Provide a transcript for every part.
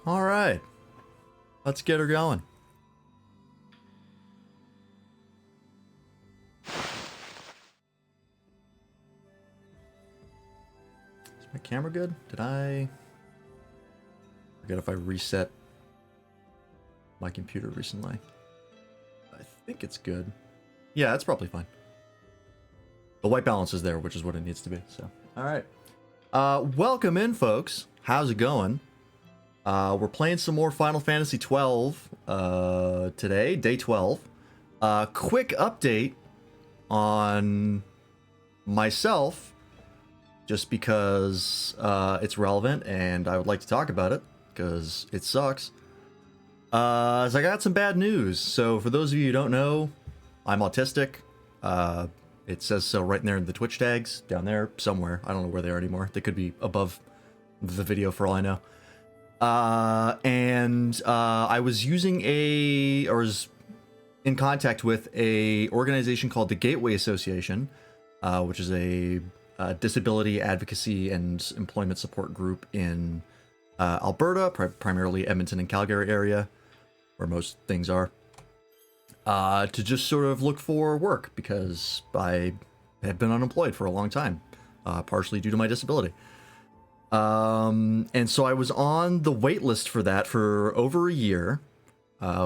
All right, let's get her going. Is my camera good? Did I forget if I reset my computer recently? I think it's good. Yeah, that's probably fine. The white balance is there, which is what it needs to be. So, all right. Welcome in, folks. How's it going? We're playing some more Final Fantasy 12 today, day 12. Quick update on myself, just because it's relevant and I would like to talk about it, because it sucks. So I got some bad news. So for those of you who don't know, I'm autistic. It says so right in there in the Twitch tags, down there somewhere. I don't know where they are anymore. They could be above the video for all I know. I was was in contact with a organization called the Gateway Association, which is a disability advocacy and employment support group in Alberta, primarily Edmonton and Calgary area, where most things are, to just sort of look for work, because I had been unemployed for a long time, partially due to my disability. And so I was on the wait list for that for over a year.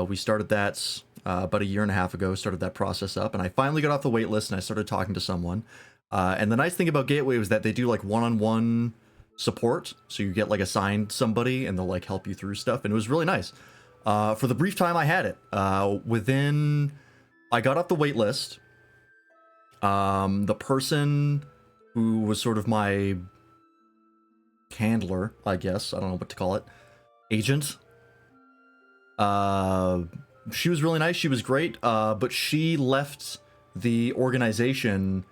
We started that about a year and a half ago, started that process up, and I finally got off the wait list and I started talking to someone. And the nice thing about Gateway was that they do like one-on-one support. So you get like assigned somebody and they'll like help you through stuff. And it was really nice. For the brief time I had it, I got off the wait list. The person who was sort of my handler, I guess, I don't know what to call it, agent, she was really nice, she was great, but she left the organization,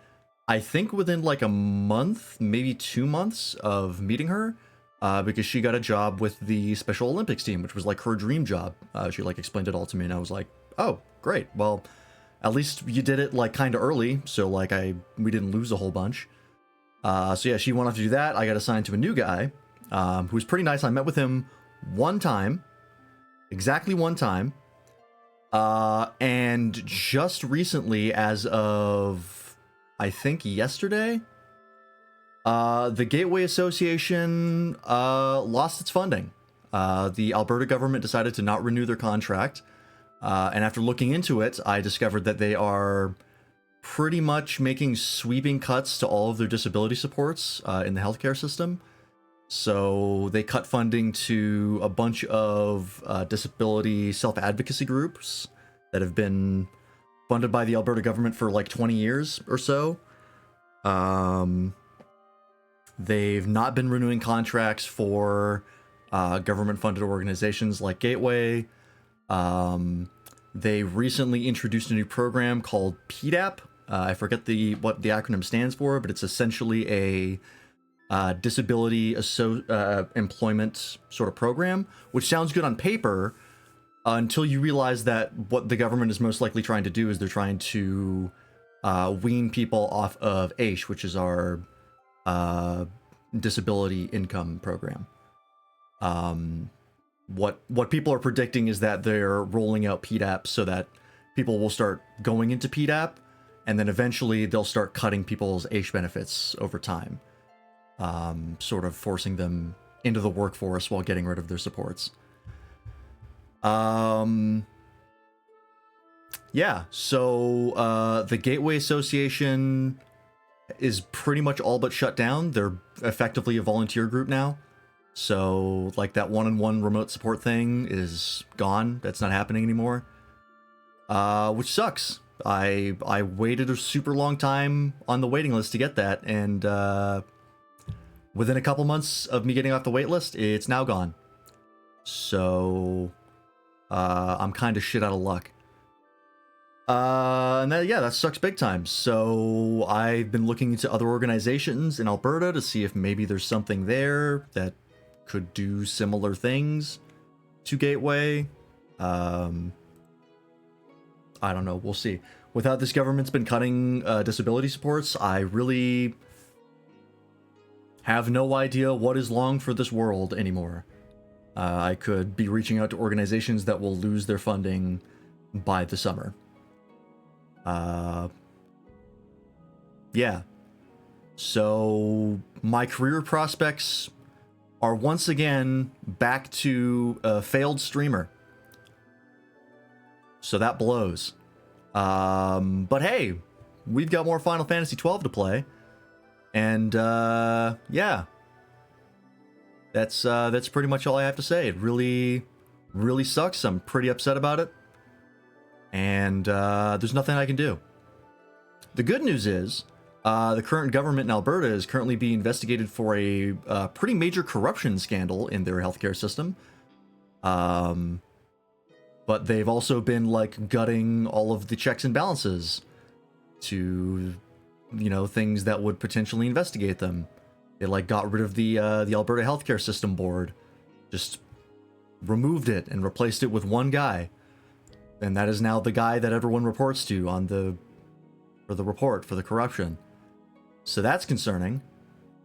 I think within like a month, maybe 2 months of meeting her, because she got a job with the Special Olympics team, which was like her dream job. She like explained it all to me and I was like, oh, great, well, at least you did it like kind of early, so like we didn't lose a whole bunch. So yeah, she went off to do that. I got assigned to a new guy, who was pretty nice. I met with him one time, exactly one time. And just recently, as of, I think yesterday, the Gateway Association, lost its funding. The Alberta government decided to not renew their contract. And after looking into it, I discovered that they are pretty much making sweeping cuts to all of their disability supports in the healthcare system. So they cut funding to a bunch of disability self-advocacy groups that have been funded by the Alberta government for like 20 years or so. They've not been renewing contracts for government-funded organizations like Gateway. They recently introduced a new program called PDAP. I forget what the acronym stands for, but it's essentially a disability employment sort of program, which sounds good on paper until you realize that what the government is most likely trying to do is they're trying to wean people off of AISH, which is our disability income program. What people are predicting is that they're rolling out PDAP so that people will start going into PDAP, and then eventually they'll start cutting people's AISH benefits over time, sort of forcing them into the workforce while getting rid of their supports. Yeah, so the Gateway Association is pretty much all but shut down. They're effectively a volunteer group now. So, like, that one-on-one remote support thing is gone. That's not happening anymore. Which sucks. I waited a super long time on the waiting list to get that, and within a couple months of me getting off the wait list, it's now gone. So, I'm kind of shit out of luck. And that sucks big time. So, I've been looking into other organizations in Alberta to see if maybe there's something there that could do similar things to Gateway. I don't know, we'll see. With how this government's been cutting disability supports, I really have no idea what is long for this world anymore. I could be reaching out to organizations that will lose their funding by the summer. Yeah. So my career prospects are once again back to a failed streamer. So that blows. But hey, we've got more Final Fantasy 12 to play. And yeah. That's pretty much all I have to say. It really sucks. I'm pretty upset about it. And there's nothing I can do. The good news is, the current government in Alberta is currently being investigated for a pretty major corruption scandal in their healthcare system. But they've also been, like, gutting all of the checks and balances to, you know, things that would potentially investigate them. They, like, got rid of the Alberta Healthcare System Board. Just removed it and replaced it with one guy. And that is now the guy that everyone reports to on for the report for the corruption. So that's concerning.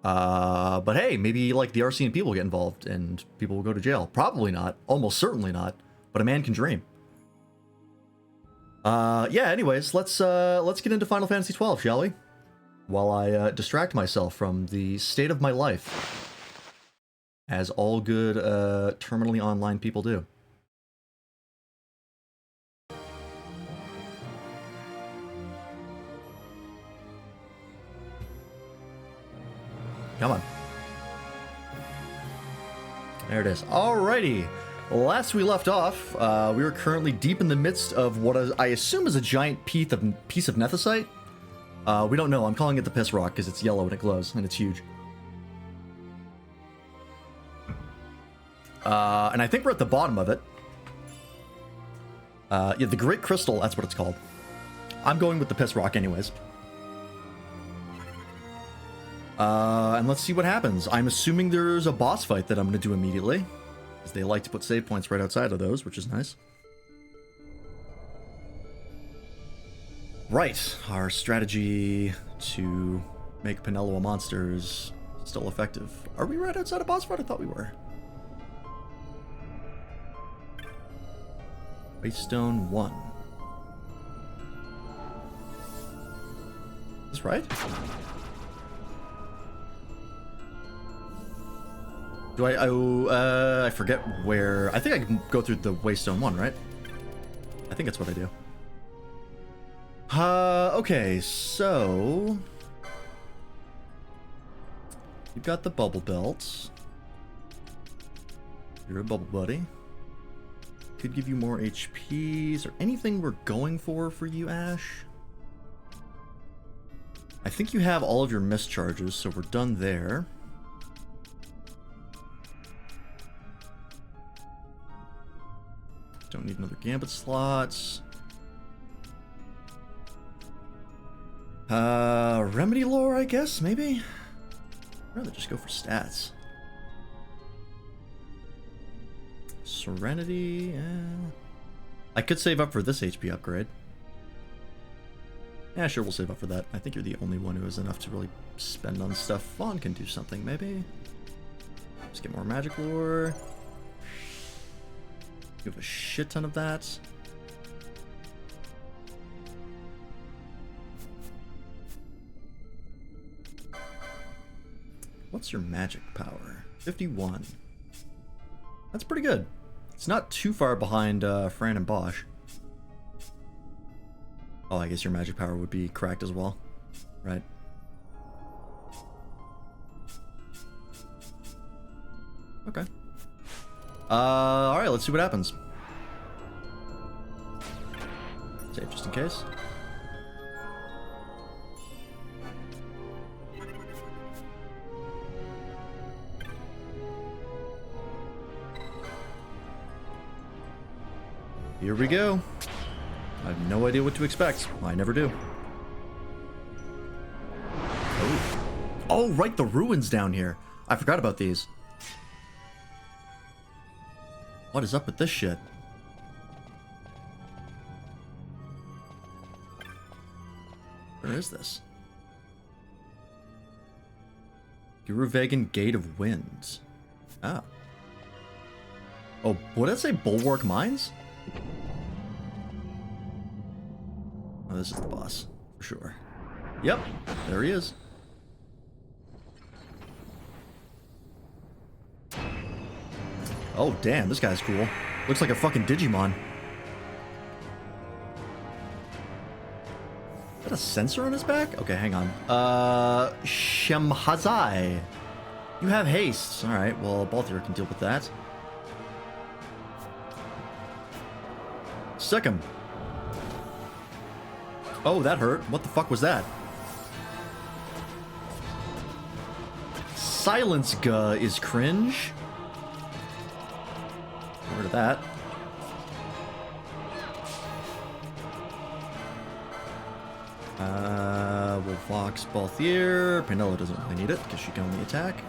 But hey, maybe, like, the RCMP will get involved and people will go to jail. Probably not. Almost certainly not. But a man can dream. Yeah, anyways, let's get into Final Fantasy 12, shall we? While I distract myself from the state of my life, as all good terminally online people do. Come on. There it is. Alrighty. Last we left off, we were currently deep in the midst of what I assume is a giant piece of nethicite. We don't know. I'm calling it the piss rock because it's yellow and it glows and it's huge. And I think we're at the bottom of it. Yeah, the Great Crystal, that's what it's called. I'm going with the piss rock anyways. And let's see what happens. I'm assuming there's a boss fight that I'm going to do immediately, because they like to put save points right outside of those, which is nice. Right, our strategy to make Penelo a monster is still effective. Are we right outside a boss fight? I thought we were. Waystone 1. Is this right? Do I forget where... I think I can go through the Waystone 1, right? I think that's what I do. Okay, so... You've got the bubble belts. You're a bubble buddy. Could give you more HP. Is there anything we're going for you, Ash? I think you have all of your mischarges, so we're done there. Don't need another Gambit slots. Remedy lore, I guess, maybe? I'd rather just go for stats. Serenity, I could save up for this HP upgrade. Yeah, sure, we'll save up for that. I think you're the only one who has enough to really spend on stuff. Fawn can do something, maybe. Let's get more magic lore. You have a shit ton of that. What's your magic power? 51. That's pretty good. It's not too far behind Fran and Bosch. Oh, I guess your magic power would be cracked as well. Right. Okay. Alright, let's see what happens. Save just in case. Here we go. I have no idea what to expect. I never do. Oh. Oh, right, the ruins down here. I forgot about these. What is up with this shit? Where is this? Guruvegan Gate of Winds. Ah. Oh, what did it say? Bulwark Mines? Oh, this is the boss, for sure. Yep, there he is. Oh, damn, this guy's cool. Looks like a fucking Digimon. Is that a sensor on his back? Okay, hang on. Shemhazai. You have haste. Alright, well, Balthier can deal with that. Sick him. Oh, that hurt. What the fuck was that? Silence Guh is cringe. Get rid of that. We'll Vox Balthier. Penelo doesn't really need it because she can only attack.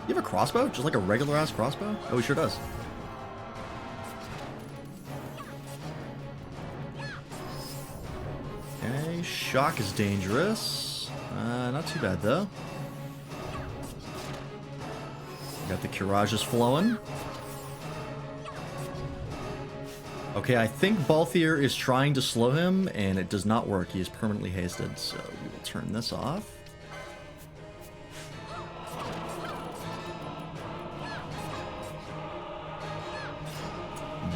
You have a crossbow? Just like a regular ass crossbow? Oh, he sure does. Okay, shock is dangerous. Not too bad though. Got the Courageous flowing. Okay, I think Balthier is trying to slow him, and it does not work. He is permanently hasted, so we will turn this off.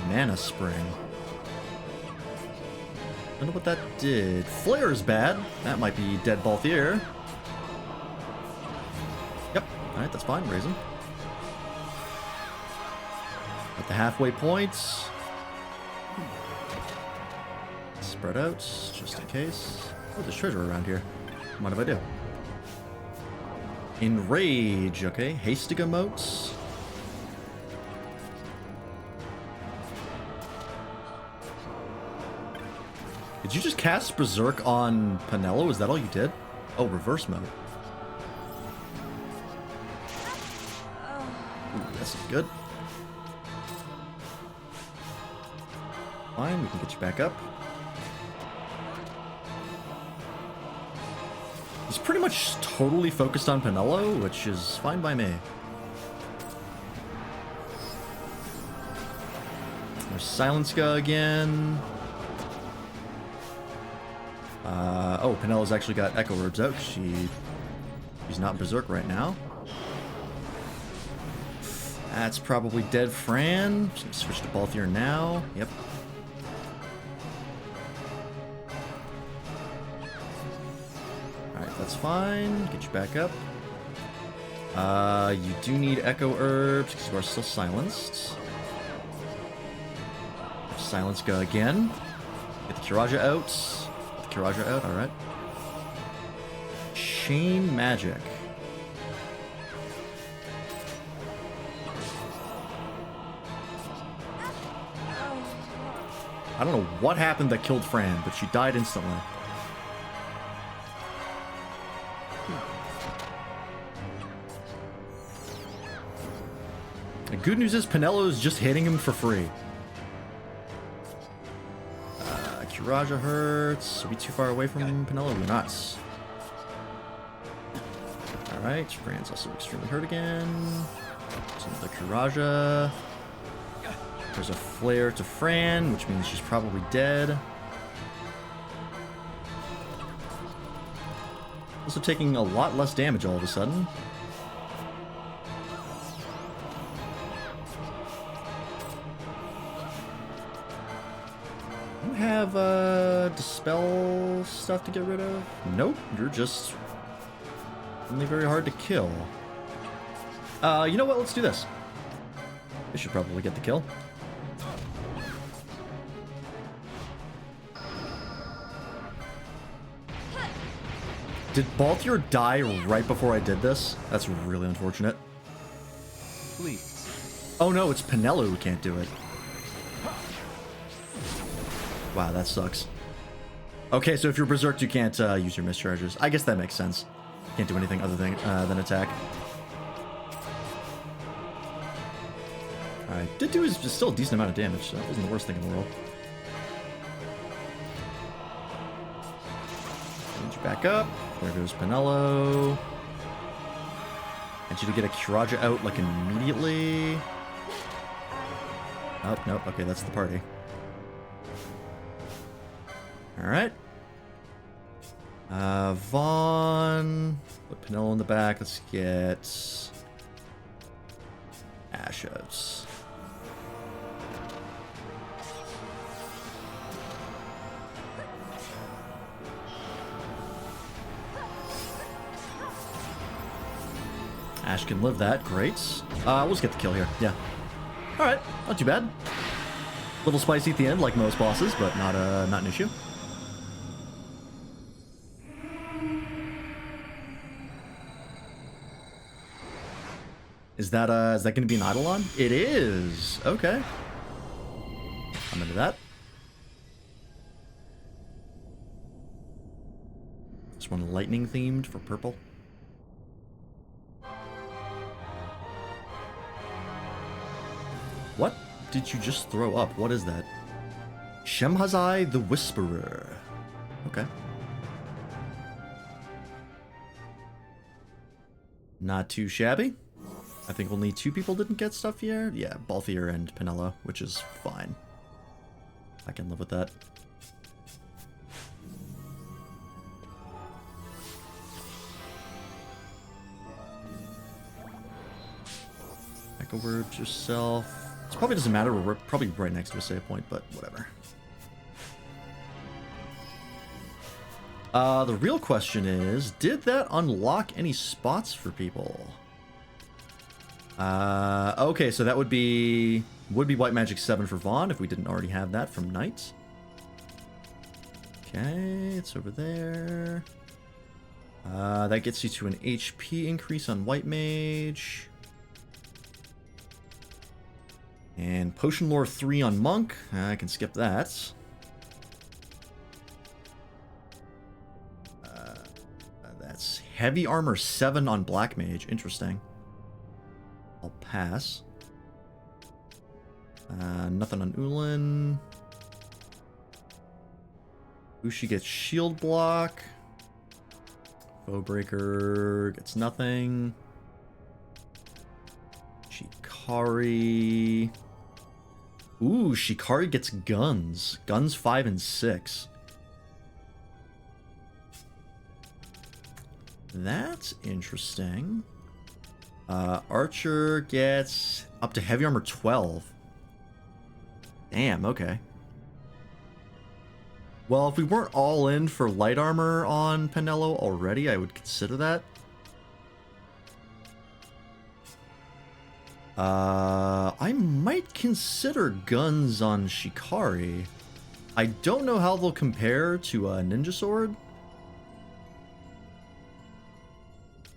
Mana Spring. I don't know what that did. Flare is bad. That might be dead Balthier. Yep, alright, that's fine. Raise him. At the halfway point. Spread out, just in case. Oh, there's treasure around here. What if I do? Enrage, okay. Hastig emotes. Did you just cast Berserk on Penelo? Is that all you did? Oh, reverse mode. Ooh, that's good. Fine, we can get you back up. He's pretty much totally focused on Penelo, which is fine by me. There's Silence Guh again. Oh, Penelo's actually got Echo Herbs out because she's not Berserk right now. That's probably dead Fran. Just gonna switch to Balthier now. Yep. Alright, that's fine. Get you back up. You do need Echo Herbs because you are still silenced. Silence Guh again. Get the Kiraja out. Kiraja out, alright. Chain Magic. I don't know what happened that killed Fran, but she died instantly. The good news is Penelo is just hitting him for free. Kiraja hurts. Are we too far away from Penelo? We're not. Alright, Fran's also extremely hurt again. There's another Kiraja. There's a flare to Fran, which means she's probably dead. Also taking a lot less damage all of a sudden. Have dispel stuff to get rid of? Nope, you're just only very hard to kill. You know what? Let's do this. This should probably get the kill. Did Balthier die right before I did this? That's really unfortunate. Please. Oh no, it's Penelo who can't do it. Wow, that sucks. Okay, so if you're Berserked, you can't use your mischarges. I guess that makes sense. Can't do anything other than attack. Alright, did do still a decent amount of damage, so that wasn't the worst thing in the world. Get you back up. There goes Penelo. And you to get a Kiraja out, like, immediately. Oh, nope. Okay, that's the party. Alright. Vaughn. Put Pinello in the back. Let's get Ashos. Ash can live that. Great. We'll just get the kill here. Yeah. Alright. Not too bad. Little spicy at the end, like most bosses, but not an issue. Is that going to be an Eidolon? It is. Okay. I'm into that. This one lightning themed for purple. What did you just throw up? What is that? Shemhazai the Whisperer. Okay. Not too shabby. I think only 2 people didn't get stuff here. Yeah, Balthier and Pinello, which is fine. I can live with that. Echo word yourself. It probably doesn't matter. We're probably right next to a save point, but whatever. The real question is, did that unlock any spots for people? Okay, so that would be White Magic 7 for Vaughn if we didn't already have that from Knight. Okay, it's over there. That gets you to an HP increase on White Mage. And Potion Lore 3 on Monk. I can skip that. That's Heavy Armor 7 on Black Mage. Interesting. I'll pass. Nothing on Ulan. Ushi gets Shield Block. Foebreaker gets nothing. Shikari. Ooh, Shikari gets guns. Guns 5 and 6. That's interesting. Archer gets up to Heavy Armor 12. Damn, okay. Well, if we weren't all in for Light Armor on Pinello already, I would consider that. I might consider guns on Shikari. I don't know how they'll compare to a Ninja Sword.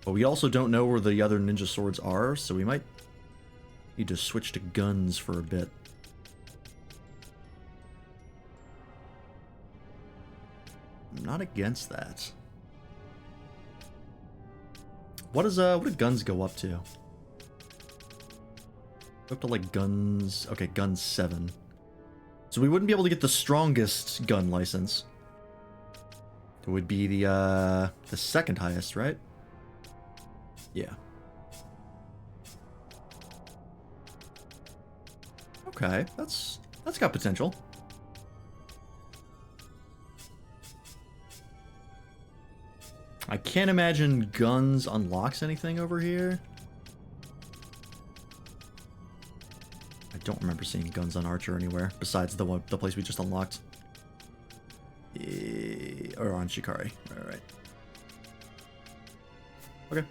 But we also don't know where the other Ninja Swords are, so we might need to switch to guns for a bit. I'm not against that. What did guns go up to? Up to like guns. Okay, guns 7. So we wouldn't be able to get the strongest gun license. It would be the second highest, right? Yeah. Okay, that's got potential. I can't imagine guns unlocks anything over here. I don't remember seeing guns on Archer anywhere besides the place we just unlocked. Or on Shikari. Alright. Okay.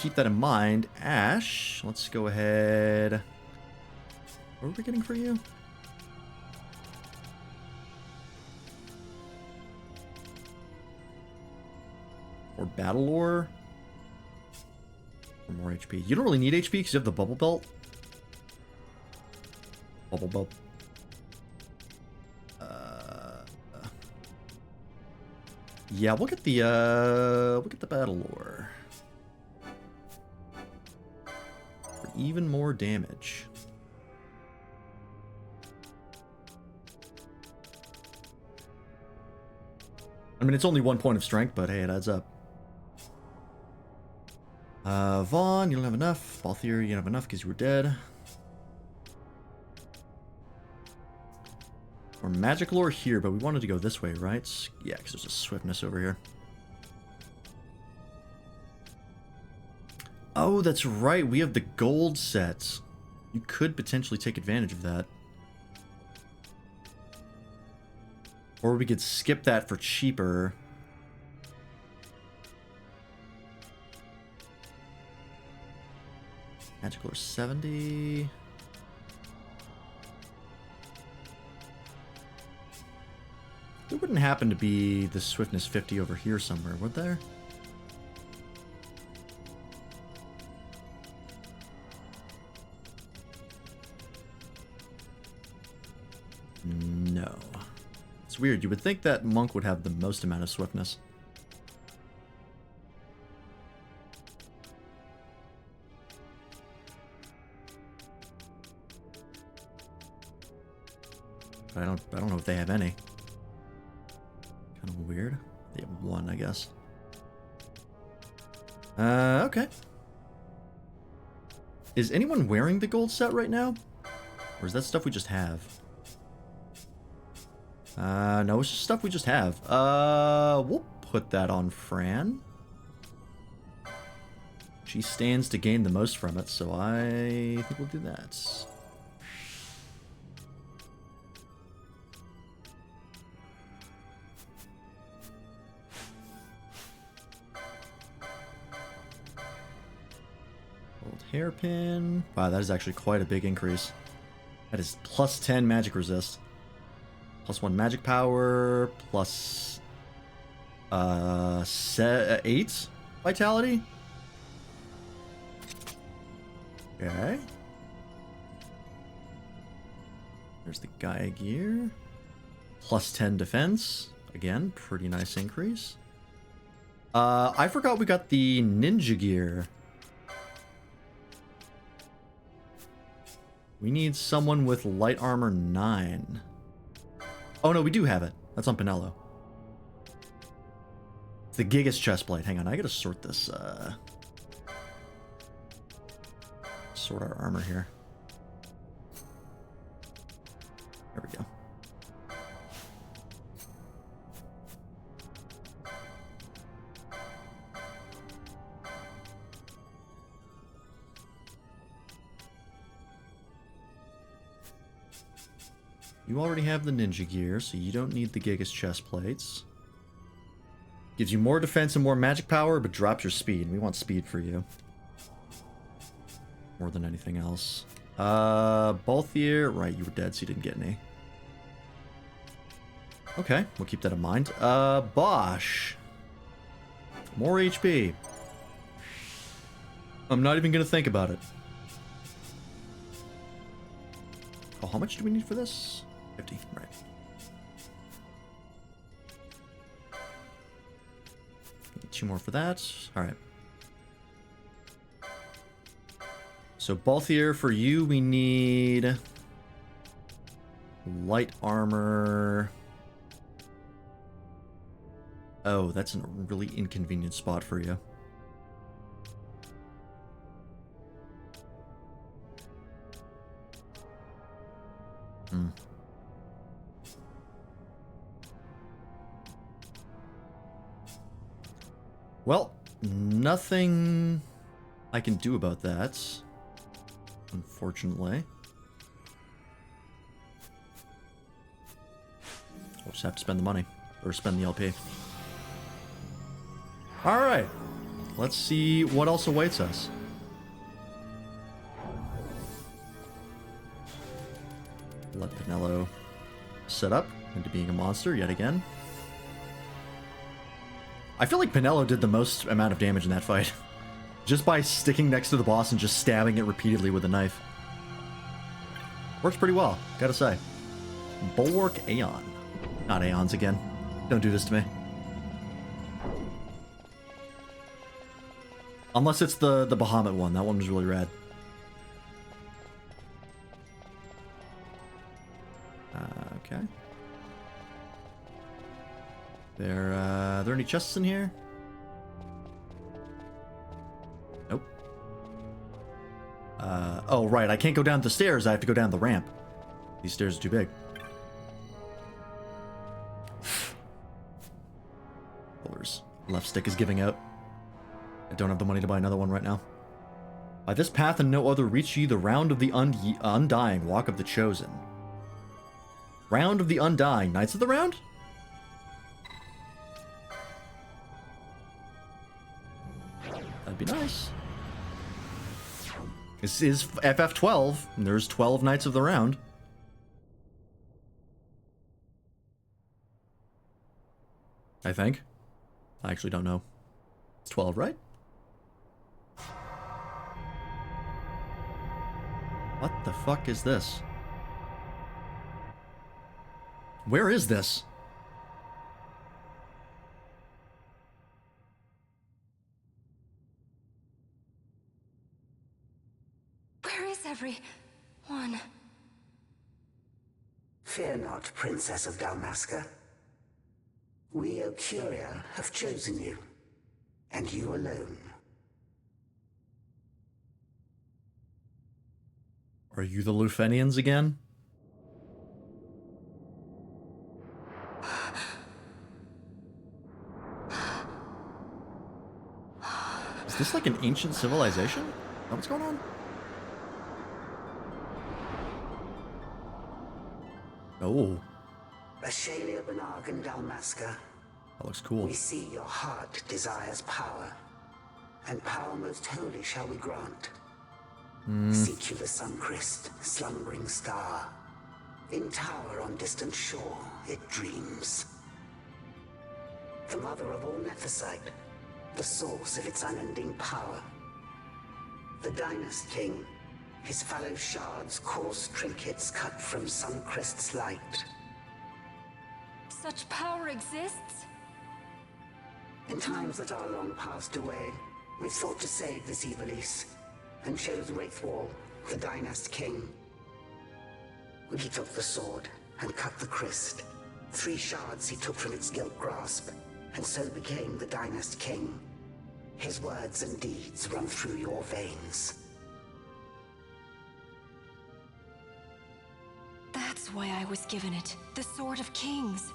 Keep that in mind. Ash, let's go ahead. What are we getting for you? Or Battle Lore? Or more HP. You don't really need HP because you have the Bubble Belt. Bubble Belt. Yeah, we'll get the Battle Lore. For even more damage. I mean, it's only 1 point of strength, but hey, it adds up. Vaughn, you don't have enough. Balthier, you don't have enough because you were dead. Or magic lore here, but we wanted to go this way, right? Yeah, because there's a swiftness over here. Oh, that's right. We have the gold sets. You could potentially take advantage of that. Or we could skip that for cheaper. Magic lore 70. There wouldn't happen to be the swiftness 50 over here somewhere, would there? No. It's weird. You would think that monk would have the most amount of swiftness. I don't know if they have any. Kind of weird. They have one, I guess. Okay. Is anyone wearing the gold set right now? Or is that stuff we just have? No, it's just stuff we just have. We'll put that on Fran. She stands to gain the most from it, so I think we'll do that. Gold hairpin. Wow, that is actually quite a big increase. That is plus 10 magic resist. Plus 1 magic power, plus 8 vitality. Okay. There's the Gaia gear. Plus 10 defense. Again, pretty nice increase. I forgot we got the ninja gear. We need someone with light armor 9. Oh no, we do have it. That's on Pinello. It's the Gigas chestplate. Hang on, I gotta sort this, sort our armor here. There we go. You already have the ninja gear, so you don't need the Gigas chest plates. Gives you more defense and more magic power, but drops your speed. We want speed for you. More than anything else. Balthier, right, you were dead, so you didn't get any. Okay, we'll keep that in mind. Bosch. More HP. I'm not even gonna think about it. Oh, how much do we need for this? 50, right. Get 2 more for that. Alright. So, Balthier, for you, we need light armor. Oh, that's a really inconvenient spot for you. Hmm. Well, nothing I can do about that, unfortunately. We'll just have to spend the money, or spend the LP. Alright, let's see what else awaits us. Let Pinello set up into being a monster yet again. I feel like Pinello did the most amount of damage in that fight. Just by sticking next to the boss and just stabbing it repeatedly with a knife. Works pretty well, gotta say. Bulwark Aeon. Not Aeons again. Don't do this to me. Unless it's the Bahamut one. That one was really rad. Okay. Are there any chests in here? Nope. Oh, right. I can't go down the stairs. I have to go down the ramp. These stairs are too big. Left stick is giving out. I don't have the money to buy another one right now. By this path and no other reach ye the round of the undying, walk of the chosen. Round of the undying, Knights of the Round? That'd be nice. This is FF12, and there's 12 Knights of the Round. I think. I actually don't know. It's 12, right? What the fuck is this? Where is this? Where is everyone? Fear not, Princess of Dalmasca. We, Ocuria, have chosen you, and you alone. Are you the Lufenians again? Is this like an ancient civilization? Is that what's going on? Oh. Ashalia Benarg and Dalmasca, That looks cool. we see your heart desires power, and power most holy shall we grant. Seek you the Suncrist, slumbering star. In tower on distant shore, it dreams. The mother of all Nephesite, the source of its unending power. The Dynast King, his fallow shards coarse trinkets cut from Suncrist's light. Such power exists? In times that are long passed away, we thought to save this Ivalice, and chose Wraithwall, the Dynast King. When he took the sword and cut the Christ, 3 shards he took from its gilt grasp, and so became the Dynast King. His words and deeds run through your veins. That's why I was given it. The Sword of Kings.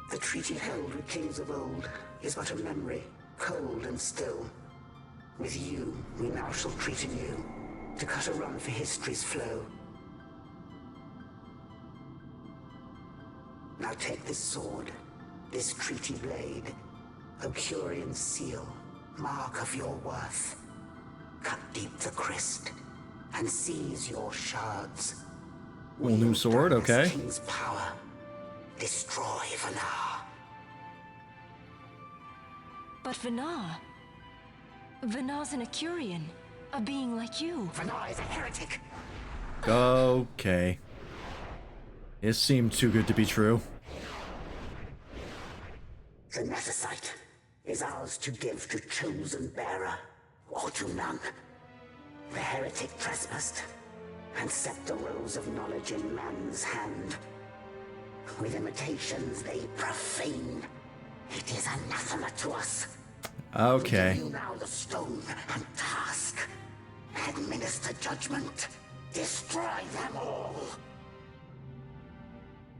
The treaty held with kings of old is but a memory, cold and still. With you, we now shall treat anew, to cut a run for history's flow. Now take this sword, this treaty blade, Ocurian seal, mark of your worth. Cut deep the Christ, and seize your shards. Cool new sword, okay. King's power. Destroy Vanar. But Vanar... Vanar's an Acurian. A being like you. Vanar is a heretic. Okay. It seemed too good to be true. The Nephesite is ours to give to chosen bearer, or to none. The heretic trespassed, and set the rose of knowledge in man's hand. With imitations they profane. It is anathema to us. Okay. We give you now the stone and task. Administer judgment. Destroy them all.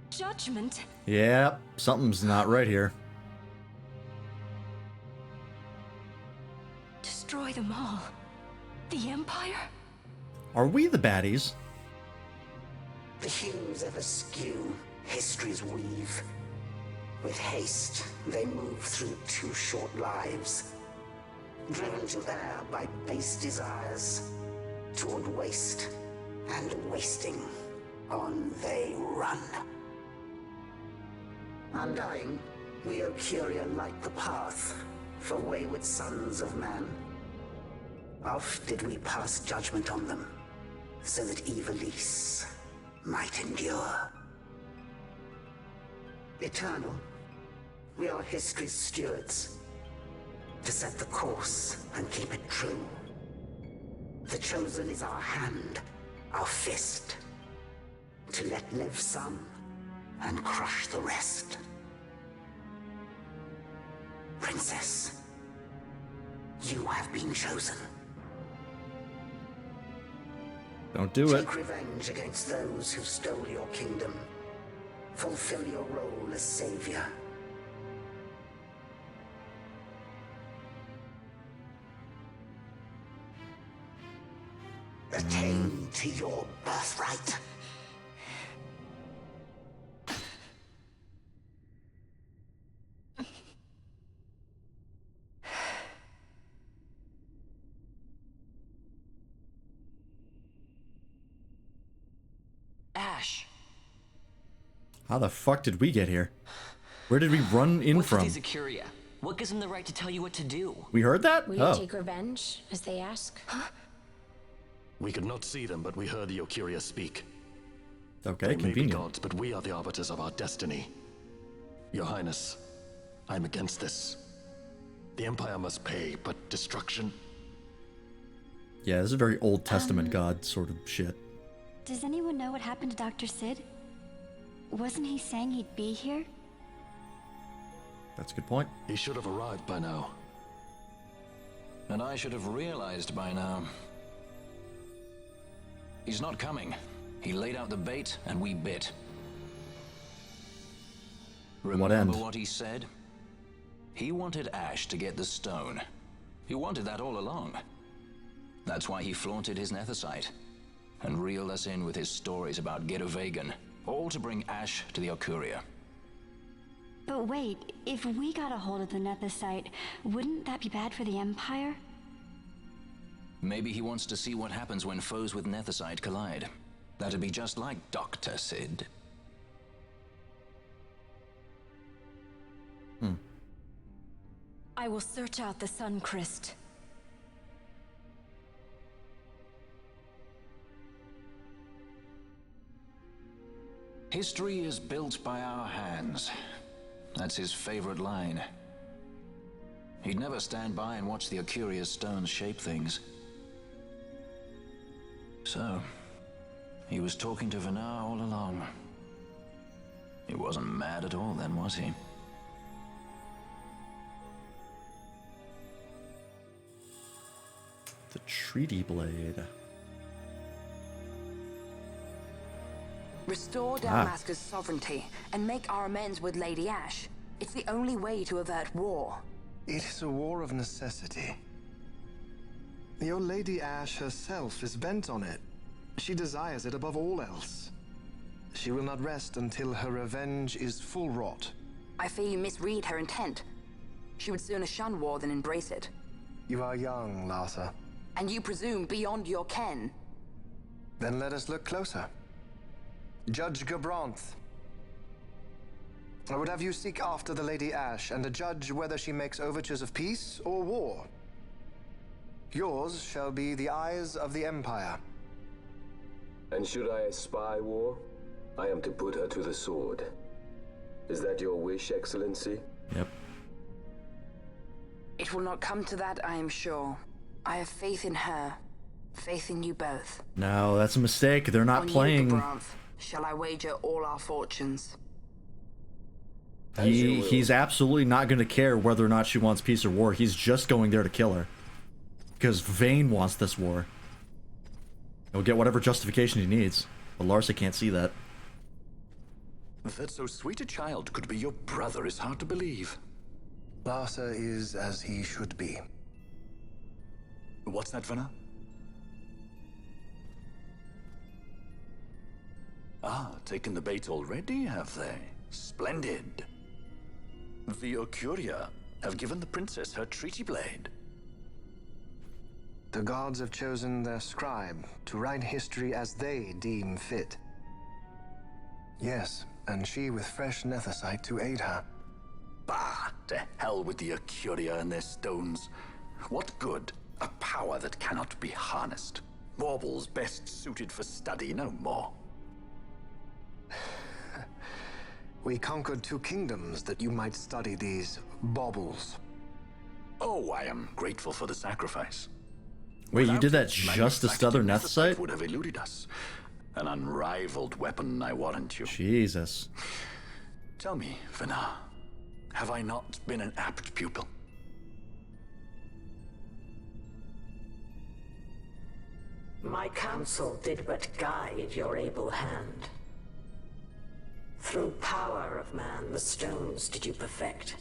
Judgment? Yeah, something's not right here. Destroy them all? The Empire? Are we the baddies? The hues ever skew, history's weave. With haste, they move through too short lives. Driven to err by base desires. Toward waste, and wasting, on they run. Undying, we Ocuria light the path for wayward sons of man. Oft did we pass judgment on them, so that Ivalice might endure. Eternal, we are history's stewards, to set the course and keep it true. The chosen is our hand, our fist, to let live some and crush the rest. Princess, you have been chosen. Don't do it. Take revenge against those who stole your kingdom. Fulfill your role as savior. Attain to your birthright. Ash. How the fuck did we get here? Where did we run in What's from? with these Acuria? What gives them the right to tell you what to do? We heard that? Will you take revenge, as they ask? We could not see them, but we heard the Ocuria speak. Okay, They may be convenient. gods, but we are the arbiters of our destiny. Your Highness, I'm against this. The Empire must pay, but destruction? Yeah, this is a very Old Testament god sort of shit. Does anyone know what happened to Dr. Sid? Wasn't he saying he'd be here? That's a good point. He should have arrived by now. And I should have realized by now. He's not coming. He laid out the bait, and we bit. What end? Remember what he said? He wanted Ash to get the stone. He wanted that all along. That's why he flaunted his nethicite and reeled us in with his stories about Vegan, all to bring Ash to the Ocuria. But wait, if we got a hold of the nethicite, wouldn't that be bad for the Empire? Maybe he wants to see what happens when foes with nethicite collide. That'd be just like Dr. Sid. I will search out the Suncrest. History is built by our hands. That's his favorite line. He'd never stand by and watch the Ocuria's stones shape things. So, he was talking to Vinar all along. He wasn't mad at all then, was he? The Treaty Blade. Restore Dalmasca's sovereignty and make our amends with Lady Ash. It's the only way to avert war. It is a war of necessity. Your Lady Ash herself is bent on it. She desires it above all else. She will not rest until her revenge is full wrought. I fear you misread her intent. She would sooner shun war than embrace it. You are young, Larsa. And you presume beyond your ken. Then let us look closer. Judge Gabranth. I would have you seek after the Lady Ash and judge whether she makes overtures of peace or war. Yours shall be the eyes of the Empire. And should I spy war, I am to put her to the sword. Is that your wish, Excellency? Yep. It will not come to that, I am sure. I have faith in her. Faith in you both. No, that's a mistake. They're not On playing. you, Gabranth, shall I wager all our fortunes? He's absolutely not going to care whether or not she wants peace or war. He's just going there to kill her. Because Vayne wants this war. He'll get whatever justification he needs. But Larsa can't see that. That so sweet a child could be your brother is hard to believe. Larsa is as he should be. What's that, Venna? Ah, taken the bait already, have they? Splendid. The Ocuria have given the princess her treaty blade. The gods have chosen their scribe to write history as they deem fit. Yes, and she with fresh nethicite to aid her. Bah, to hell with the Ocuria and their stones. What good? A power that cannot be harnessed. Baubles best suited for study, no more. We conquered 2 kingdoms that you might study these baubles. Oh, I am grateful for the sacrifice. Wait, you Without did that it, just to stuther manufactured nethicite? would have eluded us. An unrivaled weapon, I warrant you. Jesus. Tell me, Vana, have I not been an apt pupil? My counsel did but guide your able hand. Through power of man, the stones did you perfect.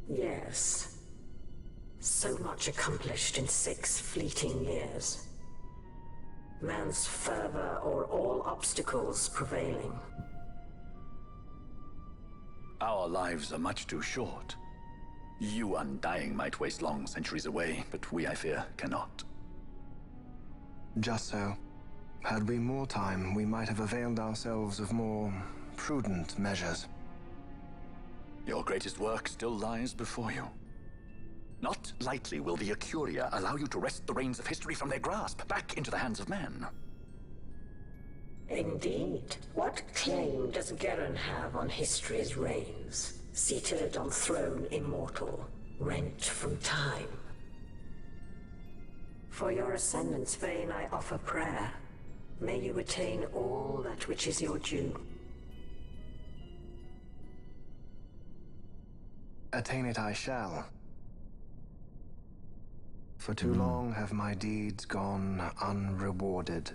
Yes. So much accomplished in 6 fleeting years. Man's fervor or all obstacles prevailing. Our lives are much too short. You undying might waste long centuries away, but we, I fear, cannot. Just so. Had we more time, we might have availed ourselves of more prudent measures. Your greatest work still lies before you. Not lightly will the Acuria allow you to wrest the reins of history from their grasp, back into the hands of men. Indeed. What claim does Garen have on history's reins? Seated on throne immortal, rent from time. For your ascendant's vein I offer prayer. May you attain all that which is your due. Attain it I shall. For too long have my deeds gone unrewarded.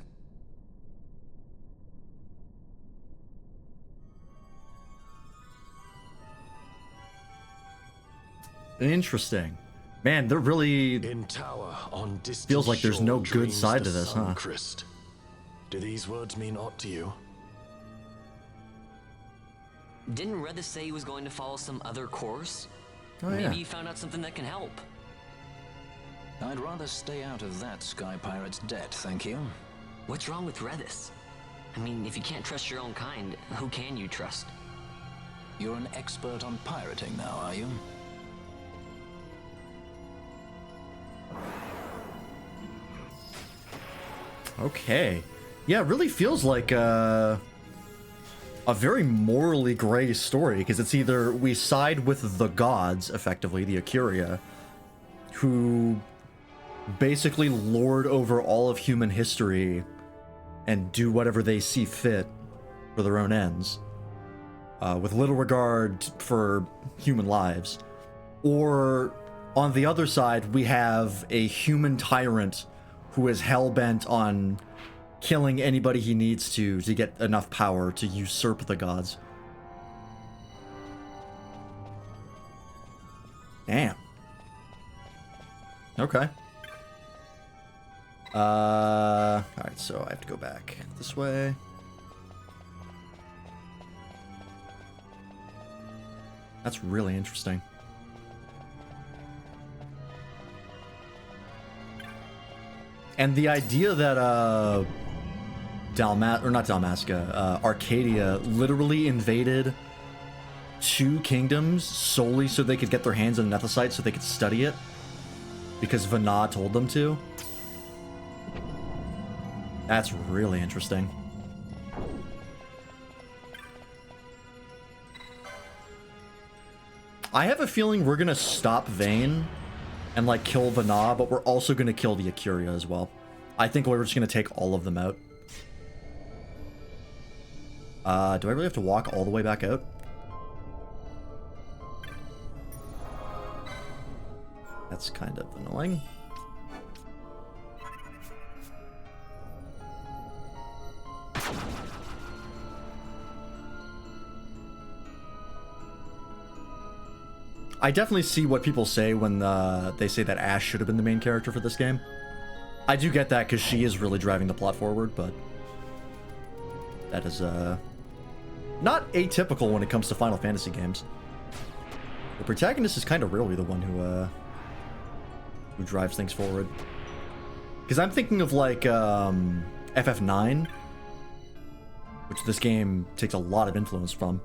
Interesting. Man, they're really... In tower on distant feels like there's no shore good side to dreams the this, huh? Suncrest. Do these words mean aught to you? Didn't Redis say he was going to follow some other course? Oh, Maybe yeah. you found out something that can help. I'd rather stay out of that Sky Pirate's debt, thank you. What's wrong with Redis? I mean, if you can't trust your own kind, who can you trust? You're an expert on pirating now, are you? Okay. Yeah, it really feels like a very morally gray story, because it's either we side with the gods, effectively, the Acuria, who basically lord over all of human history and do whatever they see fit for their own ends, with little regard for human lives. Or, on the other side, we have a human tyrant who is hell-bent on killing anybody he needs to get enough power to usurp the gods. Damn. Okay. Alright, so I have to go back this way. That's really interesting. And the idea that, Arcadia literally invaded 2 kingdoms solely so they could get their hands on Nethicite so they could study it, because Vana told them to. That's really interesting. I have a feeling we're gonna stop Vayne and like kill Vana, but we're also gonna kill the Acuria as well. I think we're just gonna take all of them out. Do I really have to walk all the way back out? That's kind of annoying. I definitely see what people say when they say that Ashe should have been the main character for this game. I do get that because she is really driving the plot forward, but that is not atypical when it comes to Final Fantasy games. The protagonist is kind of really the one who drives things forward. Because I'm thinking of like FF9, which this game takes a lot of influence from.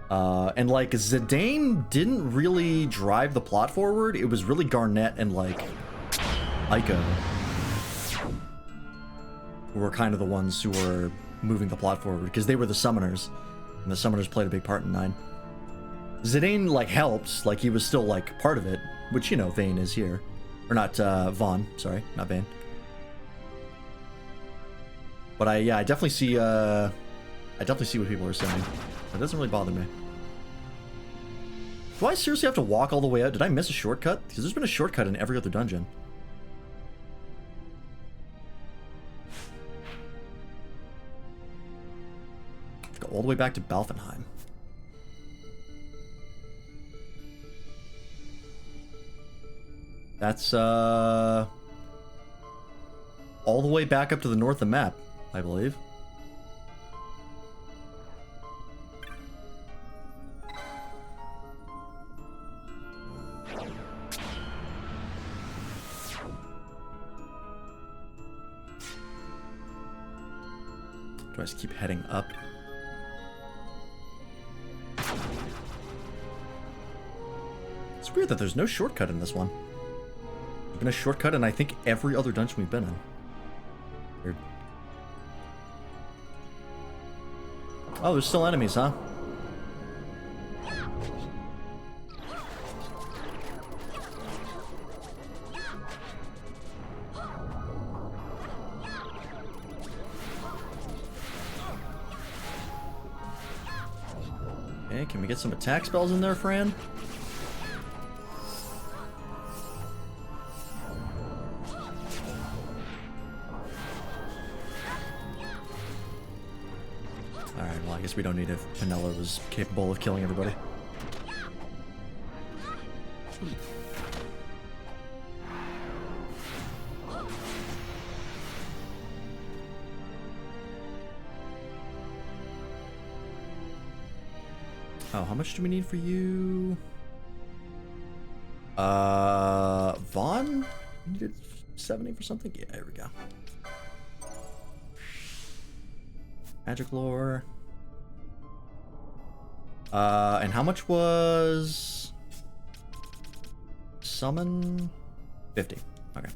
And like Zidane didn't really drive the plot forward. It was really Garnet and like Aiko who were kind of the ones who were moving the plot forward, because they were the summoners, and the summoners played a big part in 9. Zidane like helped, like he was still like part of it, which, you know, Vayne is here. Or not, Vaughn, sorry, not Vayne. But I definitely see what people are saying. It doesn't really bother me. Do I seriously have to walk all the way out? Did I miss a shortcut? Because there's been a shortcut in every other dungeon. Go all the way back to Balfenheim. That's, all all the way back up to the north of the map, I believe. Do I just keep heading up? It's weird that there's no shortcut in this one. There's been a shortcut in I think every other dungeon we've been in. Weird. Oh, there's still enemies, huh? Okay, can we get some attack spells in there, Fran? Alright, well, I guess we don't need if Penella was capable of killing everybody. Oh, how much do we need for you? Vaughn? You needed 70 for something? Yeah, here we go. Magic lore. And how much was summon? 50. Okay.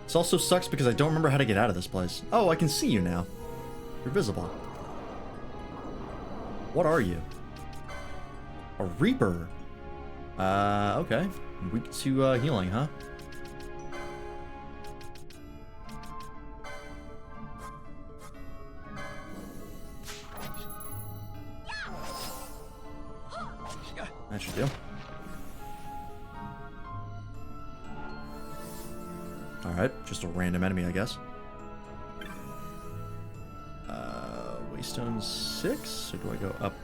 This also sucks because I don't remember how to get out of this place. Oh, I can see you now. You're visible. What are you? A Reaper. Okay. Weak to healing, huh? That should do. Alright, just a random enemy, I guess. Waystone 6? Or do I go up?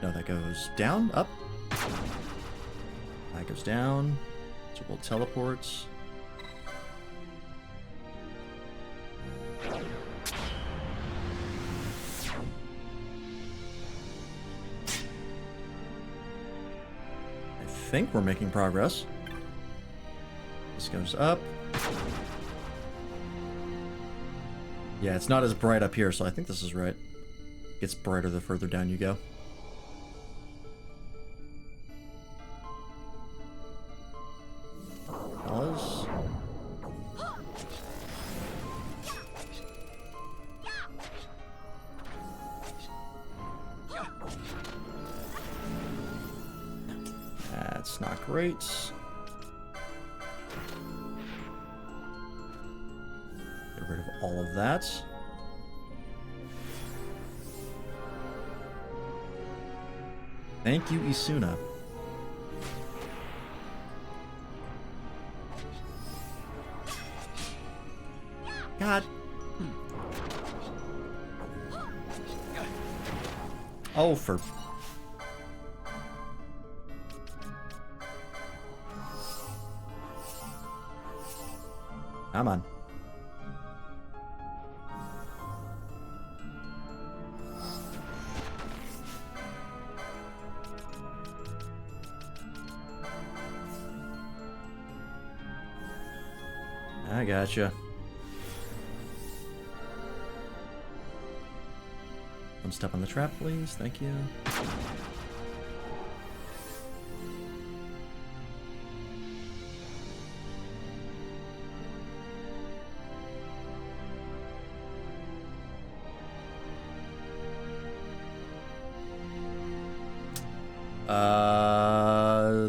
No, that goes down? Up? That goes down. So we'll teleport. I think we're making progress. This goes up. Yeah, it's not as bright up here, so I think this is right. It gets brighter the further down you go. Fellas. That's not great. Get rid of all of that. Thank you, Isuna. God. Oh, for... Come on. I gotcha. Don't step on the trap, please. Thank you.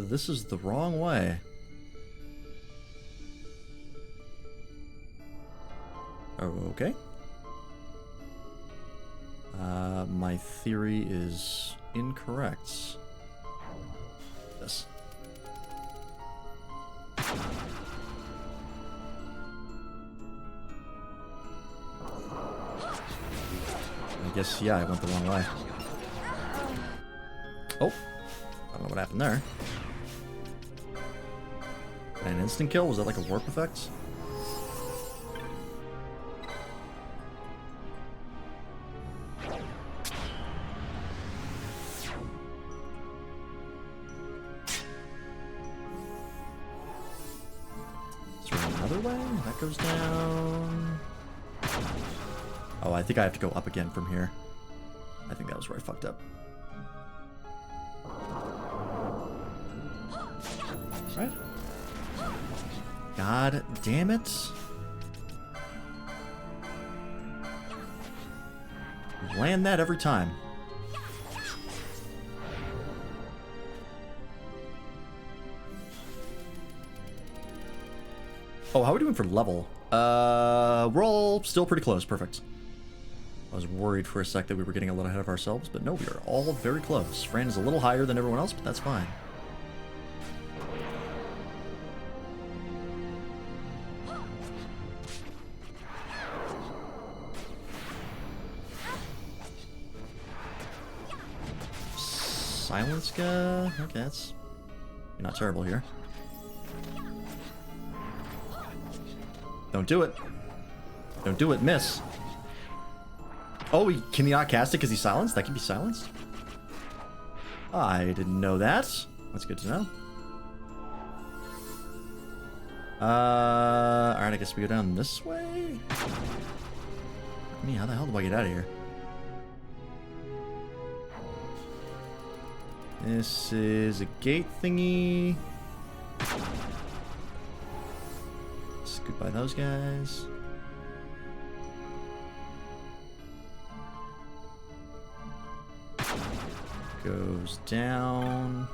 This is the wrong way. Okay. My theory is incorrect. This. guess, yeah, I went the wrong way. Oh. I don't know what happened there. An instant kill? Was that like a warp effect? Is there another way? That goes down. Oh, I think I have to go up again from here. I think that was where I fucked up. Right? God damn it. Land that every time. Oh, how are we doing for level? We're all still pretty close. Perfect. I was worried for a sec that we were getting a little ahead of ourselves, but no, we are all very close. Fran is a little higher than everyone else, but that's fine. Silence guy? Okay, that's... You're not terrible here. Don't do it. Don't do it, miss. Oh, can he not cast it because he's silenced? That can be silenced? I didn't know that. That's good to know. Alright, I guess we go down this way? I mean, how the hell do I get out of here? This is a gate thingy. Scoot by those guys. Goes down.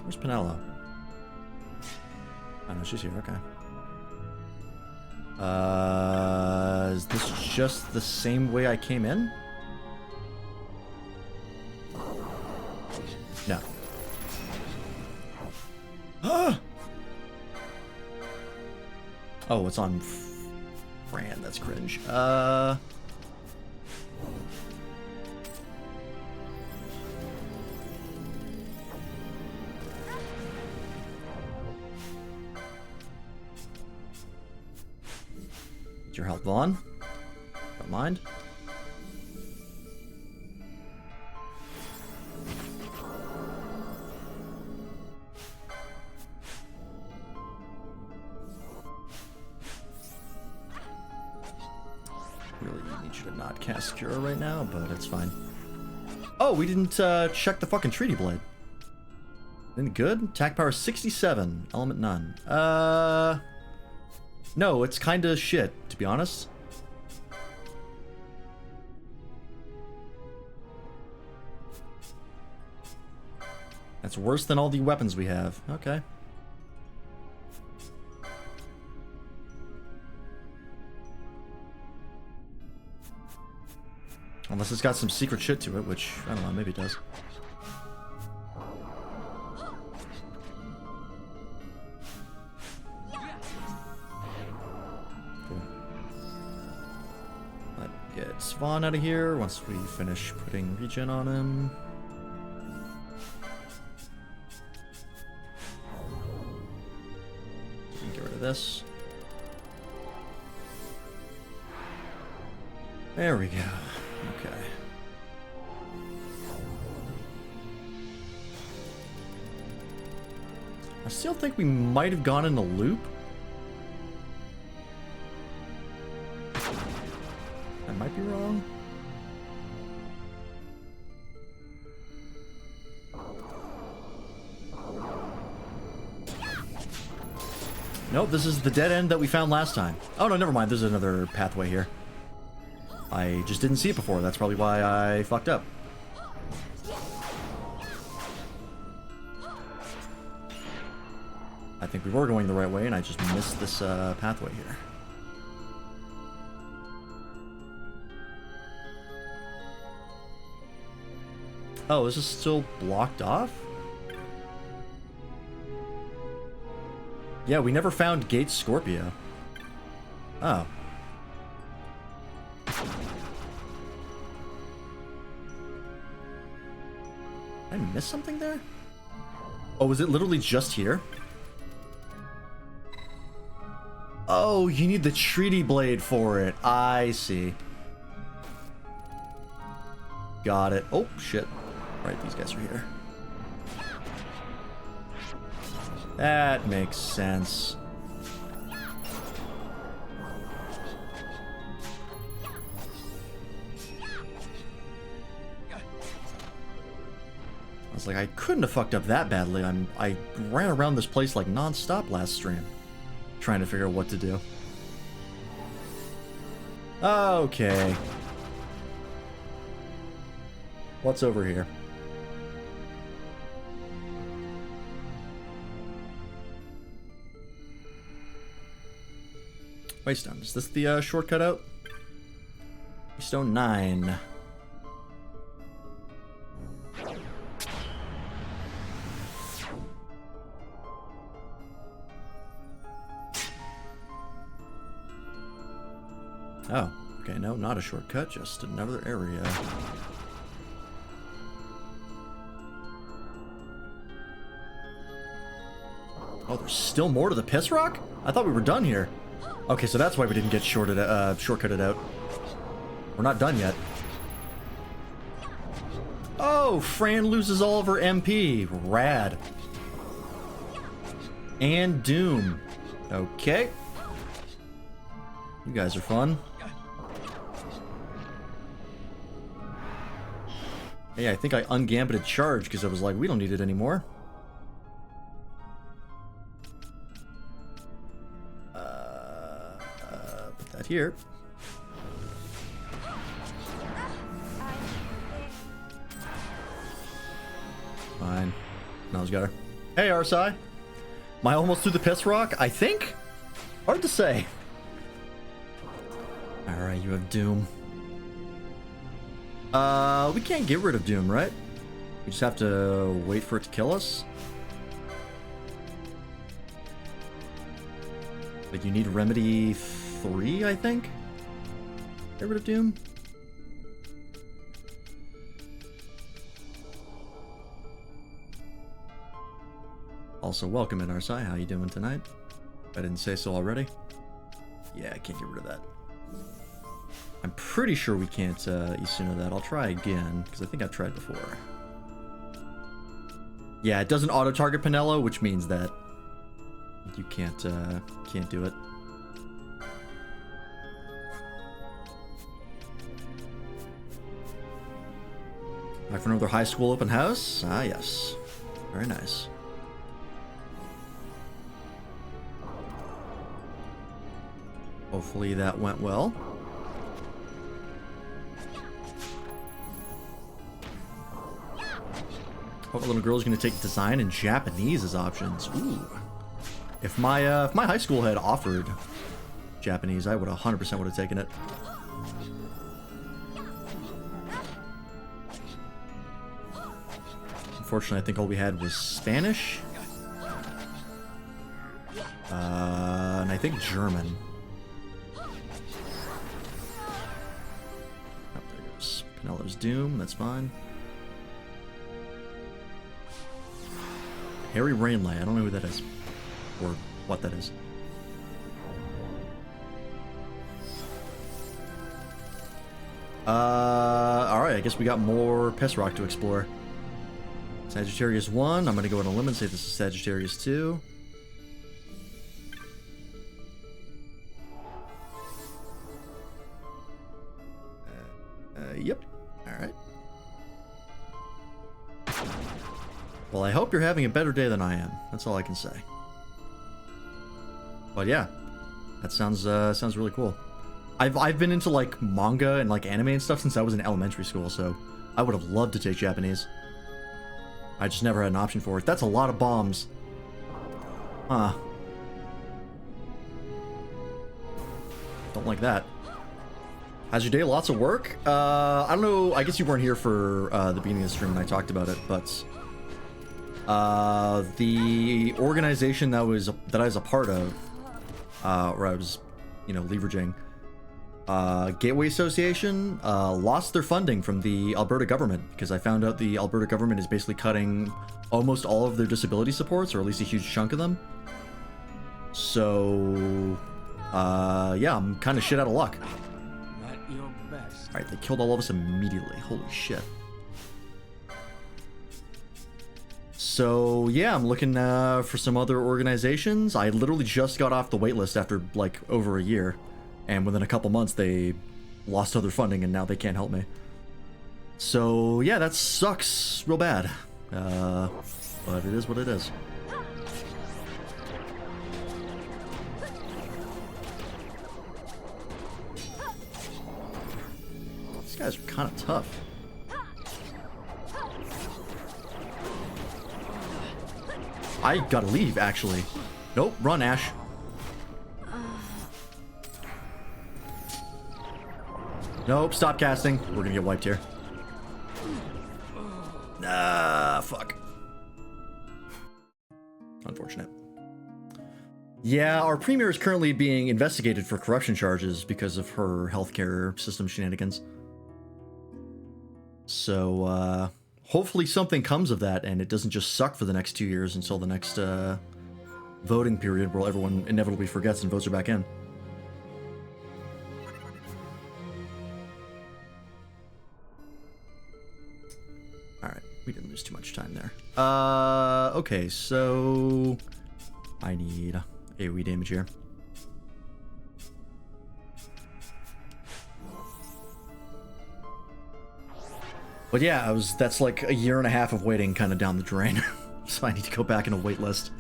Where's Penelo? I know she's here, okay. Is this just the same way I came in? No. Oh, it's on Fran. That's cringe. Get your health on. Don't mind. Really need you to not cast Cure right now, but it's fine. Oh, we didn't check the fucking Treaty Blade. Any good? Attack power 67, element none. No, it's kinda shit, to be honest. That's worse than all the weapons we have. Okay. Unless it's got some secret shit to it, which, I don't know, maybe it does. Cool. Let's get Svan out of here once we finish putting regen on him. Get rid of this. There we go. Okay. I still think we might have gone in a loop. I might be wrong. Nope, this is the dead end that we found last time. Oh no, never mind. There's another pathway here. I just didn't see it before. That's probably why I fucked up. I think we were going the right way, and I just missed this pathway here. Oh, is this still blocked off? Yeah, we never found Gate Scorpio. Oh. Did I miss something there? Oh, was it literally just here? Oh, you need the treaty blade for it. I see. Got it. Oh, shit. Right, these guys are here. That makes sense. I was like, I couldn't have fucked up that badly. I ran around this place like non-stop last stream, trying to figure out what to do. Okay. What's over here? Waystone. Is this the shortcut out? Waystone 9. Oh, okay, no, not a shortcut, just another area. Oh, there's still more to the Piss Rock? I thought we were done here. Okay, so that's why we didn't get shortcutted out. We're not done yet. Oh, Fran loses all of her MP. Rad. And Doom. Okay. You guys are fun. Hey, I think I ungambited charge because I was like, we don't need it anymore. Put that here. Fine. Now's got her. Hey, Arsai. Am I almost through the Piss Rock? I think? Hard to say. Alright, you have Doom. We can't get rid of Doom, right? We just have to wait for it to kill us? Like, you need Remedy 3, I think? Get rid of Doom? Also, welcome in, Arsai. How you doing tonight? I didn't say so already. Yeah, I can't get rid of that. I'm pretty sure we can't Isuna that. I'll try again, because I think I've tried before. Yeah, it doesn't auto-target Pinello, which means that you can't do it. Back for another high school open house? Ah, yes. Very nice. Hopefully that went well. Hope the little girl's gonna take design and Japanese as options. Ooh. If my high school had offered Japanese, I would 100% would have taken it. Unfortunately, I think all we had was Spanish. And I think German. Oh, there goes Pinello's Doom, that's fine. Harry Rainlight, I don't know who that is. Or what that is. Alright, I guess we got more Piss Rock to explore. Sagittarius 1, I'm gonna go on a limb and say this is Sagittarius 2. Yep. Alright. Well, I hope you're having a better day than I am. That's all I can say. But yeah, that sounds really cool. I've been into like manga and like anime and stuff since I was in elementary school, so I would have loved to take Japanese. I just never had an option for it. That's a lot of bombs. Huh. Don't like that. How's your day? Lots of work? I don't know. I guess you weren't here for the beginning of the stream when I talked about it, but the organization that that I was a part of, where I was, you know, leveraging, Gateway Association lost their funding from the Alberta government because I found out the Alberta government is basically cutting almost all of their disability supports, or at least a huge chunk of them. So, yeah, I'm kind of shit out of luck. Alright, they killed all of us immediately. Holy shit. So, yeah, I'm looking for some other organizations. I literally just got off the waitlist after, like, over a year. And within a couple months, they lost other funding, and now they can't help me. So, yeah, that sucks real bad. But it is what it is. These guys are kind of tough. I gotta leave, actually. Nope, run, Ash. Nope, stop casting. We're gonna get wiped here. Ah, fuck. Unfortunate. Yeah, our premier is currently being investigated for corruption charges because of her healthcare system shenanigans. So, hopefully something comes of that and it doesn't just suck for the next 2 years until the next, voting period where everyone inevitably forgets and votes her back in. Alright, we didn't lose too much time there. Okay, so I need AoE damage here. But yeah, that's like a year and a half of waiting kind of down the drain. So I need to go back in a wait list,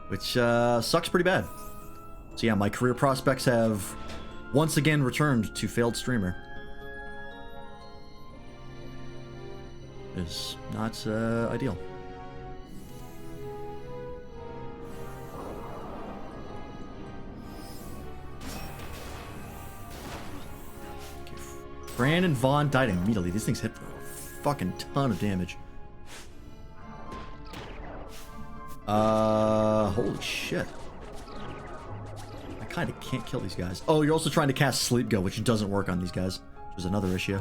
which sucks pretty bad. So yeah, my career prospects have once again returned to failed streamer. Is not ideal. Okay, Fran and Vaughn died immediately. These things hit for a fucking ton of damage. Holy shit. I kind of can't kill these guys. Oh, you're also trying to cast Sleep Go, which doesn't work on these guys, which is another issue.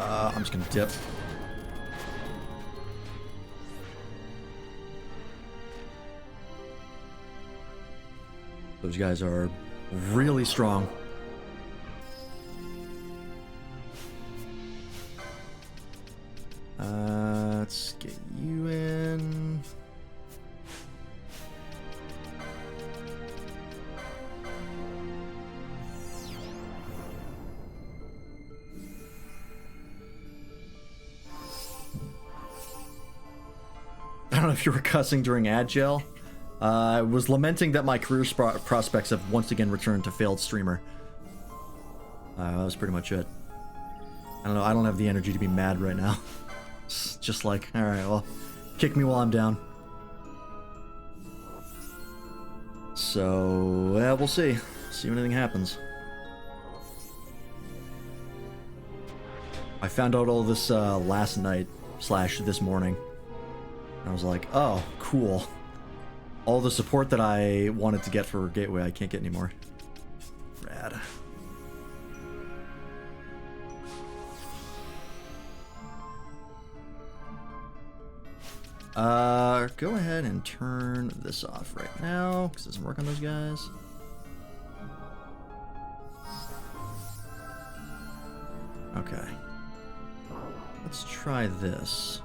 I'm just gonna dip. Those guys are really strong. Let's get you in. I don't know if you were cussing during ad gel. I was lamenting that my career prospects have once again returned to failed streamer. That was pretty much it. I don't know, I don't have the energy to be mad right now. It's just like, alright, well, kick me while I'm down. So, yeah, we'll see. See if anything happens. I found out all this last night / this morning. I was like, oh, cool. All the support that I wanted to get for Gateway, I can't get anymore. Rad. Go ahead and turn this off right now, because it doesn't work on those guys. Okay. Let's try this.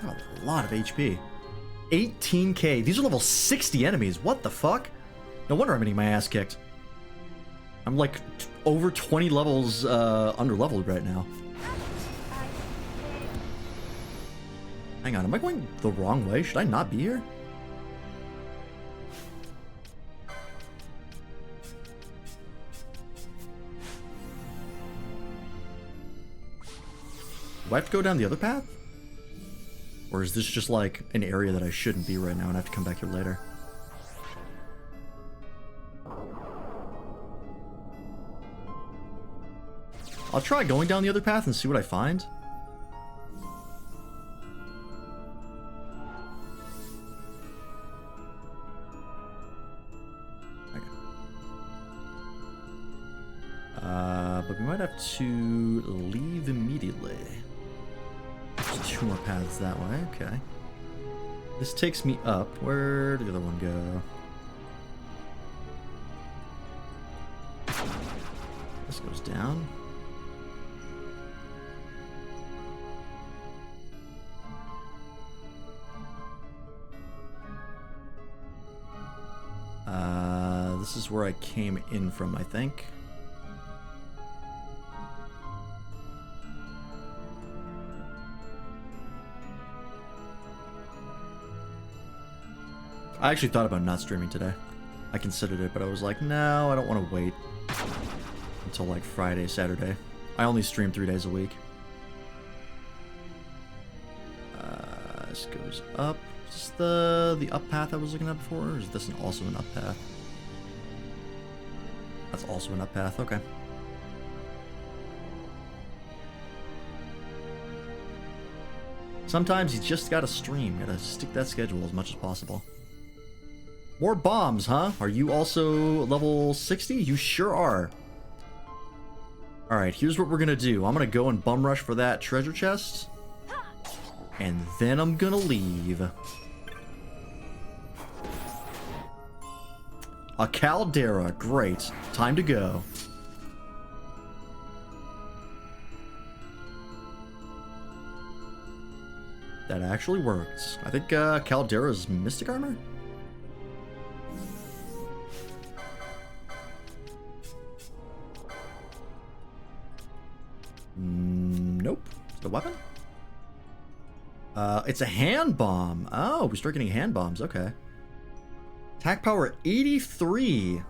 Oh, a lot of HP. 18k. These are level 60 enemies. What the fuck? No wonder I'm getting my ass kicked. I'm like over 20 levels under-leveled right now. Hang on, am I going the wrong way? Should I not be here? Do I have to go down the other path? Or is this just like an area that I shouldn't be right now and I have to come back here later? I'll try going down the other path and see what I find. Okay. But we might have to leave immediately. There's 2 more paths that way, okay. This takes me up. Where did the other one go? This goes down. This is where I came in from, I think. I actually thought about not streaming today. I considered it, but I was like, no, I don't want to wait until like Friday, Saturday. I only stream 3 days a week. This goes up. Is this the up path I was looking at before, or is this also an up path? That's also an up path, okay. Sometimes you just gotta stream, gotta stick that schedule as much as possible. More bombs, huh? Are you also level 60? You sure are. Alright, here's what we're gonna do. I'm gonna go and bum rush for that treasure chest. And then I'm gonna leave. A caldera, great. Time to go. That actually worked. I think Caldera's Mystic Armor? Nope. Is it a weapon? It's a hand bomb. Oh, we start getting hand bombs. Okay. Attack power 83.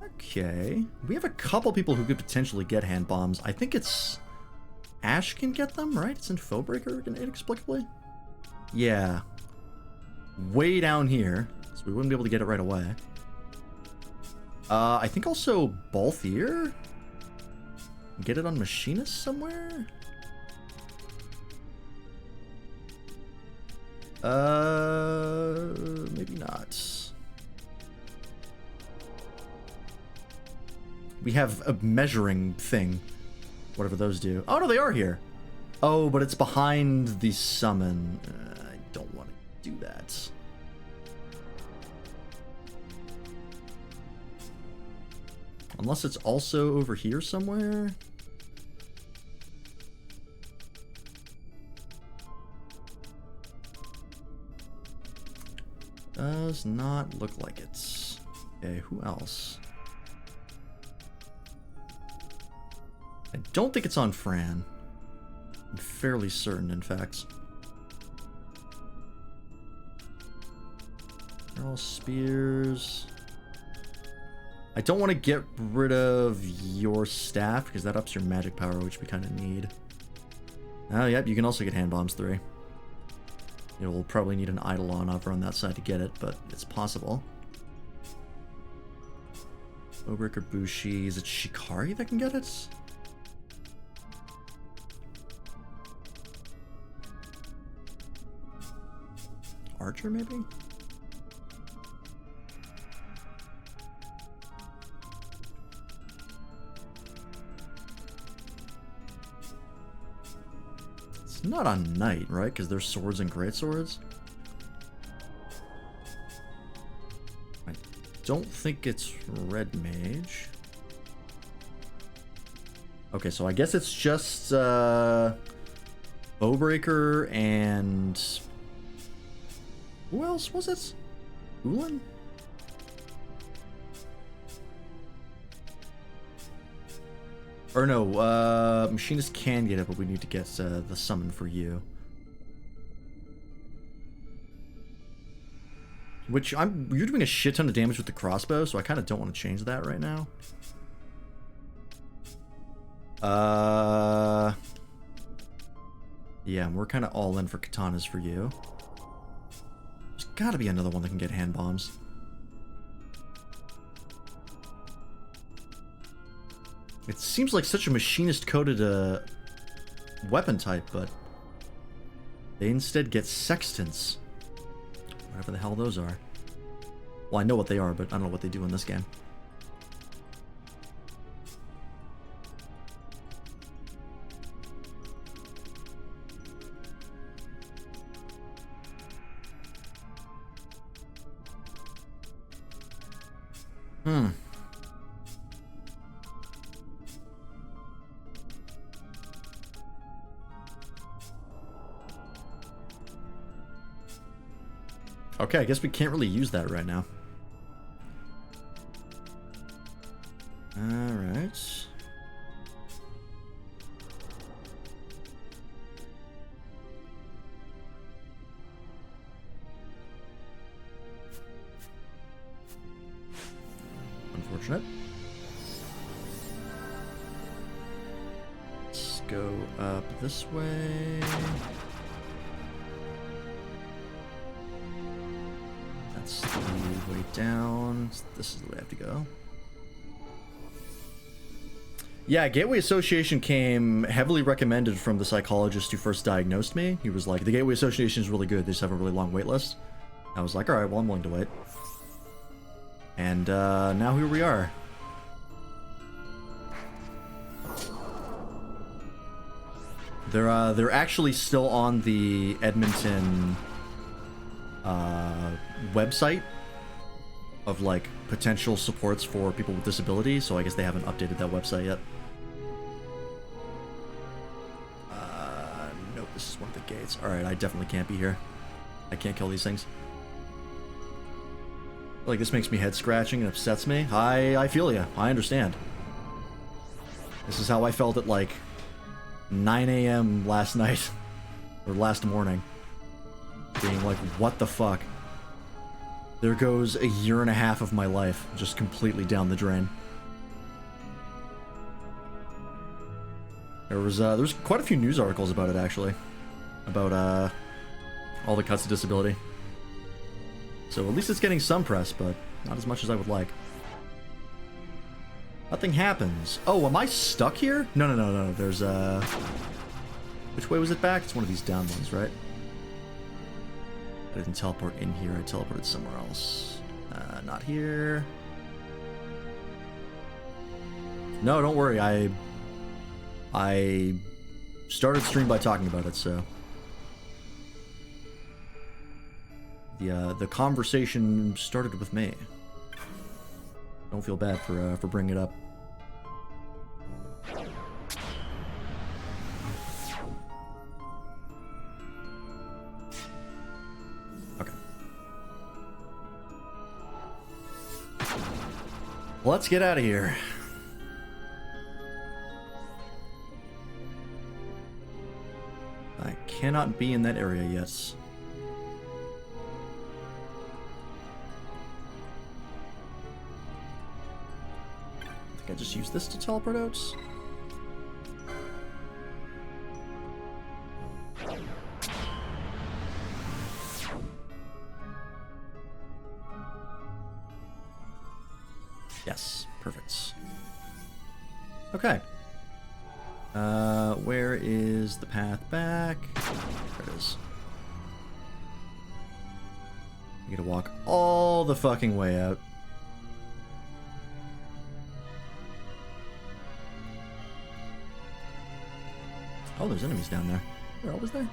Okay. We have a couple people who could potentially get hand bombs. I think it's... Ash can get them, right? It's in Foebreaker inexplicably? Yeah. Way down here. So we wouldn't be able to get it right away. I think also Balthier? Get it on Machinist somewhere? Maybe not. We have a measuring thing. Whatever those do. Oh, no, they are here. Oh, but it's behind the summon. I don't want to do that. Unless it's also over here somewhere. Does not look like it. Okay, who else? I don't think it's on Fran. I'm fairly certain, in fact. They're all spears. I don't want to get rid of your staff because that ups your magic power, which we kind of need. Oh, yep, you can also get hand bombs 3. You'll probably need an Eidolon over on that side to get it, but it's possible. Obrick Bushi. Is it Shikari that can get it? Archer, maybe? It's not a knight, right? Because there's swords and great swords. I don't think it's red mage. Okay, so I guess it's just Bowbreaker and who else was it? Ulan? Or no, Machinist can get it, but we need to get the summon for you. Which, you're doing a shit ton of damage with the crossbow, so I kind of don't want to change that right now. Yeah, we're kind of all in for katanas for you. There's gotta be another one that can get hand bombs. It seems like such a machinist-coded weapon type, but they instead get sextants. Whatever the hell those are. Well, I know what they are, but I don't know what they do in this game. Okay, I guess we can't really use that right now. Alright. Unfortunate. Let's go up this way. That's the way down. This is the way I have to go. Yeah, Gateway Association came heavily recommended from the psychologist who first diagnosed me. He was like, the Gateway Association is really good. They just have a really long wait list. I was like, alright, well, I'm willing to wait. And now here we are. They're actually still on the Edmonton website of like potential supports for people with disabilities, so I guess they haven't updated that website yet. Nope, this is one of the gates. Alright, I definitely can't be here. I can't kill these things. Like, this makes me head scratching and upsets me. I feel ya. I understand. This is how I felt at like 9 AM last night. Or last morning. Being like, what the fuck? There goes a year and a half of my life just completely down the drain. There's quite a few news articles about it, actually. About all the cuts to disability. So at least it's getting some press, but not as much as I would like. Nothing happens. Oh, am I stuck here? No. There's which way was it back? It's one of these down ones, right? I didn't teleport in here. I teleported somewhere else. Not here. No, don't worry. I started stream by talking about it, so the conversation started with me. Don't feel bad for bringing it up. Okay. Let's get out of here. I cannot be in that area yet. I just use this to teleport out. Yes, perfect. Okay. Where is the path back? There it is. I gotta walk all the fucking way out. Oh, there's enemies down there. They're always there?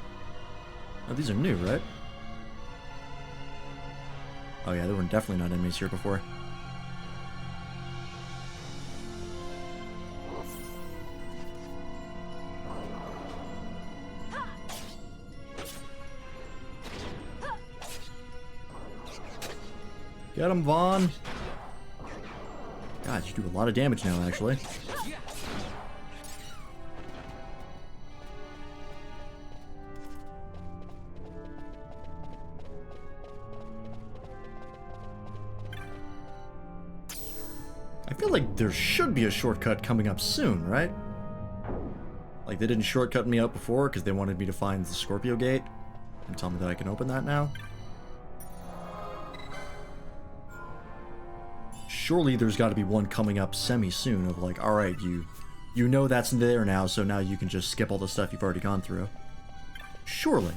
Oh, these are new, right? Oh yeah, there were definitely not enemies here before. Get him, Vaughn! God, you do a lot of damage now, actually. I feel like there should be a shortcut coming up soon, right? Like, they didn't shortcut me out before because they wanted me to find the Scorpio Gate and tell me that I can open that now. surely there's got to be one coming up semi-soon of like, alright, you know that's there now, so now you can just skip all the stuff you've already gone through. Surely.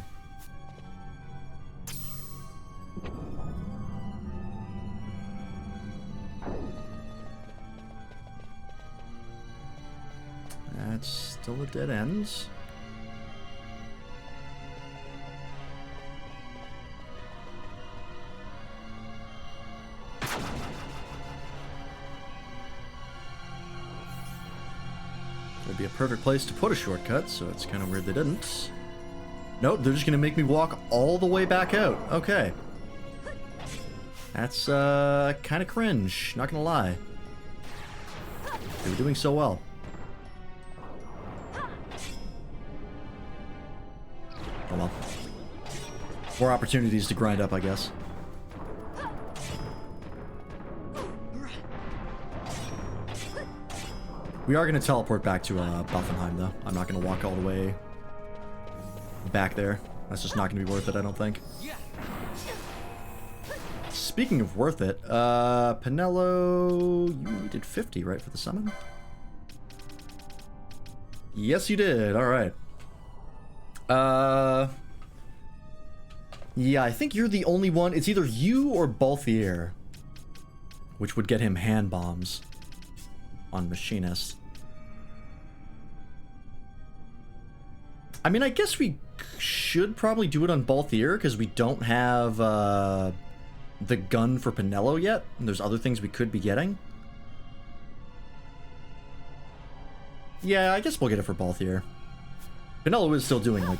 That's still a dead end. Would be a perfect place to put a shortcut, so it's kind of weird they didn't. Nope, they're just gonna make me walk all the way back out. Okay. That's kind of cringe, not gonna lie. They were doing so well. Oh well. More opportunities to grind up, I guess. We are going to teleport back to Buffenheim, though. I'm not going to walk all the way back there. That's just not going to be worth it, I don't think. Speaking of worth it, Pinello, you did 50, right, for the summon? Yes, you did. All right. Yeah, I think you're the only one. It's either you or Balthier, which would get him hand bombs on Machinist. I mean, I guess we should probably do it on Balthier because we don't have the gun for Pinello yet, and there's other things we could be getting. Yeah, I guess we'll get it for Balthier. Pinello is still doing, like,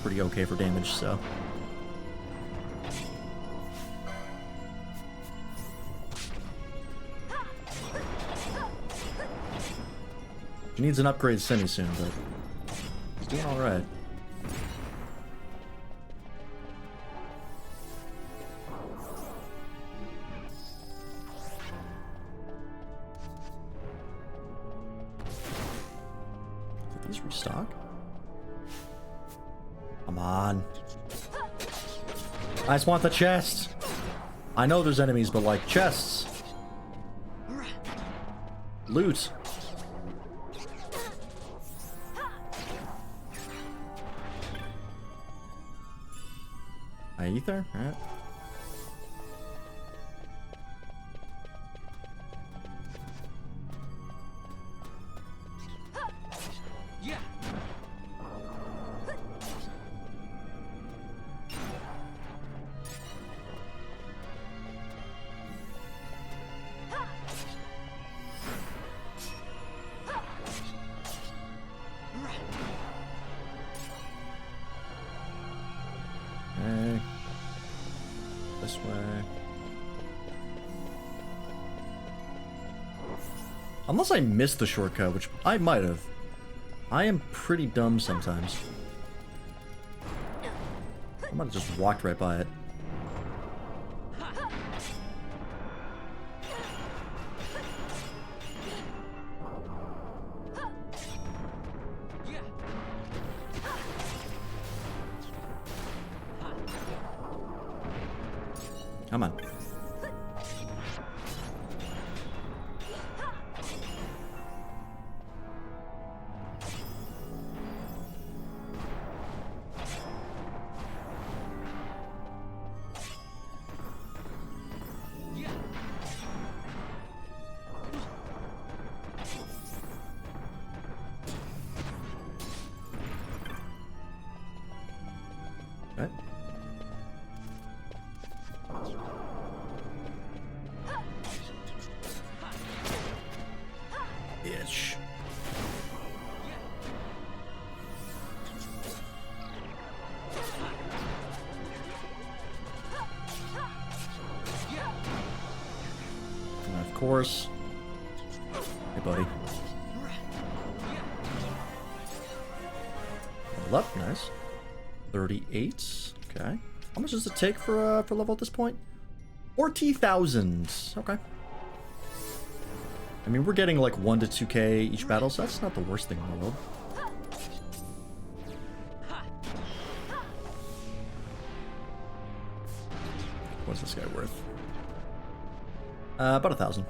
pretty okay for damage, so... He needs an upgrade semi-soon, but he's doing alright. Did these restock? Come on. I just want the chest. I know there's enemies, but like chests. Loot. Ether? Alright. This way. Unless I missed the shortcut, which I might have. I am pretty dumb sometimes. I might have just walked right by it. Come on. Okay. Bitch. And of course. Hey, buddy. Level up, nice. 38. Okay. How much does it take for level at this point? 40,000. Okay. I mean, we're getting like 1 to 2k each battle, so that's not the worst thing in the world. What's this guy worth? About 1,000.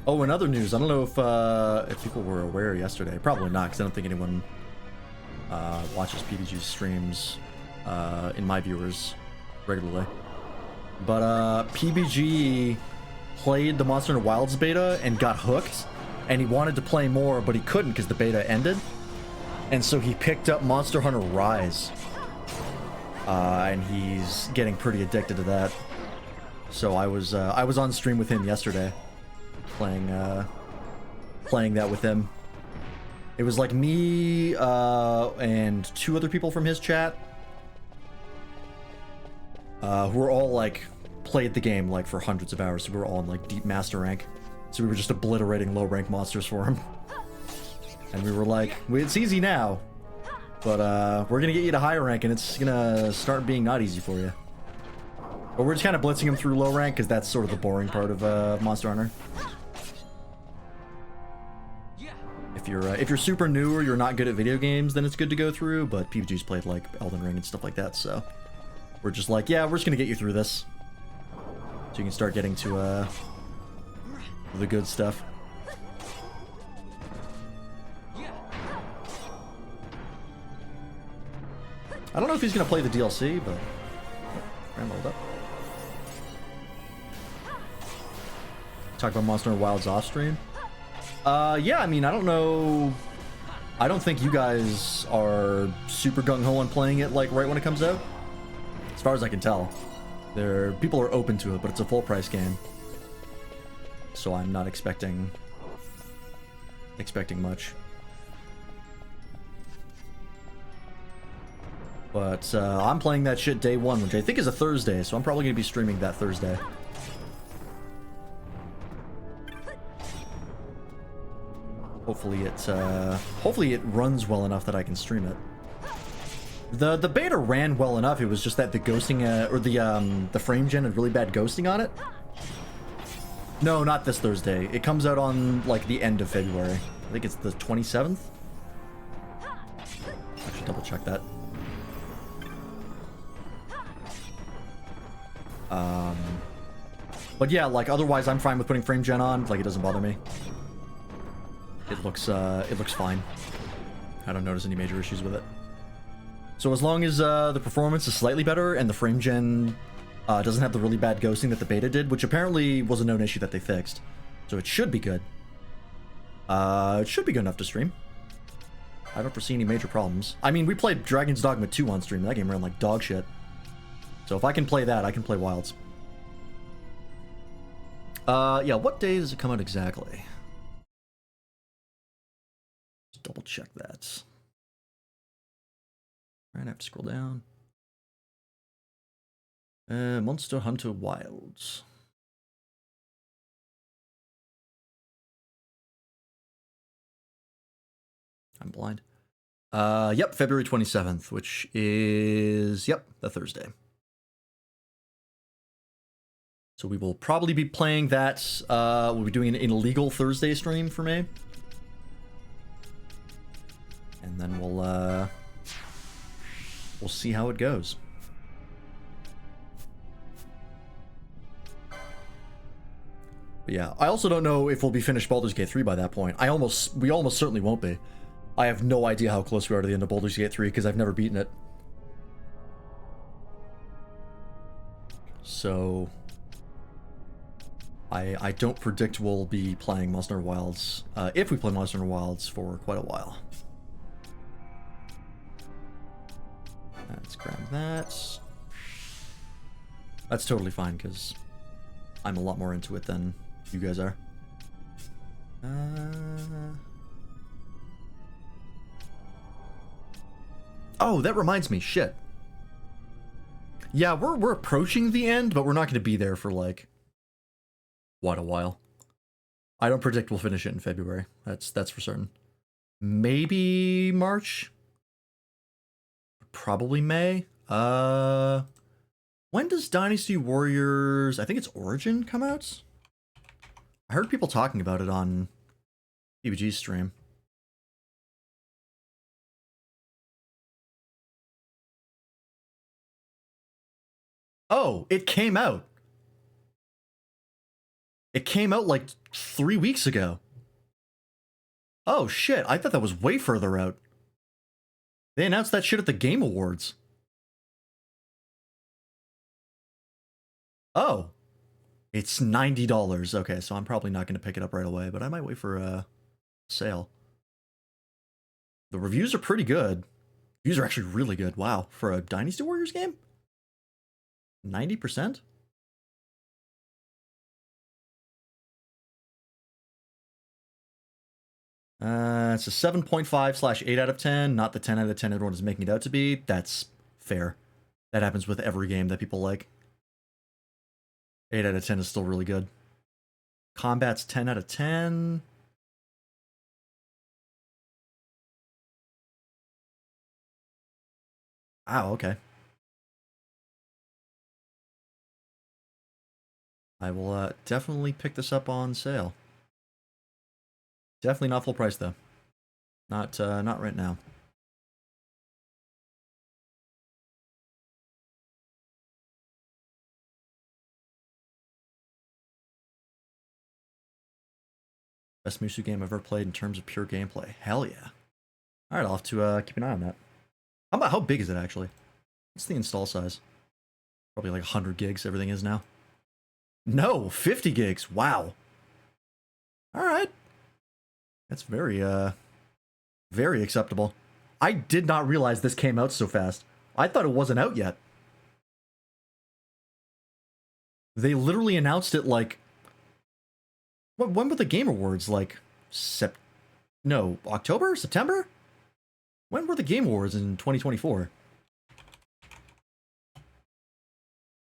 Oh, in other news, I don't know if people were aware yesterday. Probably not, because I don't think anyone watches PBG streams in my viewers regularly. But PBG played the Monster Hunter Wilds beta and got hooked, and he wanted to play more, but he couldn't because the beta ended. And so he picked up Monster Hunter Rise, and he's getting pretty addicted to that. So I was on stream with him yesterday, playing that with him. It was like me and 2 other people from his chat, who were all like played the game like for hundreds of hours. So we were all in like deep master rank. So we were just obliterating low rank monsters for him. And we were like, well, it's easy now, but we're gonna get you to higher rank, and it's gonna start being not easy for you. But we're just kind of blitzing him through low rank because that's sort of the boring part of Monster Hunter. If you're super new or you're not good at video games, then it's good to go through. But PBG's played like Elden Ring and stuff like that, so we're just like, yeah, we're just gonna get you through this, so you can start getting to the good stuff. I don't know if he's gonna play the DLC, but rambled up. Talk about Monster Hunter Wilds off stream. Yeah, I mean, I don't know. I don't think you guys are super gung-ho on playing it like right when it comes out. As far as I can tell, people are open to it, but it's a full price game, so I'm not expecting much. But I'm playing that shit day 1, which I think is a Thursday, so I'm probably gonna be streaming that Thursday. Hopefully it runs well enough that I can stream it. The beta ran well enough. It was just that the ghosting or the frame gen had really bad ghosting on it. No, not this Thursday. It comes out on like the end of February. I think it's the 27th. I should double check that. But yeah, like otherwise I'm fine with putting frame gen on. Like it doesn't bother me. It looks fine. I don't notice any major issues with it. So as long as the performance is slightly better and the frame gen doesn't have the really bad ghosting that the beta did, which apparently was a known issue that they fixed, so it should be good. It should be good enough to stream. I don't foresee any major problems. I mean, we played Dragon's Dogma 2 on stream. That game ran like dog shit. So if I can play that, I can play Wilds. Yeah, what day does it come out exactly? Just double check that. Alright, I have to scroll down. Monster Hunter Wilds. I'm blind. Yep, February 27th, which is, yep, the Thursday. So we will probably be playing that. We'll be doing an illegal Thursday stream for me. And then we'll see how it goes. But yeah, I also don't know if we'll be finished Baldur's Gate 3 by that point. We almost certainly won't be. I have no idea how close we are to the end of Baldur's Gate 3 because I've never beaten it. So I don't predict we'll be playing Monster Hunter Wilds, if we play Monster Hunter Wilds, for quite a while. Let's grab that. That's totally fine, because I'm a lot more into it than you guys are. Oh, that reminds me, shit. Yeah, we're approaching the end, but we're not going to be there for, like, quite a while. I don't predict we'll finish it in February. That's for certain. Maybe March? Probably May. When does Dynasty Warriors, I think it's Origin, come out? I heard people talking about it on PBG's stream. Oh, it came out. It came out like 3 weeks ago. Oh shit, I thought that was way further out. They announced that shit at the Game Awards. Oh. It's $90. Okay, so I'm probably not going to pick it up right away, but I might wait for a sale. The reviews are pretty good. Reviews are actually really good. Wow, for a Dynasty Warriors game? 90%? It's a 7.5/8 out of 10, not the 10 out of 10 everyone is making it out to be. That's fair. That happens with every game that people like. 8 out of 10 is still really good. Combat's 10 out of 10. Wow, okay. I will definitely pick this up on sale. Definitely not full price though. Not right now. Best Musu game I've ever played in terms of pure gameplay. Hell yeah. Alright, I'll have to keep an eye on that. How big is it actually? What's the install size? Probably like 100 gigs, everything is now. No, 50 gigs. Wow. Alright. That's very acceptable. I did not realize this came out so fast. I thought it wasn't out yet. They literally announced it like... When were the Game Awards? Like... October? September? When were the Game Awards in 2024?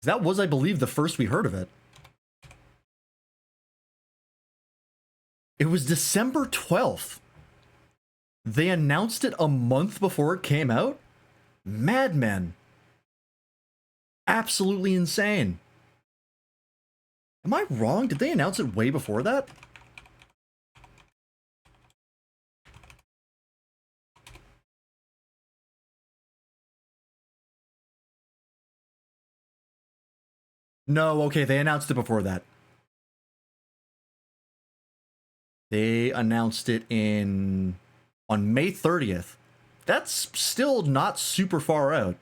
That was, I believe, the first we heard of it. It was December 12th. They announced it a month before it came out? Madmen. Absolutely insane. Am I wrong? Did they announce it way before that? No, okay, they announced it before that. They announced it on May 30th. That's still not super far out.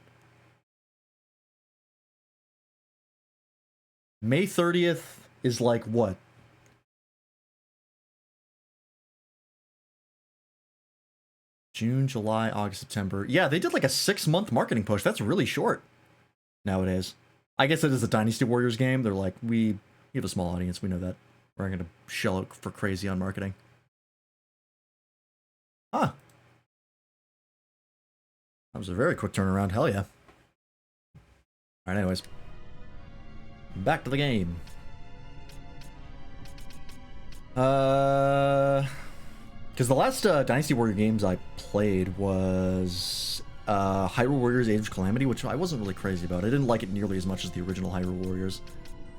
May 30th is like what? June, July, August, September. Yeah, they did like a 6-month marketing push. That's really short nowadays. I guess it is a Dynasty Warriors game. They're like, we have a small audience. We know that. We're not going to shell out for crazy on marketing. Huh. That was a very quick turnaround. Hell yeah. Alright, anyways. Back to the game. Because the last Dynasty Warrior games I played was Hyrule Warriors Age of Calamity, which I wasn't really crazy about. I didn't like it nearly as much as the original Hyrule Warriors,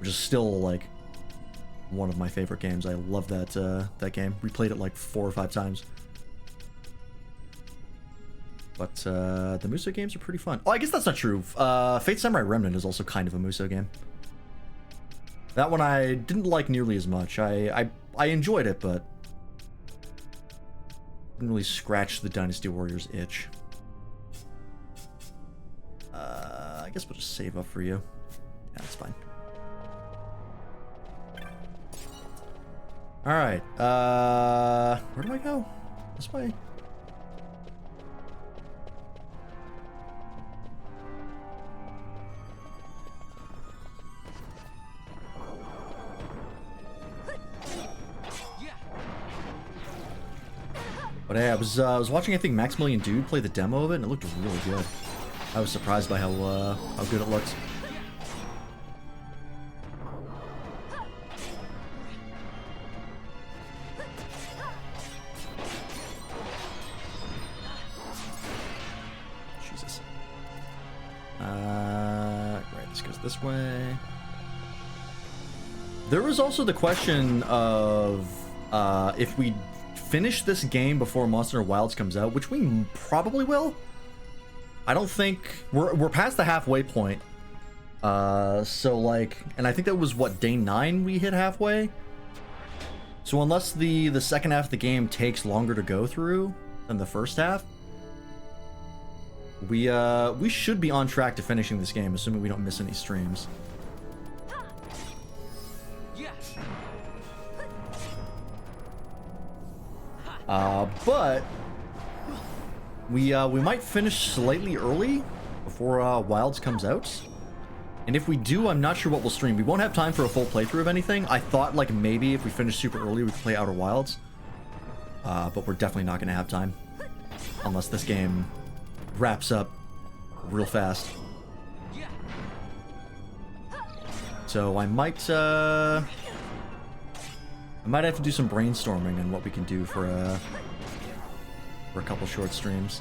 which is still, like, one of my favorite games. I love that game. Replayed it like 4 or 5 times. But the Musou games are pretty fun. Oh, I guess that's not true. Fate Samurai Remnant is also kind of a Musou game. That one I didn't like nearly as much. I enjoyed it, but didn't really scratch the Dynasty Warriors itch. I guess we'll just save up for you. Yeah, that's fine. Alright, where do I go? This way? But hey, I was watching, I think, Maximilian Dude play the demo of it, and it looked really good. I was surprised by how good it looked. Jesus. Right, this goes this way. There was also the question of if we finish this game before Monster Hunter Wilds comes out, which we probably will. I don't think we're past the halfway point. So like, and I think that was what, day 9 we hit halfway. So unless the second half of the game takes longer to go through than the first half, we should be on track to finishing this game, assuming we don't miss any streams. But we might finish slightly early before Wilds comes out. And if we do, I'm not sure what we'll stream. We won't have time for a full playthrough of anything. I thought, like, maybe if we finish super early, we could play Outer Wilds. But we're definitely not going to have time. Unless this game wraps up real fast. So I might have to do some brainstorming on what we can do for a couple short streams.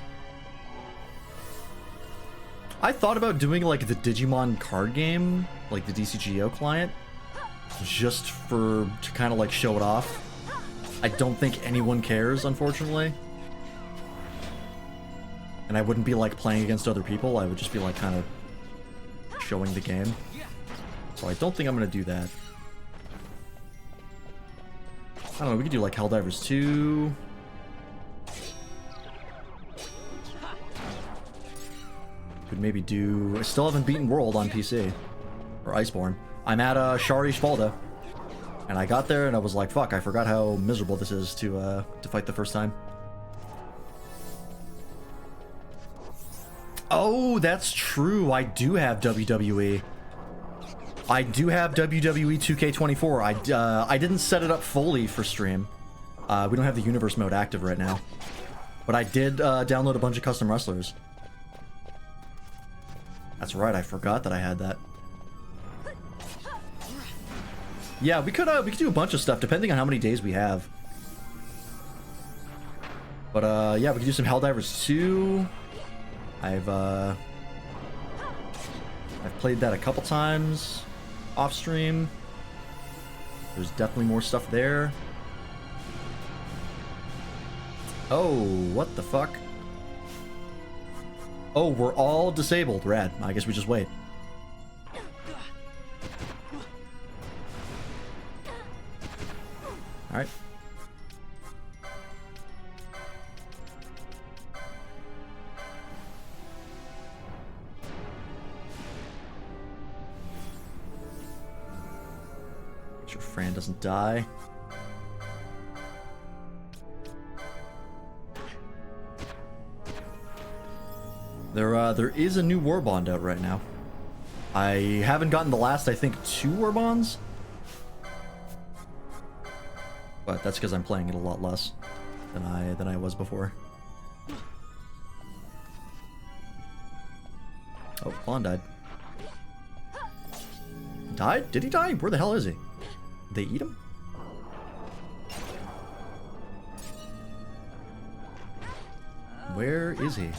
I thought about doing like the Digimon card game, like the DCGO client, just to kind of like show it off. I don't think anyone cares, unfortunately. And I wouldn't be like playing against other people, I would just be like kind of showing the game. So I don't think I'm gonna do that. I don't know, we could do like Helldivers 2. Could maybe do... I still haven't beaten World on PC. Or Iceborne. I'm at Shari Spalda. And I got there and I was like, fuck, I forgot how miserable this is to fight the first time. Oh, that's true. I do have WWE. I do have WWE 2K24. I didn't set it up fully for stream. We don't have the universe mode active right now. But I did download a bunch of custom wrestlers. That's right, I forgot that I had that. Yeah, we could do a bunch of stuff depending on how many days we have. But yeah, we could do some Helldivers 2. I've played that a couple times off stream. There's definitely more stuff there. Oh, what the fuck? Oh, we're all disabled. Rad. I guess we just wait. Alright. Make sure Fran doesn't die. There is a new war bond out right now. I haven't gotten the last, I think, 2 war bonds. But that's because I'm playing it a lot less than I was before. Oh, Vaughn died. Died? Did he die? Where the hell is he? Did they eat him? Where is he?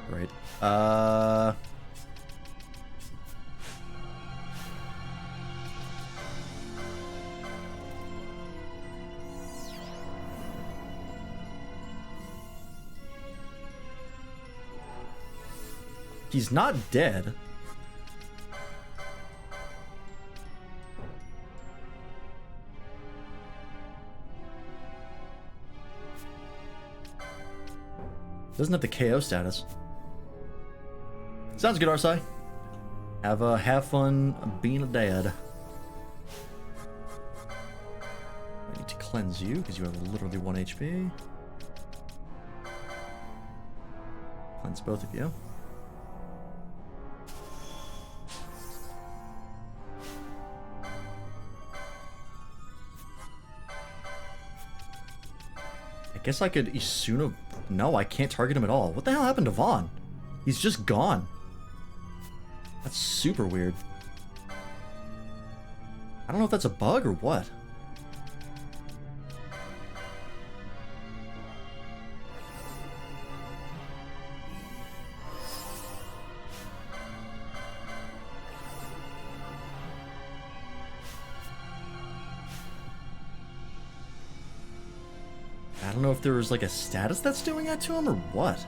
Right. He's not dead. Doesn't have the KO status. Sounds good, Arsai. Have fun being a dad. I need to cleanse you because you have literally 1 HP. Cleanse both of you. I guess I could Isuna. No, I can't target him at all. What the hell happened to Vaughn? He's just gone. That's super weird. I don't know if that's a bug or what. I don't know if there was like a status that's doing that to him or what.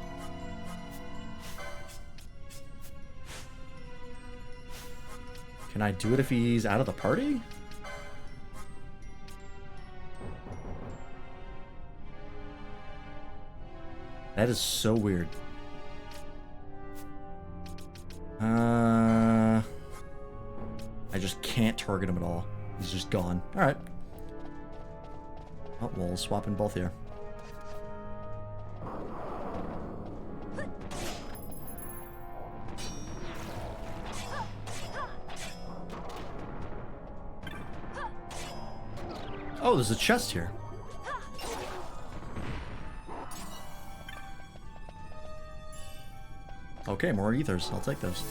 Can I do it if he's out of the party? That is so weird. I just can't target him at all. He's just gone. Alright. Oh, we'll swap in both here. Oh, there's a chest here. Okay, more ethers. I'll take those.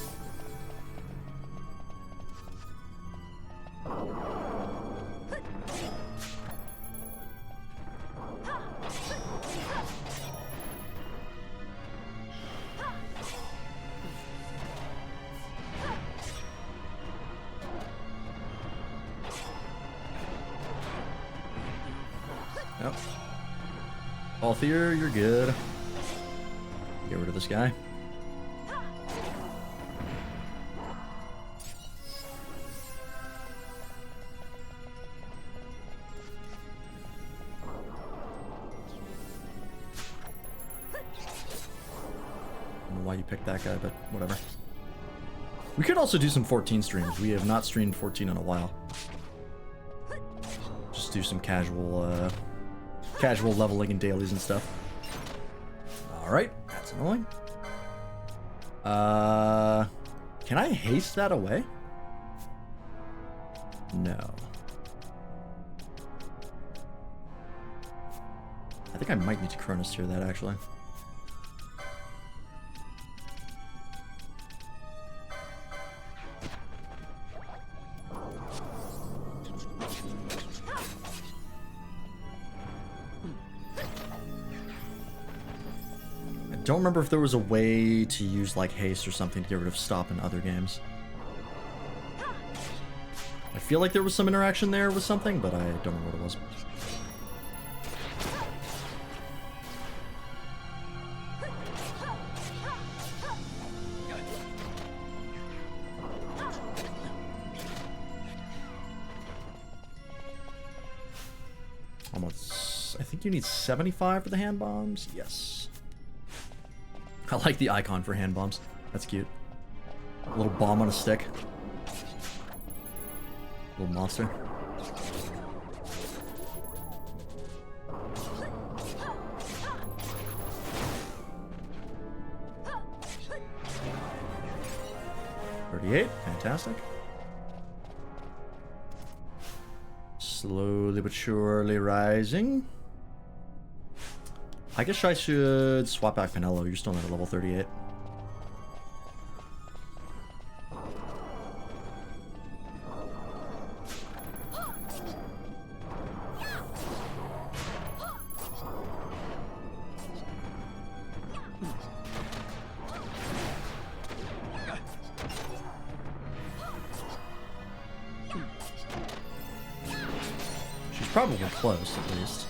Yep. Althea, you're good. Get rid of this guy. I don't know why you picked that guy, but whatever. We could also do some 14 streams. We have not streamed 14 in a while. Just do some casual leveling and dailies and stuff. Alright, that's annoying. Can I haste that away? No. I think I might need to Cronus tier that, actually. I don't remember if there was a way to use like haste or something to get rid of stop in other games. I feel like there was some interaction there with something, but I don't remember what it was. Almost. I think you need 75 for the hand bombs. Yes. I like the icon for hand bombs. That's cute. A little bomb on a stick. Little monster. $38. Fantastic. Slowly but surely rising. I guess I should swap back Pinello. You're still not at level 38. She's probably close, at least.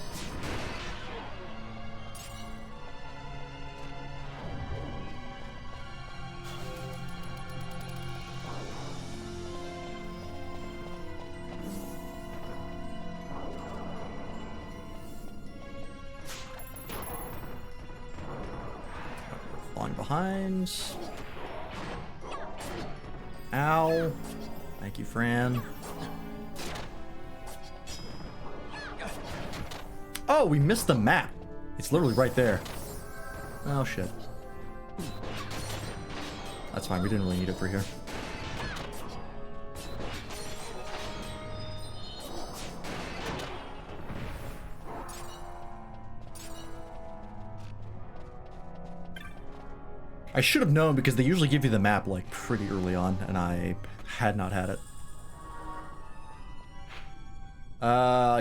Behind. Ow. Thank you, Fran. Oh, we missed the map. It's literally right there. Oh, shit. That's fine. We didn't really need it for here. I should have known because they usually give you the map like pretty early on, and I had not had it.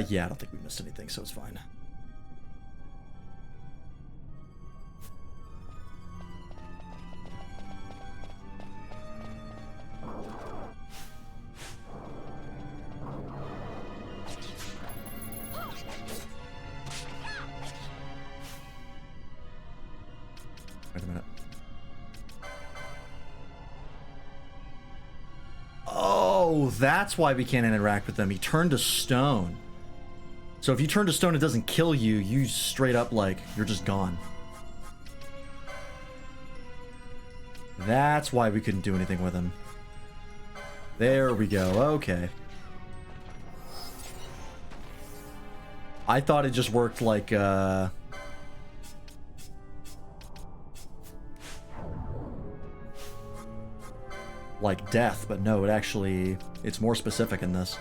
Yeah, I don't think we missed anything, so it's fine. Wait a minute. Oh, that's why we can't interact with them. He turned to stone. So if you turn to stone, it doesn't kill you. You straight up, like, you're just gone. That's why we couldn't do anything with him. There we go. Okay. I thought it just worked like, like death, but no, it actually, it's more specific in this.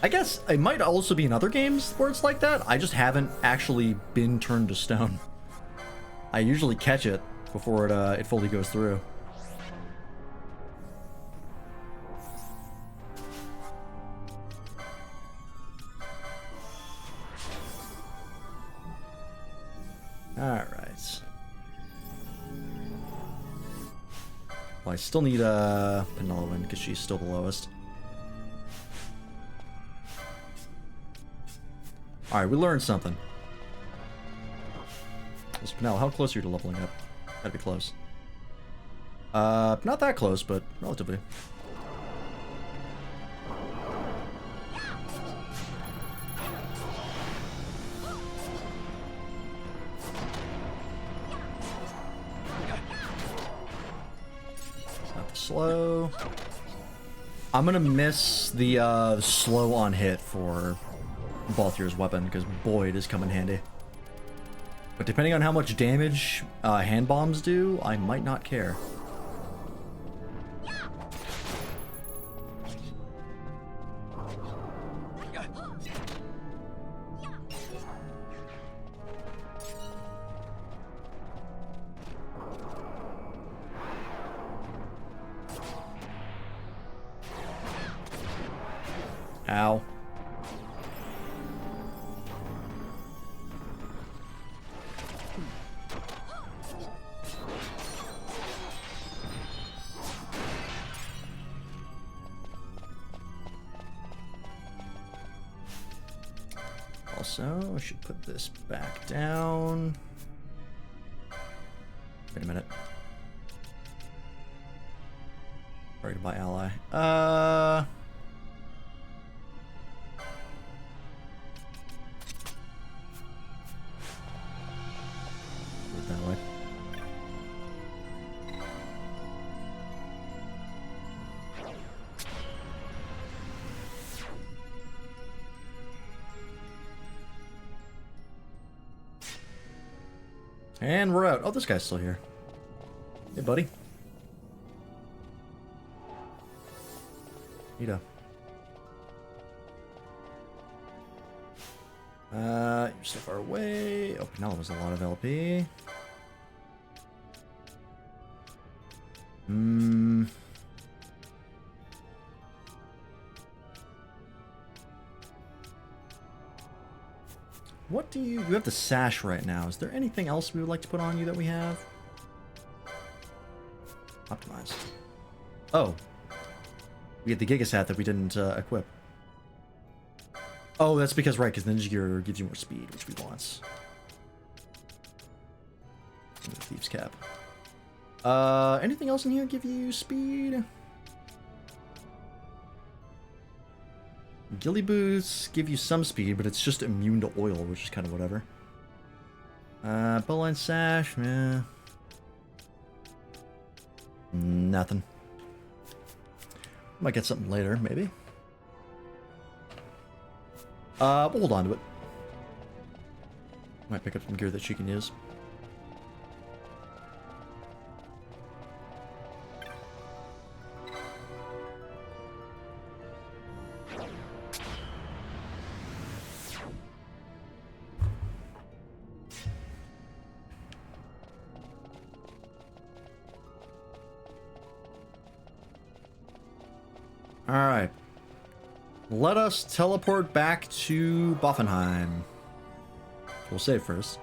I guess it might also be in other games where it's like that. I just haven't actually been turned to stone. I usually catch it before it fully goes through. Alright. Well, I still need Penelope because she's still the lowest. Alright, we learned something. So Penel, how close are you to leveling up? Gotta be close. Not that close, but relatively. Not the slow. I'm gonna miss the slow on hit for Balthier's weapon, because boy, it is come in handy. But depending on how much damage hand bombs do, I might not care. Ow. Also, I should put this back down. Wait a minute. Ready to buy ally. Put it that way. And we're out. Oh, this guy's still here. Hey, buddy. You're so far away. Oh, Penelope was a lot of LP. What do you have the sash right now. Is there anything else we would like to put on you that we have? Optimize. Oh. We had the Gigas hat that we didn't equip. Oh, that's because, right, because Ninja Gear gives you more speed, which we want. And the Thieves Cap. Anything else in here give you speed? Ghillie Boots give you some speed, but it's just immune to oil, which is kind of whatever. Bowline Sash, meh. Nothing. Might get something later, maybe. We'll hold on to it. Might pick up some gear that she can use. Alright. Let us teleport back to Boffenheim. We'll save first.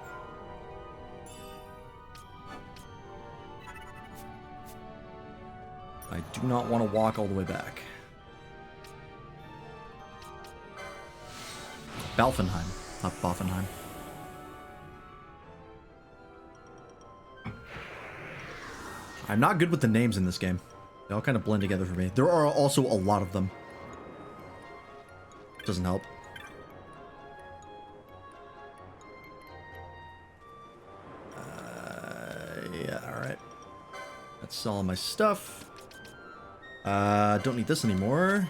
I do not want to walk all the way back. Balfenheim, not Boffenheim. I'm not good with the names in this game. They all kind of blend together for me. There are also a lot of them. Doesn't help. Yeah, alright. That's all my stuff. Don't need this anymore.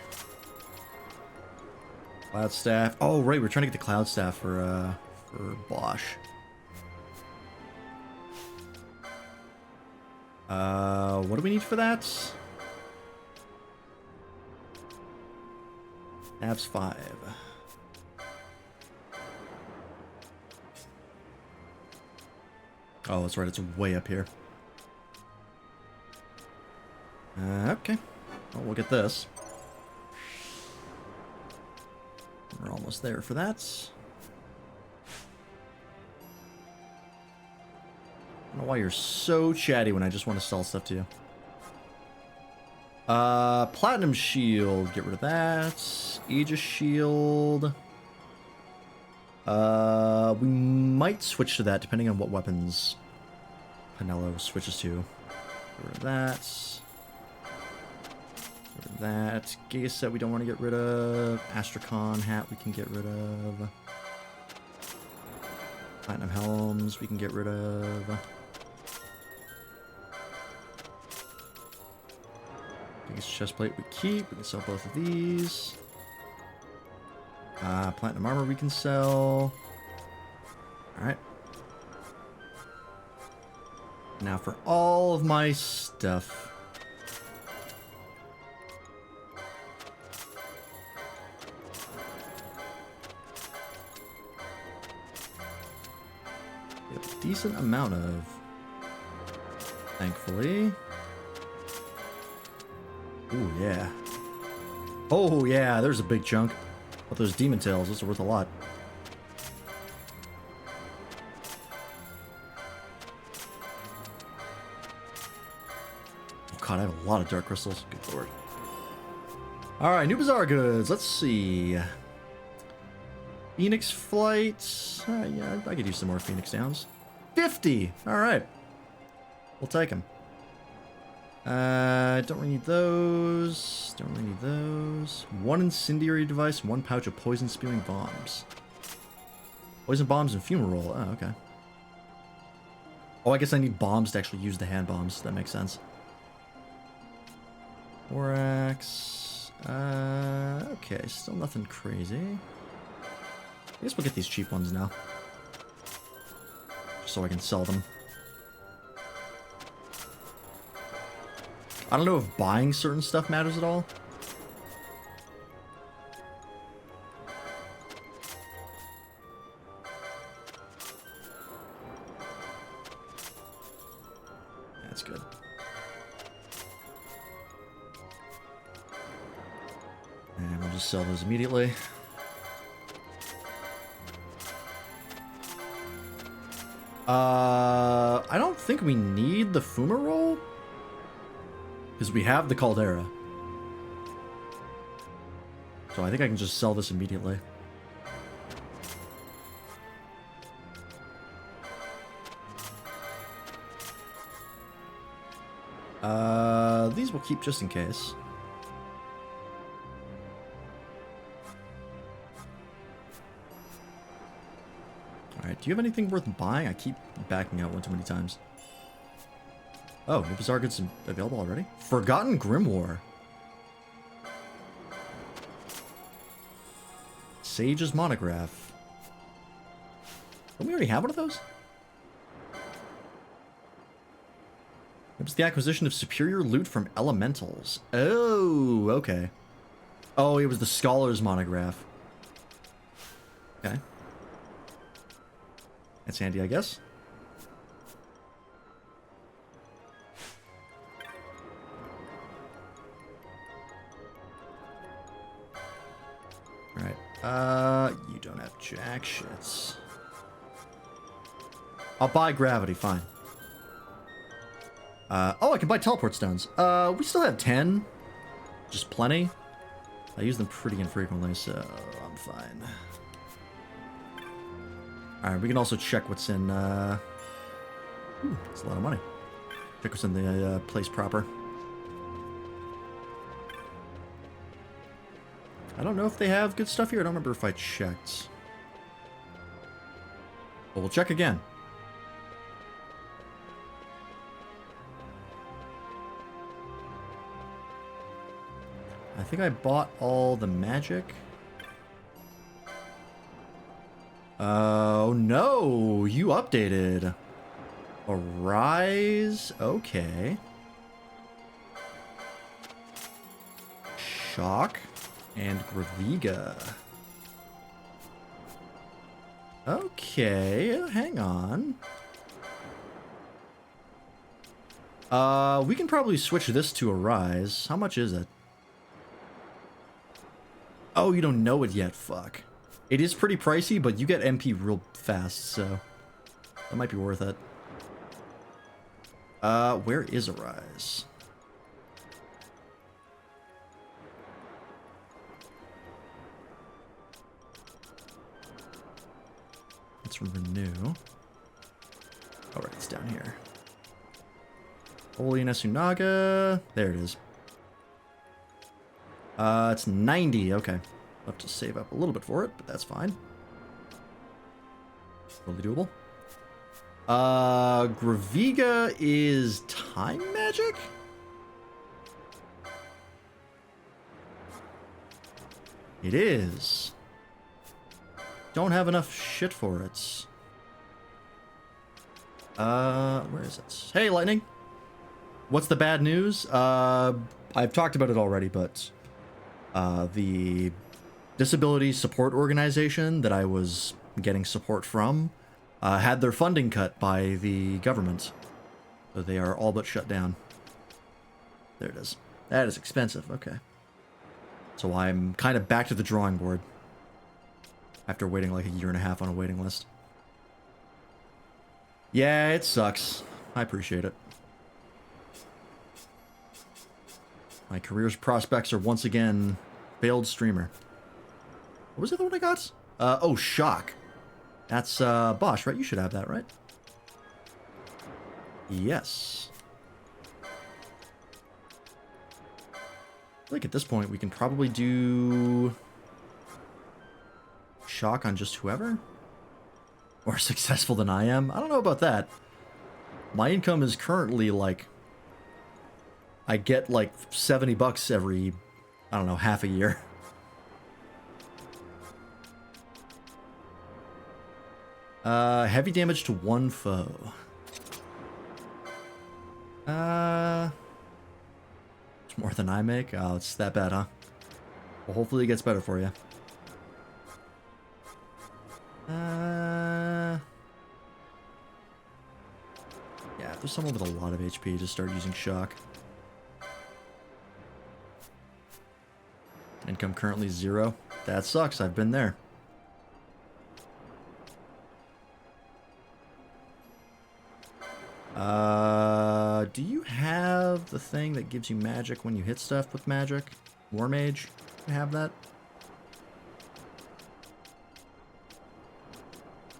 Cloud staff. Oh, right, we're trying to get the cloud staff for Bosch. What do we need for that? Nav's 5. Oh, that's right, it's way up here. Okay. Well, we'll get this. We're almost there for that. I don't know why you're so chatty when I just want to sell stuff to you. Platinum shield, get rid of that. Aegis shield. We might switch to that depending on what weapons Pinello switches to. Get rid of that. Get rid of that. Giga set we don't want to get rid of. Astrakhan hat we can get rid of. Platinum helms we can get rid of. Biggest chestplate we keep. We can sell both of these. Platinum armor we can sell. Alright. Now for all of my stuff. We have a decent amount of. Thankfully. Ooh, yeah. Oh, yeah, there's a big chunk. But those demon tails, those are worth a lot. Oh god, I have a lot of dark crystals. Good lord. Alright, new bazaar goods. Let's see. Phoenix flight. Yeah, I could use some more Phoenix downs. 50! Alright. We'll take them. Don't really need those. Don't really need those. One incendiary device, one pouch of poison spewing bombs. Poison bombs and fumarole. Oh, okay. Oh, I guess I need bombs to actually use the hand bombs. That makes sense. Borax. Okay, still nothing crazy. I guess we'll get these cheap ones now. Just so I can sell them. I don't know if buying certain stuff matters at all. That's good. And we'll just sell those immediately. I don't think we need the fumarole. Because we have the caldera. So I think I can just sell this immediately. These we'll keep just in case. Alright, do you have anything worth buying? I keep backing out one too many times. Oh, new bazaar goods available already? Forgotten Grimoire. Sage's monograph. Don't we already have one of those? It was the acquisition of superior loot from elementals. Oh, okay. Oh, it was the scholar's monograph. Okay. That's handy, I guess. Alright. You don't have jack shits. I'll buy gravity, fine. Oh, I can buy teleport stones. We still have 10. Just plenty. I use them pretty infrequently, so I'm fine. Alright, we can also check what's in, Ooh, that's a lot of money. Check what's in the place proper. I don't know if they have good stuff here. I don't remember if I checked. But we'll check again. I think I bought all the magic. Oh no, you updated. Arise, okay. Shock and Graviga. Okay, hang on. We can probably switch this to Arise. How much is it? Oh, you don't know it yet, fuck. It is pretty pricey, but you get MP real fast, so that might be worth it. Where is Arise? Let's renew. Alright, it's down here. Holy Nesunaga. There it is. It's 90. Okay. I'll have to save up a little bit for it, but that's fine. Totally doable. Graviga is time magic? It is. Don't have enough shit for it. Where is it? Hey, Lightning. What's the bad news? I've talked about it already, but the disability support organization that I was getting support from had their funding cut by the government. So they are all but shut down. There it is. That is expensive. Okay. So I'm kind of back to the drawing board after waiting like a year and a half on a waiting list. Yeah, it sucks. I appreciate it. My career's prospects are once again failed streamer. What was the other one I got? Oh, Shock. That's Bosch, right? You should have that, right? Yes. I think at this point we can probably do Shock on just whoever. More successful than I am. I don't know about that. My income is currently like, I get like 70 bucks every, I don't know, half a year. Heavy damage to one foe. It's more than I make. Oh, it's that bad, huh? Well, hopefully it gets better for you. Yeah, if there's someone with a lot of HP, just start using Shock. Income currently 0. That sucks. I've been there. Do you have the thing that gives you magic when you hit stuff with magic? War Mage? You have that?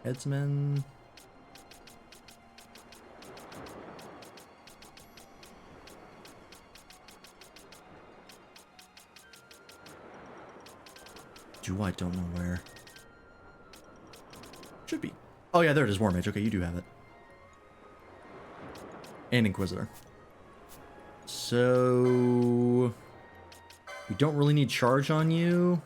Headsman. I don't know where. Should be. Oh yeah, there it is, War Mage. Okay, you do have it. And Inquisitor. So we don't really need charge on you.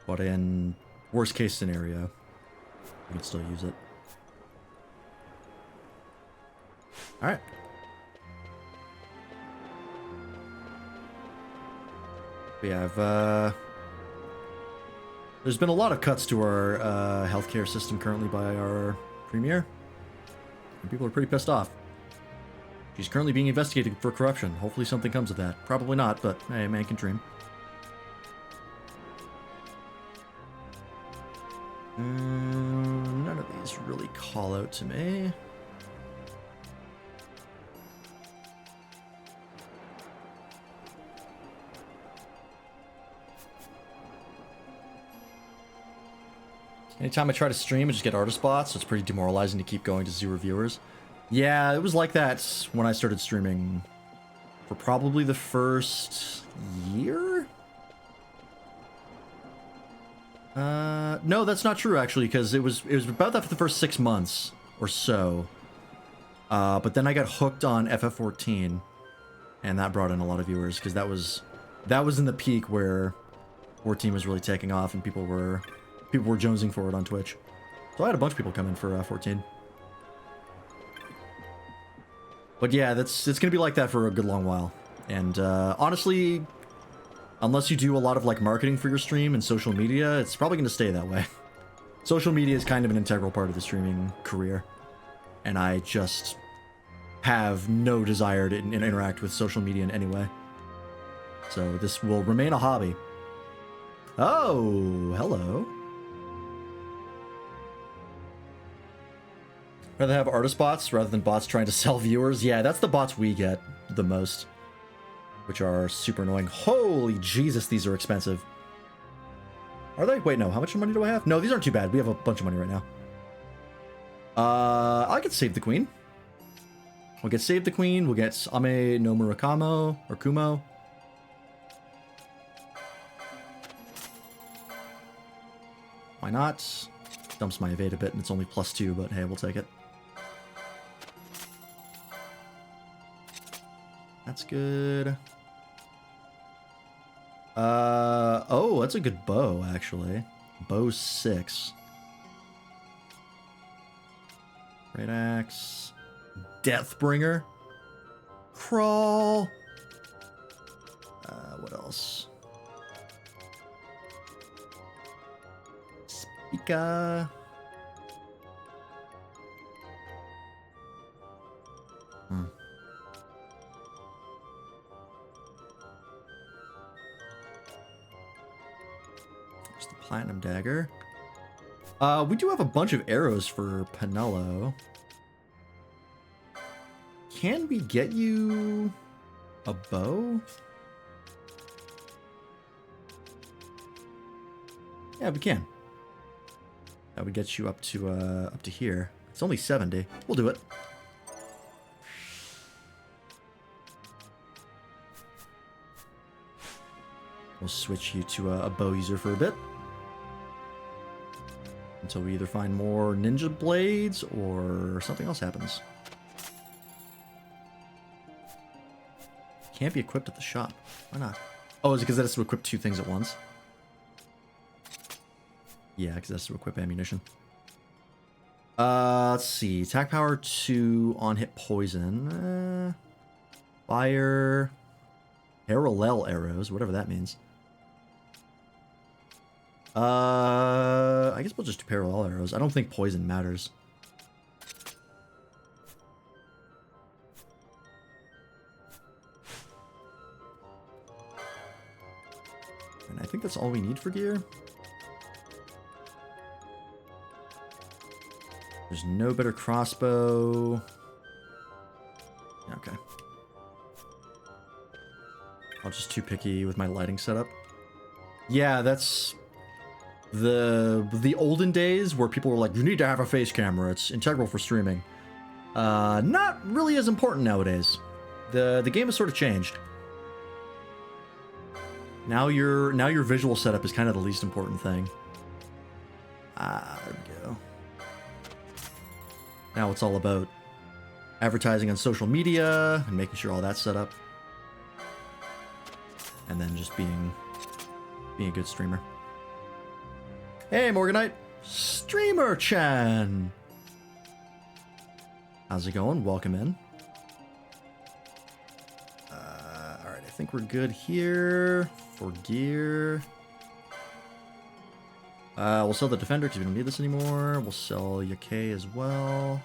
But in worst case scenario, we can still use it. Alright. We have, there's been a lot of cuts to our healthcare system currently by our premier. And people are pretty pissed off. She's currently being investigated for corruption. Hopefully something comes of that. Probably not, but hey, man can dream. None of these really call out to me. Anytime I try to stream, I just get artist bots, so it's pretty demoralizing to keep going to 0 viewers. Yeah, it was like that when I started streaming for probably the first year? No, that's not true actually, because it was about that for the first 6 months or so. But then I got hooked on FF14, and that brought in a lot of viewers because that was in the peak where 14 was really taking off and people were jonesing for it on Twitch. So I had a bunch of people come in for 14. But yeah, it's gonna be like that for a good long while. And honestly, unless you do a lot of like marketing for your stream and social media, it's probably gonna stay that way. Social media is kind of an integral part of the streaming career, and I just have no desire to interact with social media in any way. So this will remain a hobby. Oh, hello. Rather have artist bots rather than bots trying to sell viewers. Yeah, that's the bots we get the most, which are super annoying. Holy Jesus, these are expensive. Are they? Wait, no. How much money do I have? No, these aren't too bad. We have a bunch of money right now. I get Save the Queen. We'll get Save the Queen. We'll get Ame no Murakamo or Kumo. Why not? Dumps my evade a bit, and it's only +2, but hey, we'll take it. That's good. Oh, that's a good bow, actually. Bow 6. Great axe. Deathbringer. Crawl. What else? Speaker. There's the Platinum Dagger. We do have a bunch of arrows for Penelo. Can we get you a bow? Yeah, we can. That would get you up to here. It's only 70. We'll do it. We'll switch you to a bow user for a bit. Until we either find more ninja blades or something else happens. Can't be equipped at the shop. Why not? Oh, is it because it has to equip 2 things at once? Yeah, because it has to equip ammunition. Let's see. Attack power 2 on hit poison. Fire. Parallel arrows, whatever that means. I guess we'll just do parallel arrows. I don't think poison matters. And I think that's all we need for gear. There's no better crossbow. Okay. I'm just too picky with my lighting setup. Yeah, that's the olden days where people were like, you need to have a face camera. It's integral for streaming. Not really as important nowadays. The game has sort of changed. Now your visual setup is kind of the least important thing. There we go. Now it's all about advertising on social media and making sure all that's set up. And then just being a good streamer. Hey, Morganite! Streamer Chan! How's it going? Welcome in. Alright, I think we're good here for gear. We'll sell the Defender because we don't need this anymore. We'll sell Yake as well.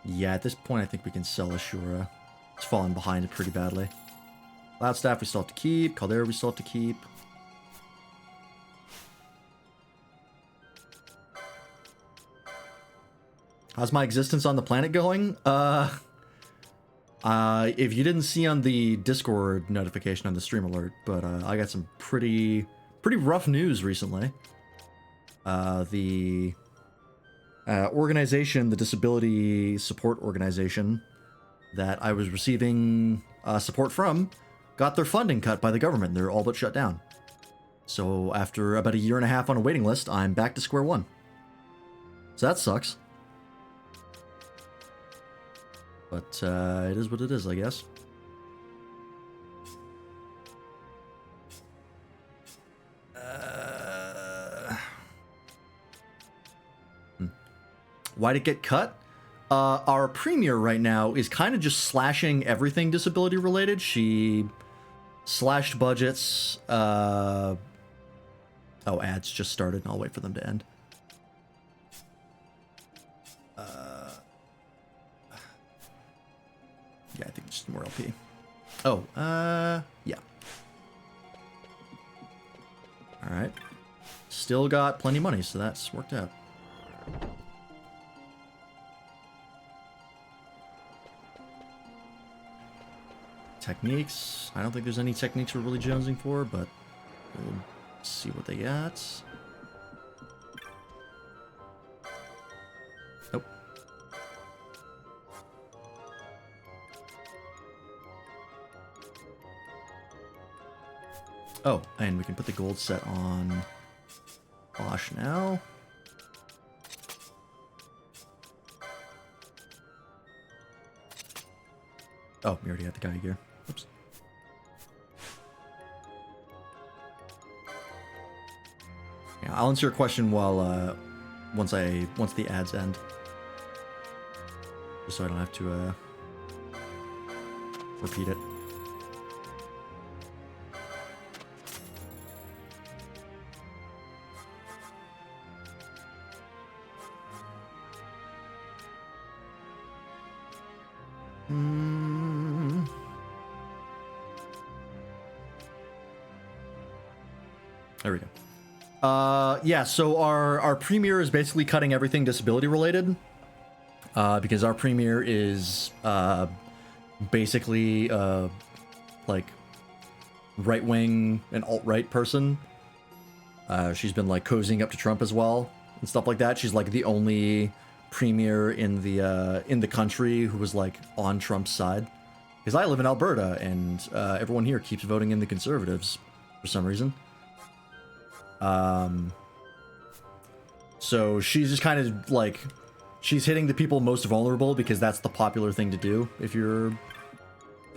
Yeah, at this point I think we can sell Ashura. It's fallen behind pretty badly. Loudstaff we still have to keep. Caldera we still have to keep. How's my existence on the planet going? If you didn't see on the Discord notification on the stream alert, but I got some pretty rough news recently. The organization, the Disability Support Organization, that I was receiving support from got their funding cut by the government. They're all but shut down. So after about a year and a half on a waiting list, I'm back to square one. So that sucks. But it is what it is, I guess. Why'd it get cut? Our premier right now is kind of just slashing everything disability related. She slashed budgets. Oh, ads just started. I'll wait for them to end. Yeah, I think it's just more LP. Oh, yeah. All right. Still got plenty of money, so that's worked out. Techniques. I don't think there's any techniques we're really jonesing for, but we'll see what they got. Nope. Oh, and we can put the gold set on Bosch now. Oh, we already had the guy gear. Oops. Yeah, I'll answer your question while once the ads end, just so I don't have to repeat it. There we go. Yeah, so our premier is basically cutting everything disability related, because our premier is basically like right-wing and alt-right person. She's been like cozying up to Trump as well and stuff like that. She's like the only premier in the country who was like on Trump's side. Because I live in Alberta and everyone here keeps voting in the Conservatives for some reason. So she's just kind of like, she's hitting the people most vulnerable because that's the popular thing to do if you're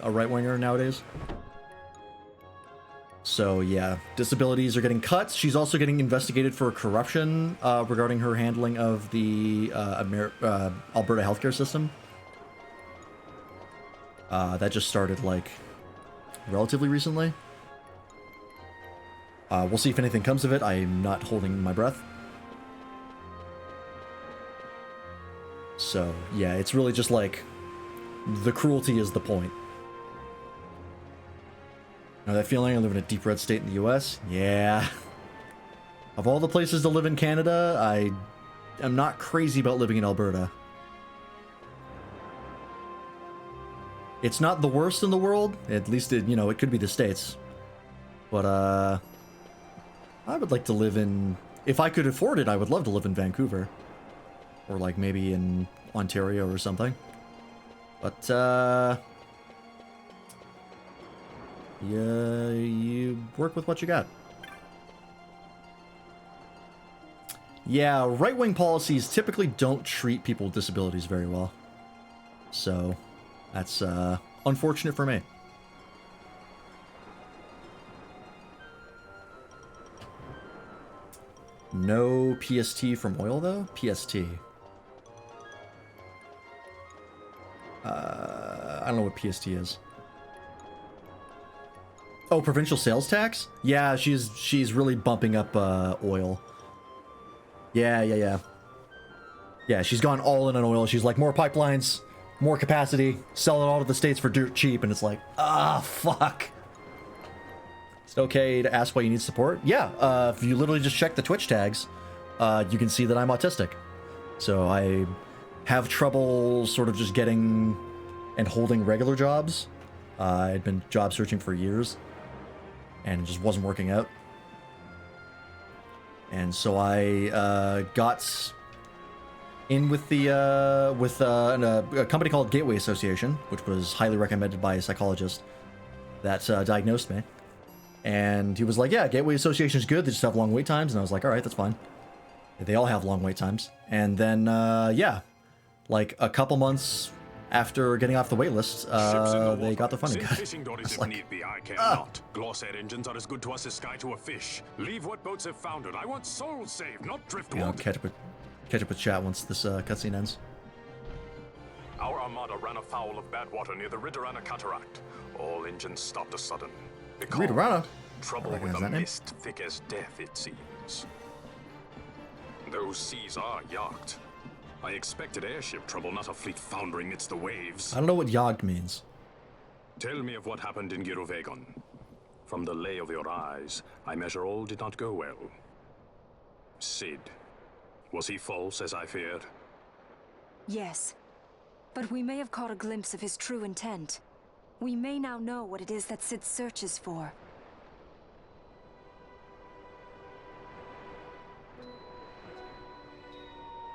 a right-winger nowadays. So yeah, disabilities are getting cut. She's also getting investigated for corruption regarding her handling of the Alberta healthcare system. That just started like relatively recently. We'll see if anything comes of it. I'm not holding my breath. So, yeah, it's really just like, the cruelty is the point. Know that feeling? I live in a deep red state in the US? Yeah. Of all the places to live in Canada, I am not crazy about living in Alberta. It's not the worst in the world. At least, it, you know, it could be the States. But, I would like to live in... If I could afford it, I would love to live in Vancouver. Or, like, maybe in Ontario or something. But, yeah, you work with what you got. Yeah, right-wing policies typically don't treat people with disabilities very well. So, that's, unfortunate for me. No PST from oil, though? PST. I don't know what PST is. Oh, provincial sales tax? Yeah, she's really bumping up oil. Yeah. Yeah, she's gone all in on oil. She's like, more pipelines, more capacity, sell it all to the States for dirt cheap, and it's like, fuck. Is it okay to ask why you need support? Yeah, if you literally just check the Twitch tags, you can see that I'm autistic. So I have trouble sort of just getting and holding regular jobs. I'd been job searching for years, and it just wasn't working out. And so I got in with the a company called Gateway Association, which was highly recommended by a psychologist that diagnosed me. And he was like, yeah, Gateway Association is good, they just have long wait times. And I was like, all right, that's fine. They all have long wait times. And then, yeah, like a couple months after getting off the wait list, they got the funding cut. Fishing dories if need be, I care not. Glossair engines are as good to us as sky to a fish. Leave what boats have foundered. I want souls saved, not driftwood. Yeah, I'll catch up with chat once this cutscene ends. Our armada ran afoul of bad water near the Ridorana Cataract. All engines stopped a sudden. Ridorana? Trouble with a mist thick as death, it seems. Those seas are yacht. I expected airship trouble, not a fleet foundering amidst the waves. I don't know what yacht means. Tell me of what happened in Girovegon. From the lay of your eyes, I measure all did not go well. Cid. Was he false, as I feared? Yes. But we may have caught a glimpse of his true intent. We may now know what it is that Cid searches for.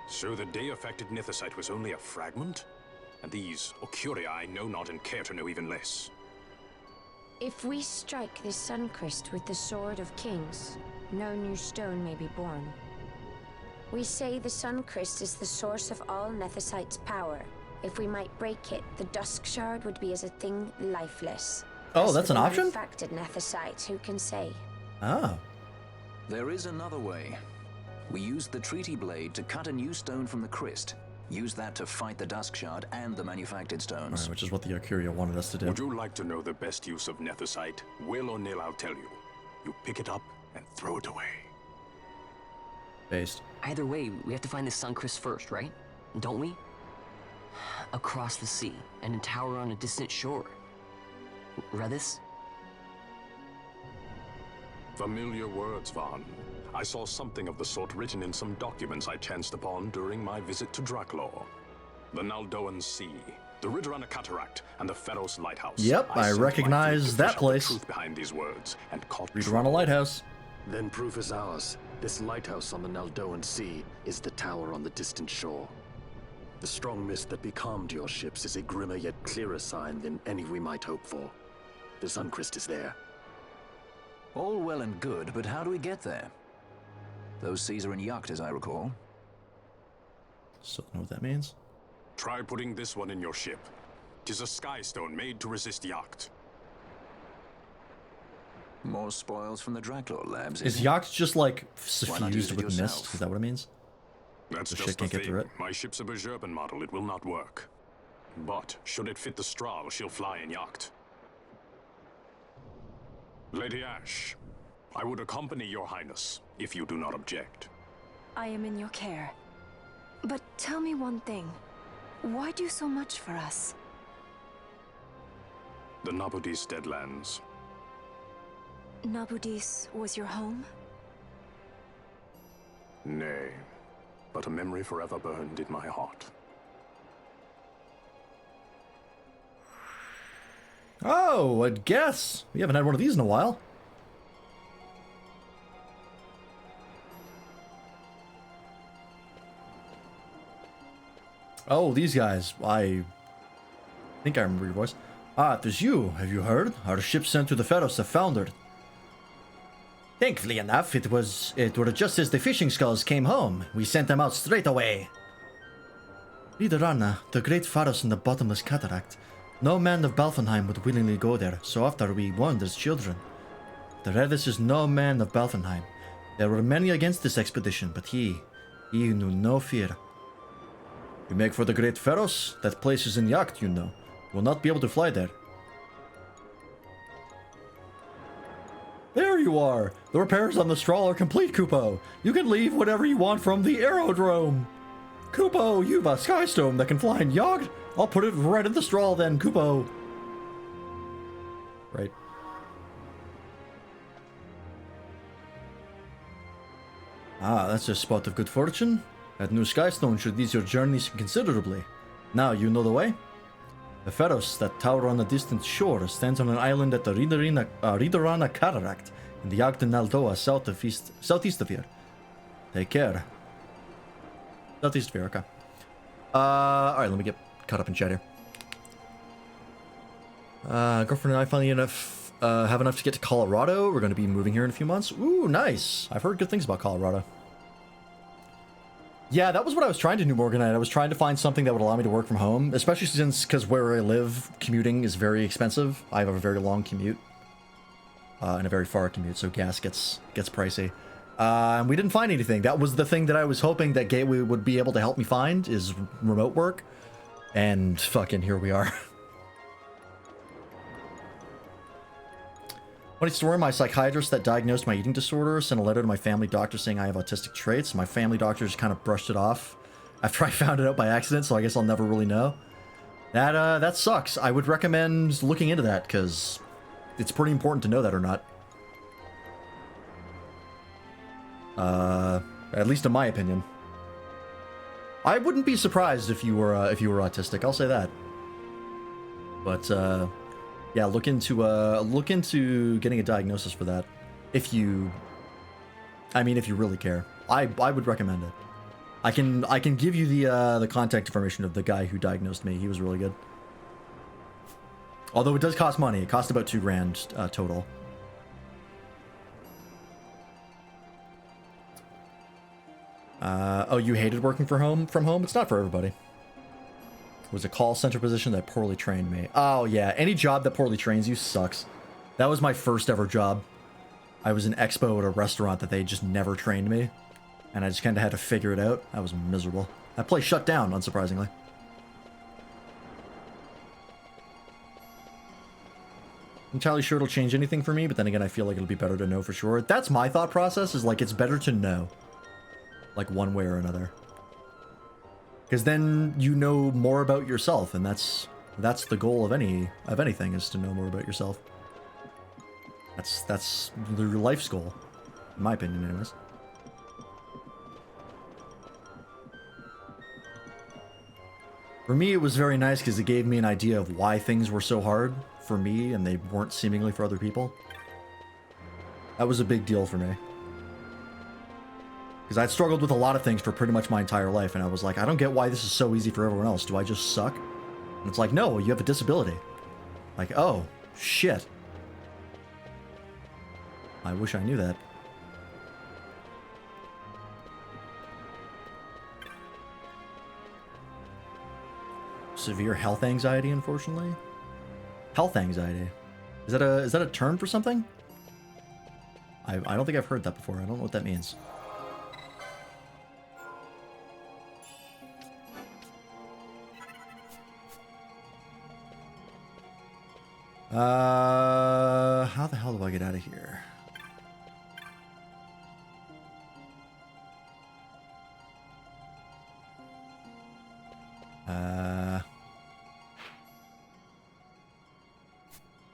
So the day-affected Nithosite was only a fragment? And these Ocurii I know not and care to know even less. If we strike this Suncrest with the Sword of Kings, no new stone may be born. We say the Suncrest is the source of all Nethosite's power. If we might break it, the Dusk Shard would be as a thing lifeless. Oh, that's an option? Manufactured Nethosite, who can say? Oh. There is another way. We used the Treaty Blade to cut a new stone from the Crest. Use that to fight the Dusk Shard and the manufactured stones. Right, which is what the Ocuria wanted us to do. Would you like to know the best use of Nethosite? Will or nil, I'll tell you. You pick it up and throw it away. Based. Either way, we have to find the Suncrest first, right? Don't we? Across the sea, and in tower on a distant shore. Redis? Familiar words, Vaughn. I saw something of the sort written in some documents I chanced upon during my visit to Draklor. The Naldoan Sea, the Ridorana Cataract, and the Pharos Lighthouse. Yep, I recognize that place. The truth behind these words and caught Ridorana Lighthouse. Then proof is ours. This lighthouse on the Naldoan Sea is the tower on the distant shore. The strong mist that becalmed your ships is a grimmer yet clearer sign than any we might hope for. The Suncrest is there. All well and good, but how do we get there? Those seas are in yacht, as I recall. So, know what that means? Try putting this one in your ship. 'Tis a skystone made to resist yacht. More spoils from the Draklor labs. Is yacht just like suffused with mist? Is that what it means? That's the just ship the can't get through thing. it? My ship's a Bergerben model. It will not work. But should it fit the straw, she'll fly in yacht. Lady Ash, I would accompany your highness, if you do not object. I am in your care. But tell me one thing. Why do so much for us? The Nabudis Deadlands. Nabudis was your home? Nay, but a memory forever burned in my heart. Oh, I guess. We haven't had one of these in a while. Oh, these guys. I think I remember your voice. Ah, it was you. Have you heard? Our ship sent to the Pharos have foundered. Thankfully enough, it were just as the fishing skulls came home. We sent them out straight away. Ridorana, the great Pharos in the bottomless cataract. No man of Balfenheim would willingly go there, so after we warned as children. The Redis is no man of Balfenheim. There were many against this expedition, but he knew no fear. You make for the great Pharos? That place is in yacht, you know. You will not be able to fly there. There you are! The repairs on the Strahl are complete, Kupo. You can leave whatever you want from the aerodrome. Kupo, you've a skystone that can fly in yacht? I'll put it right in the Strahl then, Kupo. Right. Ah, that's a spot of good fortune. That new skystone should ease your journeys considerably. Now you know the way? The Pharos that tower on a distant shore stands on an island at the Ridorana Cataract in the Ogden Aldoa southeast of here. Take care. Southeast of here, okay. Alright, let me get caught up in chat here. Girlfriend and I finally have enough to get to Colorado. We're going to be moving here in a few months. Ooh, nice. I've heard good things about Colorado. Yeah, that was what I was trying to do, Morganite. I was trying to find something that would allow me to work from home, especially since, because where I live, commuting is very expensive. I have a very long commute, and a very far commute, so gas gets pricey. And we didn't find anything. That was the thing that I was hoping that Gateway would be able to help me find, is remote work. And fucking here we are. Funny story, my psychiatrist that diagnosed my eating disorder sent a letter to my family doctor saying I have autistic traits. My family doctor just kind of brushed it off after I found it out by accident, so I guess I'll never really know. That sucks. I would recommend looking into that, because it's pretty important to know that or not. At least in my opinion. I wouldn't be surprised if you were autistic, I'll say that. But, yeah, look into getting a diagnosis for that, if you really care. I would recommend it. I can give you the contact information of the guy who diagnosed me. He was really good. Although it does cost money. It cost about $2 grand total. Oh, you hated working from home? It's not for everybody. It was a call center position that poorly trained me. Oh, yeah. Any job that poorly trains you sucks. That was my first ever job. I was an expo at a restaurant that they just never trained me. And I just kind of had to figure it out. I was miserable. That place shut down, unsurprisingly. I'm entirely sure it'll change anything for me, but then again, I feel like it'll be better to know for sure. That's my thought process, is like, it's better to know. Like, one way or another. Because then you know more about yourself, and that's the goal of anything, is to know more about yourself. That's your life's goal, in my opinion, anyways. For me, it was very nice because it gave me an idea of why things were so hard for me, and they weren't seemingly for other people. That was a big deal for me. Because I'd struggled with a lot of things for pretty much my entire life, and I was like, I don't get why this is so easy for everyone else. Do I just suck? And it's like, no, you have a disability. Like, oh, shit. I wish I knew that. Severe health anxiety, unfortunately. Health anxiety. Is that a term for something? I don't think I've heard that before. I don't know what that means. How the hell do I get out of here?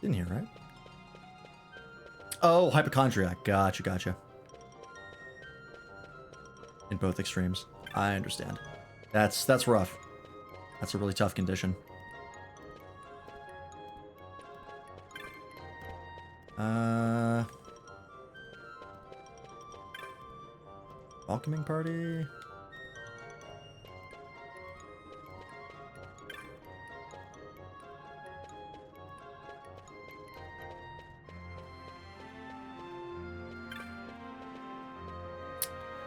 In here, right? Oh, hypochondriac. Gotcha. In both extremes. I understand. That's rough. That's a really tough condition. Welcoming party.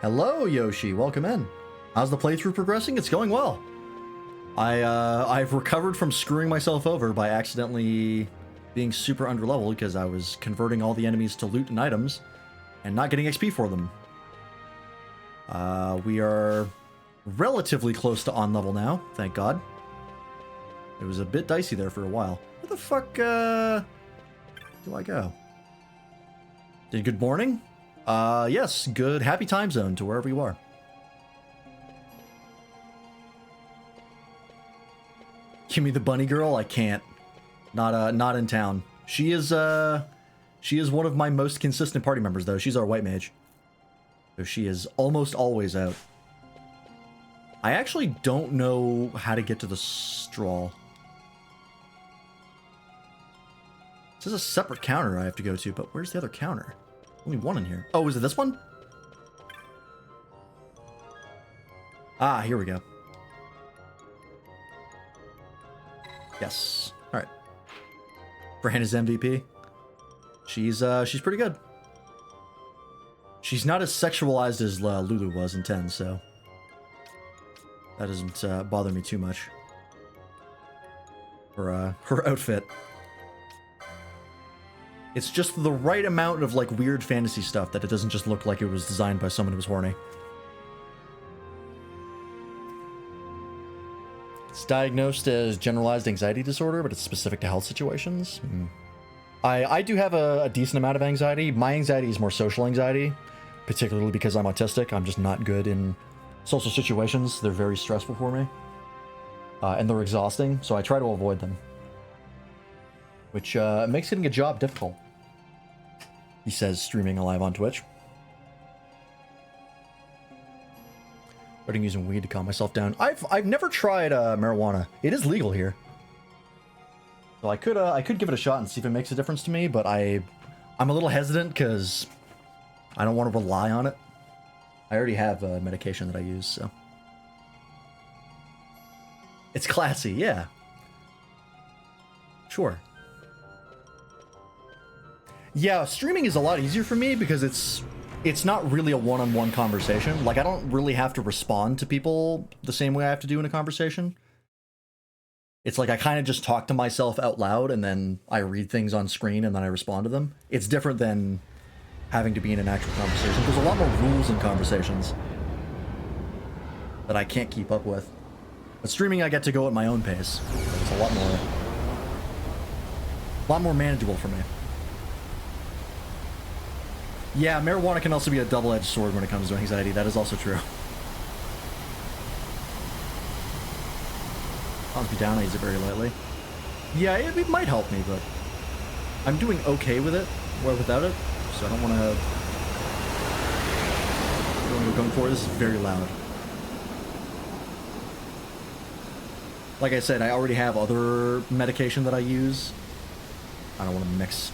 Hello, Yoshi. Welcome in. How's the playthrough progressing? It's going well. I've recovered from screwing myself over by accidentally being super underleveled because I was converting all the enemies to loot and items and not getting XP for them. We are relatively close to on level now, thank God. It was a bit dicey there for a while. Where the fuck, do I go? Good morning? Yes, good happy time zone to wherever you are. Give me the bunny girl? I can't. Not in town. She is one of my most consistent party members, though. She's our white mage. So she is almost always out. I actually don't know how to get to the straw. This is a separate counter I have to go to, but where's the other counter? Only one in here. Oh, is it this one? Ah, here we go. Yes. All right. Fran is MVP. She's pretty good. She's not as sexualized as Lulu was in 10, so that doesn't bother me too much. Her outfit. It's just the right amount of like weird fantasy stuff that it doesn't just look like it was designed by someone who was horny. It's diagnosed as generalized anxiety disorder, but it's specific to health situations. I do have a decent amount of anxiety. My anxiety is more social anxiety, particularly because I'm autistic. I'm just not good in social situations. They're very stressful for me. And they're exhausting, so I try to avoid them. Which makes getting a job difficult. He says, streaming live on Twitch. Starting using weed to calm myself down. I've never tried marijuana. It is legal here. So I could give it a shot and see if it makes a difference to me, but I'm a little hesitant because I don't want to rely on it. I already have a medication that I use, so. It's classy, yeah. Sure. Yeah, streaming is a lot easier for me because it's not really a one-on-one conversation. Like, I don't really have to respond to people the same way I have to do in a conversation. It's like I kind of just talk to myself out loud and then I read things on screen and then I respond to them. It's different than having to be in an actual conversation. There's a lot more rules in conversations that I can't keep up with. But streaming, I get to go at my own pace. It's a lot more manageable for me. Yeah, marijuana can also be a double-edged sword when it comes to anxiety. That is also true. Calms me down, I use it very lightly. Yeah, it might help me, but I'm doing okay with it, or without it, so I don't want to... What we're going for, this is very loud. Like I said, I already have other medication that I use. I don't want to mix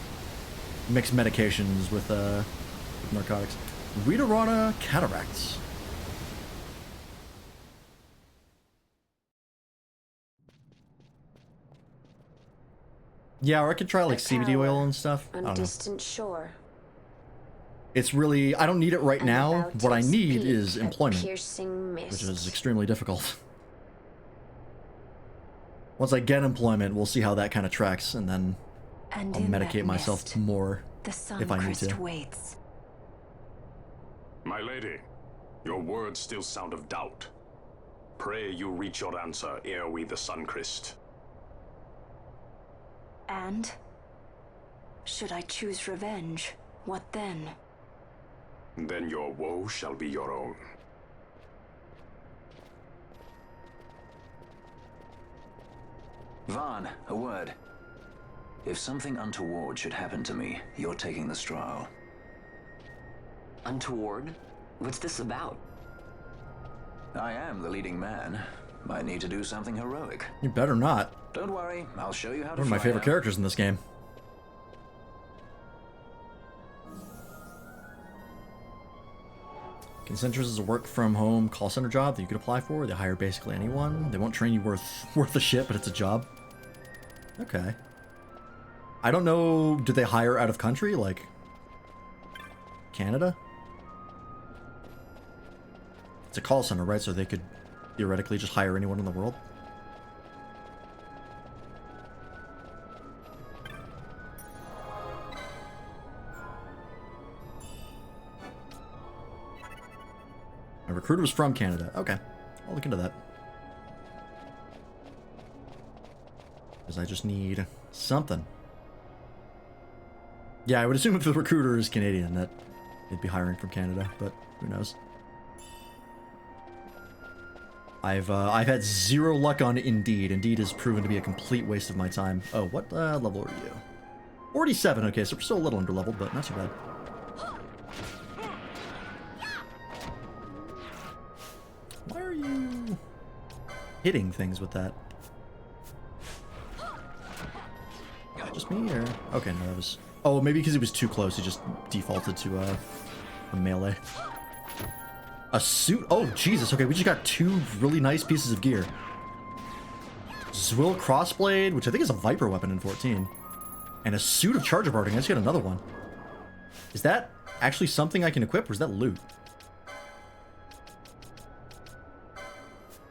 medications with narcotics. Readerata cataracts. Yeah, or I could try like CBD oil and stuff. On a distant shore. It's really, I don't need it right now. What I need is employment, Piercing mist. which is extremely difficult. Once I get employment, we'll see how that kind of tracks, and then I'll medicate myself more if I need to. Waits. My lady, your words still sound of doubt. Pray you reach your answer ere we the Suncrest. And? Should I choose revenge, what then? Then your woe shall be your own. Vaughn, a word. If something untoward should happen to me, you're taking the straw. Untoward? What's this about? I am the leading man. Might need to do something heroic. You better not. Don't worry, I'll show you how to One of my fly favorite out. characters in this game. Concentrix is a work-from-home call center job that you could apply for. They hire basically anyone. They won't train you worth a shit, but it's a job. Okay. I don't know, do they hire out of country? Like, Canada? It's a call center, right? So they could theoretically just hire anyone in the world? My recruiter was from Canada. Okay, I'll look into that. Because I just need something. Yeah, I would assume if the recruiter is Canadian that they'd be hiring from Canada, but who knows? I've had zero luck on Indeed. Indeed has proven to be a complete waste of my time. Oh, what level are you? 47. Okay, so we're still a little underleveled, but not too bad. Why are you hitting things with that? Just me, or okay? No, that was. Oh, maybe because he was too close, he just defaulted to a melee. A suit? Oh, Jesus. Okay, we just got two really nice pieces of gear. Zwill Crossblade, which I think is a Viper weapon in 14. And a suit of Charger Barding. I just got another one. Is that actually something I can equip, or is that loot?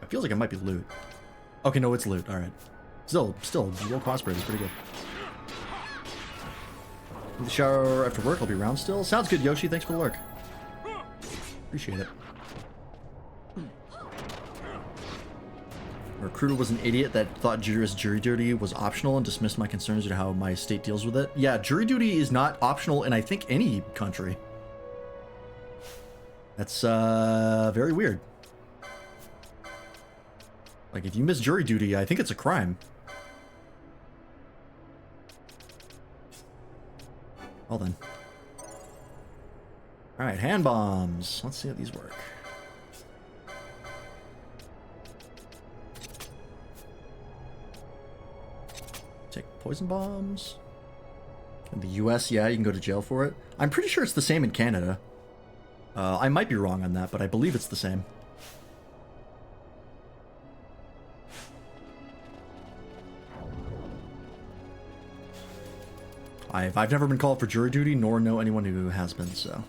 It feels like it might be loot. Okay, no, it's loot. Alright. Still, Zwill Crossblade is pretty good. In the shower after work, I'll be around still. Sounds good, Yoshi. Thanks for the lurk. Appreciate it. A recruiter was an idiot that thought jury duty was optional and dismissed my concerns at how my state deals with it. Yeah, jury duty is not optional in, I think, any country. That's, very weird. Like, if you miss jury duty, I think it's a crime. Well then. Alright, hand bombs. Let's see how these work. Take poison bombs. In the US, yeah, you can go to jail for it. I'm pretty sure it's the same in Canada. I might be wrong on that, but I believe it's the same. I've never been called for jury duty, nor know anyone who has been, so.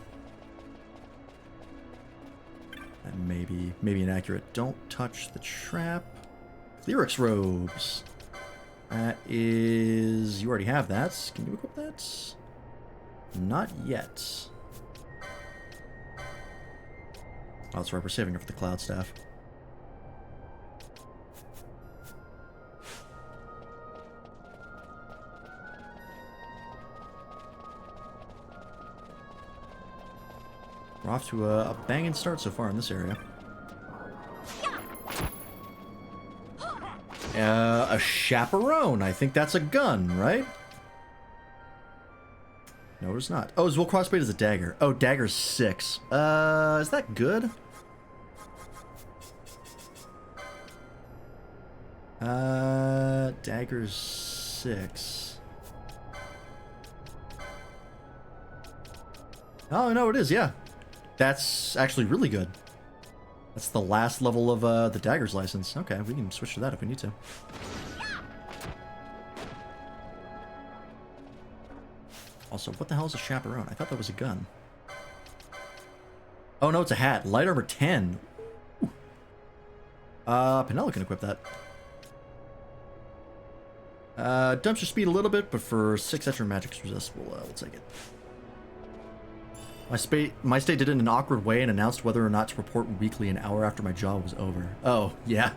That may be inaccurate. Don't touch the trap. Clerics robes. That is... You already have that. Can you equip that? Not yet. Oh, that's right. We're saving it for the Cloud Staff. We're off to a banging start so far in this area. A chaperone. I think that's a gun, right? No, it's not. Oh, Zwill Crossblade is a dagger. Oh, dagger's 6. Is that good? Dagger's 6. Oh, no, it is, yeah. That's actually really good. That's the last level of the dagger's license. Okay, we can switch to that if we need to. Also, what the hell is a chaperone? I thought that was a gun. Oh no, it's a hat. Light armor 10. Ooh. Penella can equip that. Dumps your speed a little bit, but for 6 extra magic resist, we'll take it. My state did it in an awkward way and announced whether or not to report weekly an hour after my job was over. Oh, yeah.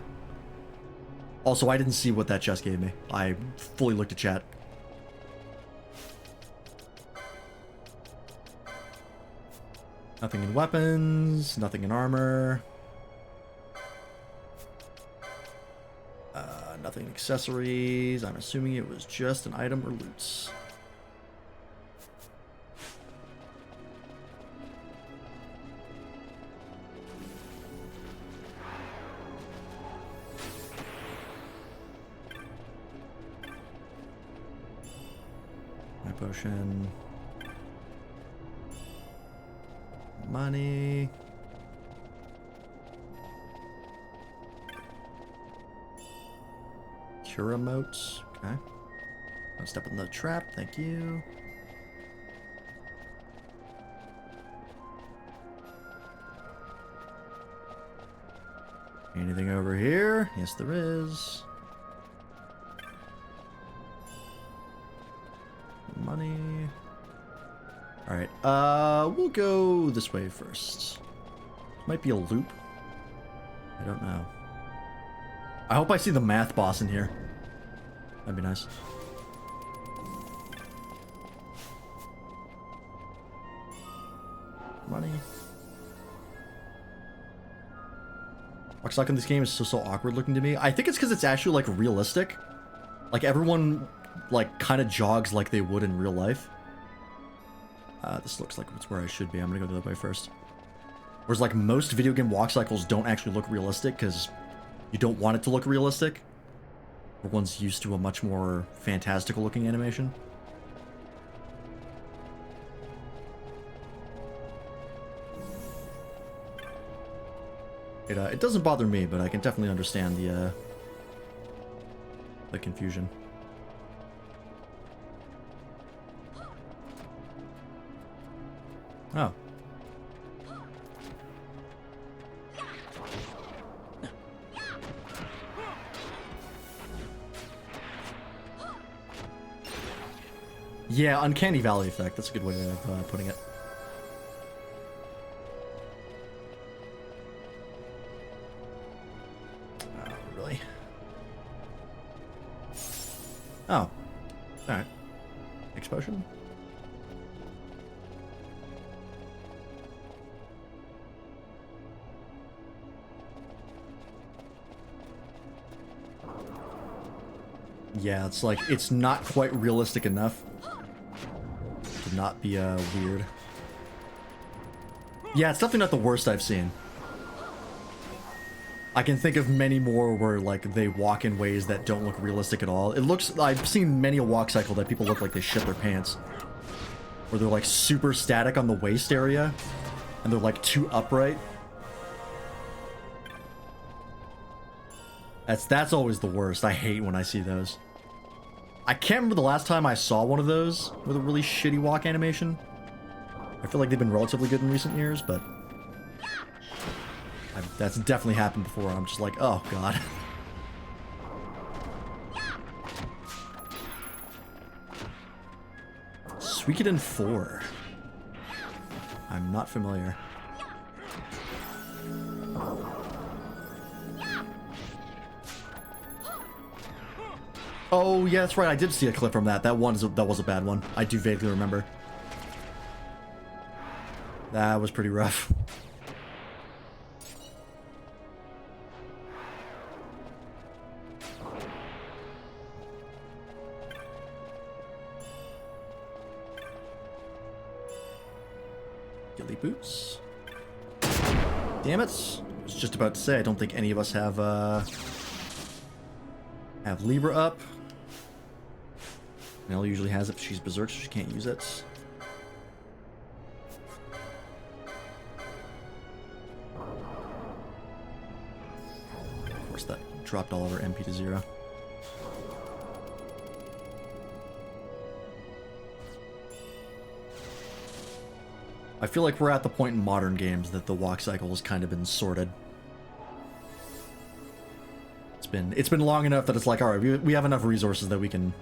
Also, I didn't see what that chest gave me. I fully looked at chat. Nothing in weapons, nothing in armor. Nothing in accessories. I'm assuming it was just an item or loots. My potion. Money. Cure emotes. Okay. I'll step in the trap. Thank you. Anything over here? Yes, there is. Money. Alright, we'll go this way first. Might be a loop. I don't know. I hope I see the math boss in here. That'd be nice. Money. Rockstock in this game is so awkward looking to me. I think it's because it's actually, like, realistic. Like, everyone, like, kind of jogs like they would in real life. This looks like it's where I should be. I'm gonna go the other way first. Whereas, like, most video game walk cycles don't actually look realistic because you don't want it to look realistic. Everyone's used to a much more fantastical looking animation. It doesn't bother me, but I can definitely understand the confusion. Oh. Yeah, Uncanny Valley effect. That's a good way of putting it. Oh, really? Oh. Alright. Explosion? Yeah, it's like, it's not quite realistic enough to not be weird. Yeah, it's definitely not the worst I've seen. I can think of many more where, like, they walk in ways that don't look realistic at all. It looks, I've seen many a walk cycle that people look like they shit their pants. Where they're, like, super static on the waist area, and they're, like, too upright. That's always the worst. I hate when I see those. I can't remember the last time I saw one of those with a really shitty walk animation. I feel like they've been relatively good in recent years, but that's definitely happened before. I'm just like, oh god. Suikoden 4. I'm not familiar. Oh, yeah, that's right. I did see a clip from that. That was a bad one. I do vaguely remember. That was pretty rough. Gilly boots. Damn it. I was just about to say, I don't think any of us have Libra up. Mel usually has it, but she's berserk, so she can't use it. Of course, that dropped all of her MP to 0. I feel like we're at the point in modern games that the walk cycle has kind of been sorted. It's been long enough that it's like, alright, we have enough resources that we can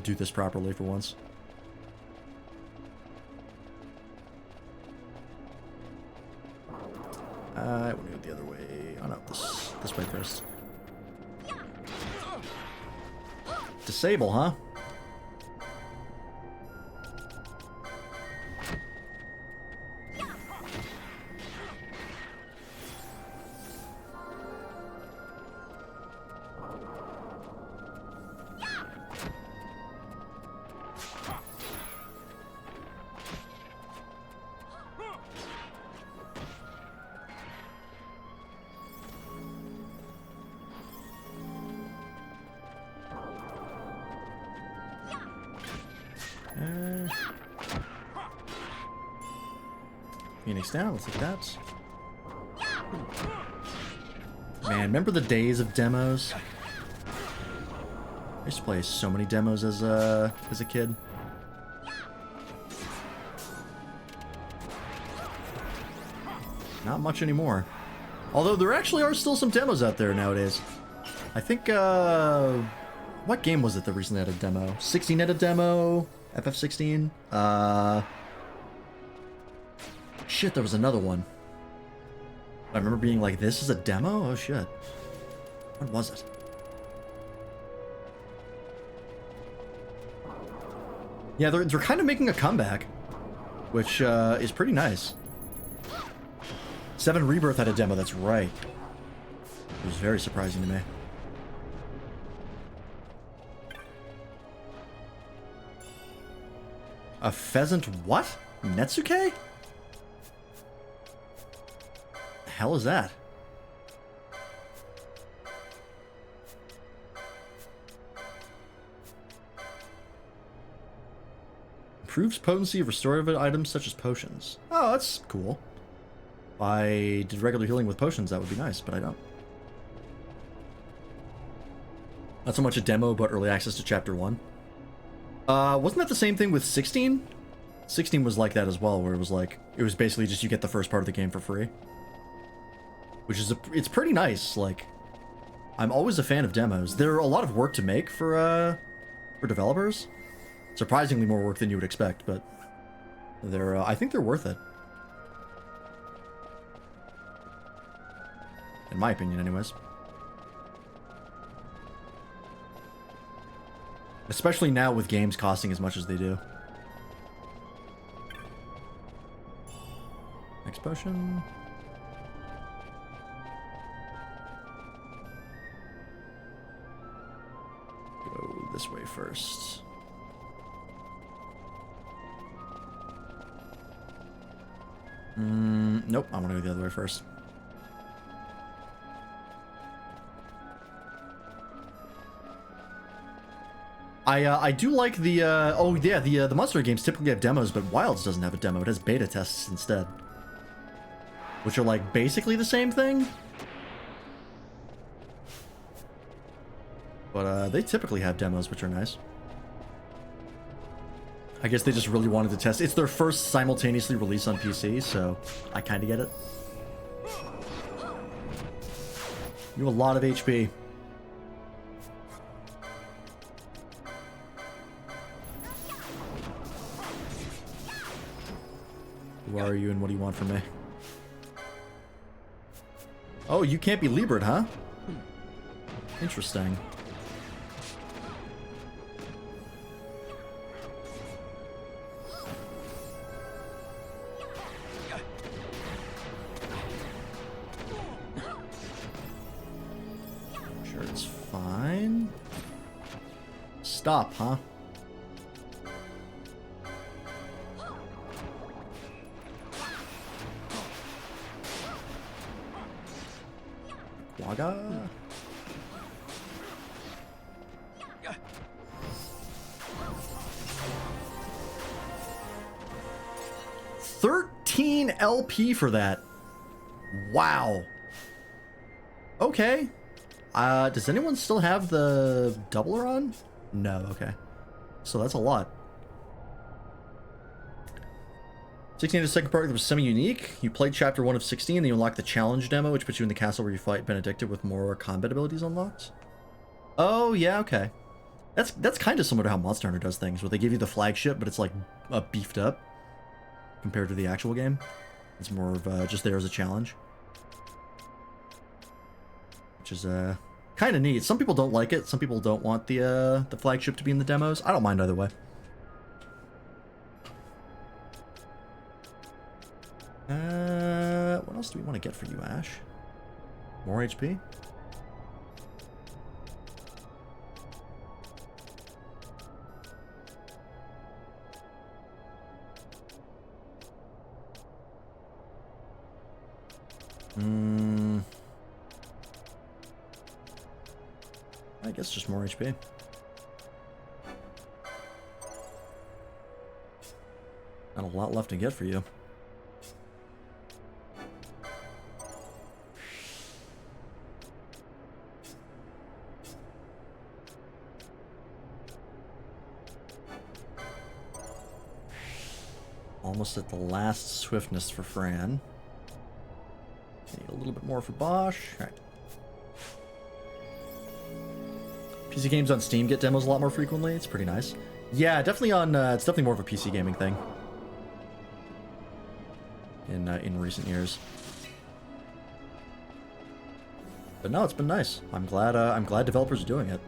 do this properly for once. I want to go the other way. Oh no, this way first. Disable, huh? Phoenix down, let's take that. Man, remember the days of demos? I used to play so many demos as a kid. Not much anymore. Although there actually are still some demos out there nowadays. I think, what game was it that recently had a demo? 16 had a demo? FF16? Shit, there was another one. I remember being like, this is a demo? Oh shit. What was it? Yeah, they're kind of making a comeback, which is pretty nice. 7 Rebirth had a demo, that's right. It was very surprising to me. A pheasant what? Netsuke? The hell is that? Improves potency of restorative items such as potions. Oh, that's cool. If I did regular healing with potions, that would be nice, but I don't. Not so much a demo, but early access to Chapter 1. Wasn't that the same thing with 16? 16 was like that as well, where it was basically just you get the first part of the game for free. Which is, it's pretty nice, like, I'm always a fan of demos. They're a lot of work to make for developers. Surprisingly more work than you would expect, but I think they're worth it. In my opinion, anyways. Especially now with games costing as much as they do. Next potion. Go this way first. Nope, I want to go the other way first. I do like the, oh yeah, the Monster games typically have demos, but Wilds doesn't have a demo. It has beta tests instead. Which are like basically the same thing. But they typically have demos, which are nice. I guess they just really wanted to test. It's their first simultaneously release on PC, so I kind of get it. You have a lot of HP. Who are you and what do you want from me? Oh, you can't be Libred, huh? Interesting. Sure, it's fine. Stop, huh? Waga. 13 LP for that. Wow. Okay. Does anyone still have the doubler on? No, okay. So that's a lot. 16 is the second part that was semi-unique. You played Chapter 1 of 16, then you unlock the challenge demo, which puts you in the castle where you fight Benedicta with more combat abilities unlocked. Oh, yeah, okay. That's kind of similar to how Monster Hunter does things, where they give you the flagship, but it's like beefed up compared to the actual game. It's more of just there as a challenge. Which is kind of neat. Some people don't like it. Some people don't want the flagship to be in the demos. I don't mind either way. What else do we want to get for you, Ash? More HP? I guess just more HP. Not a lot left to get for you. Almost at the last swiftness for Fran. Need a little bit more for Bosch. Alright. PC games on Steam get demos a lot more frequently. It's pretty nice. Yeah, definitely on. It's definitely more of a PC gaming thing. In recent years. But no, it's been nice. I'm glad developers are doing it.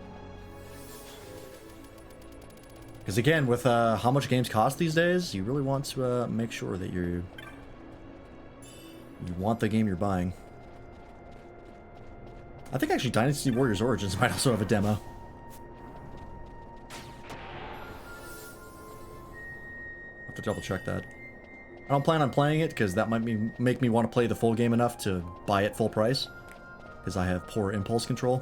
Because again, with how much games cost these days, you really want to make sure that you want the game you're buying. I think actually Dynasty Warriors Origins might also have a demo. I'll have to double check that. I don't plan on playing it because that might make me want to play the full game enough to buy it full price. Because I have poor impulse control.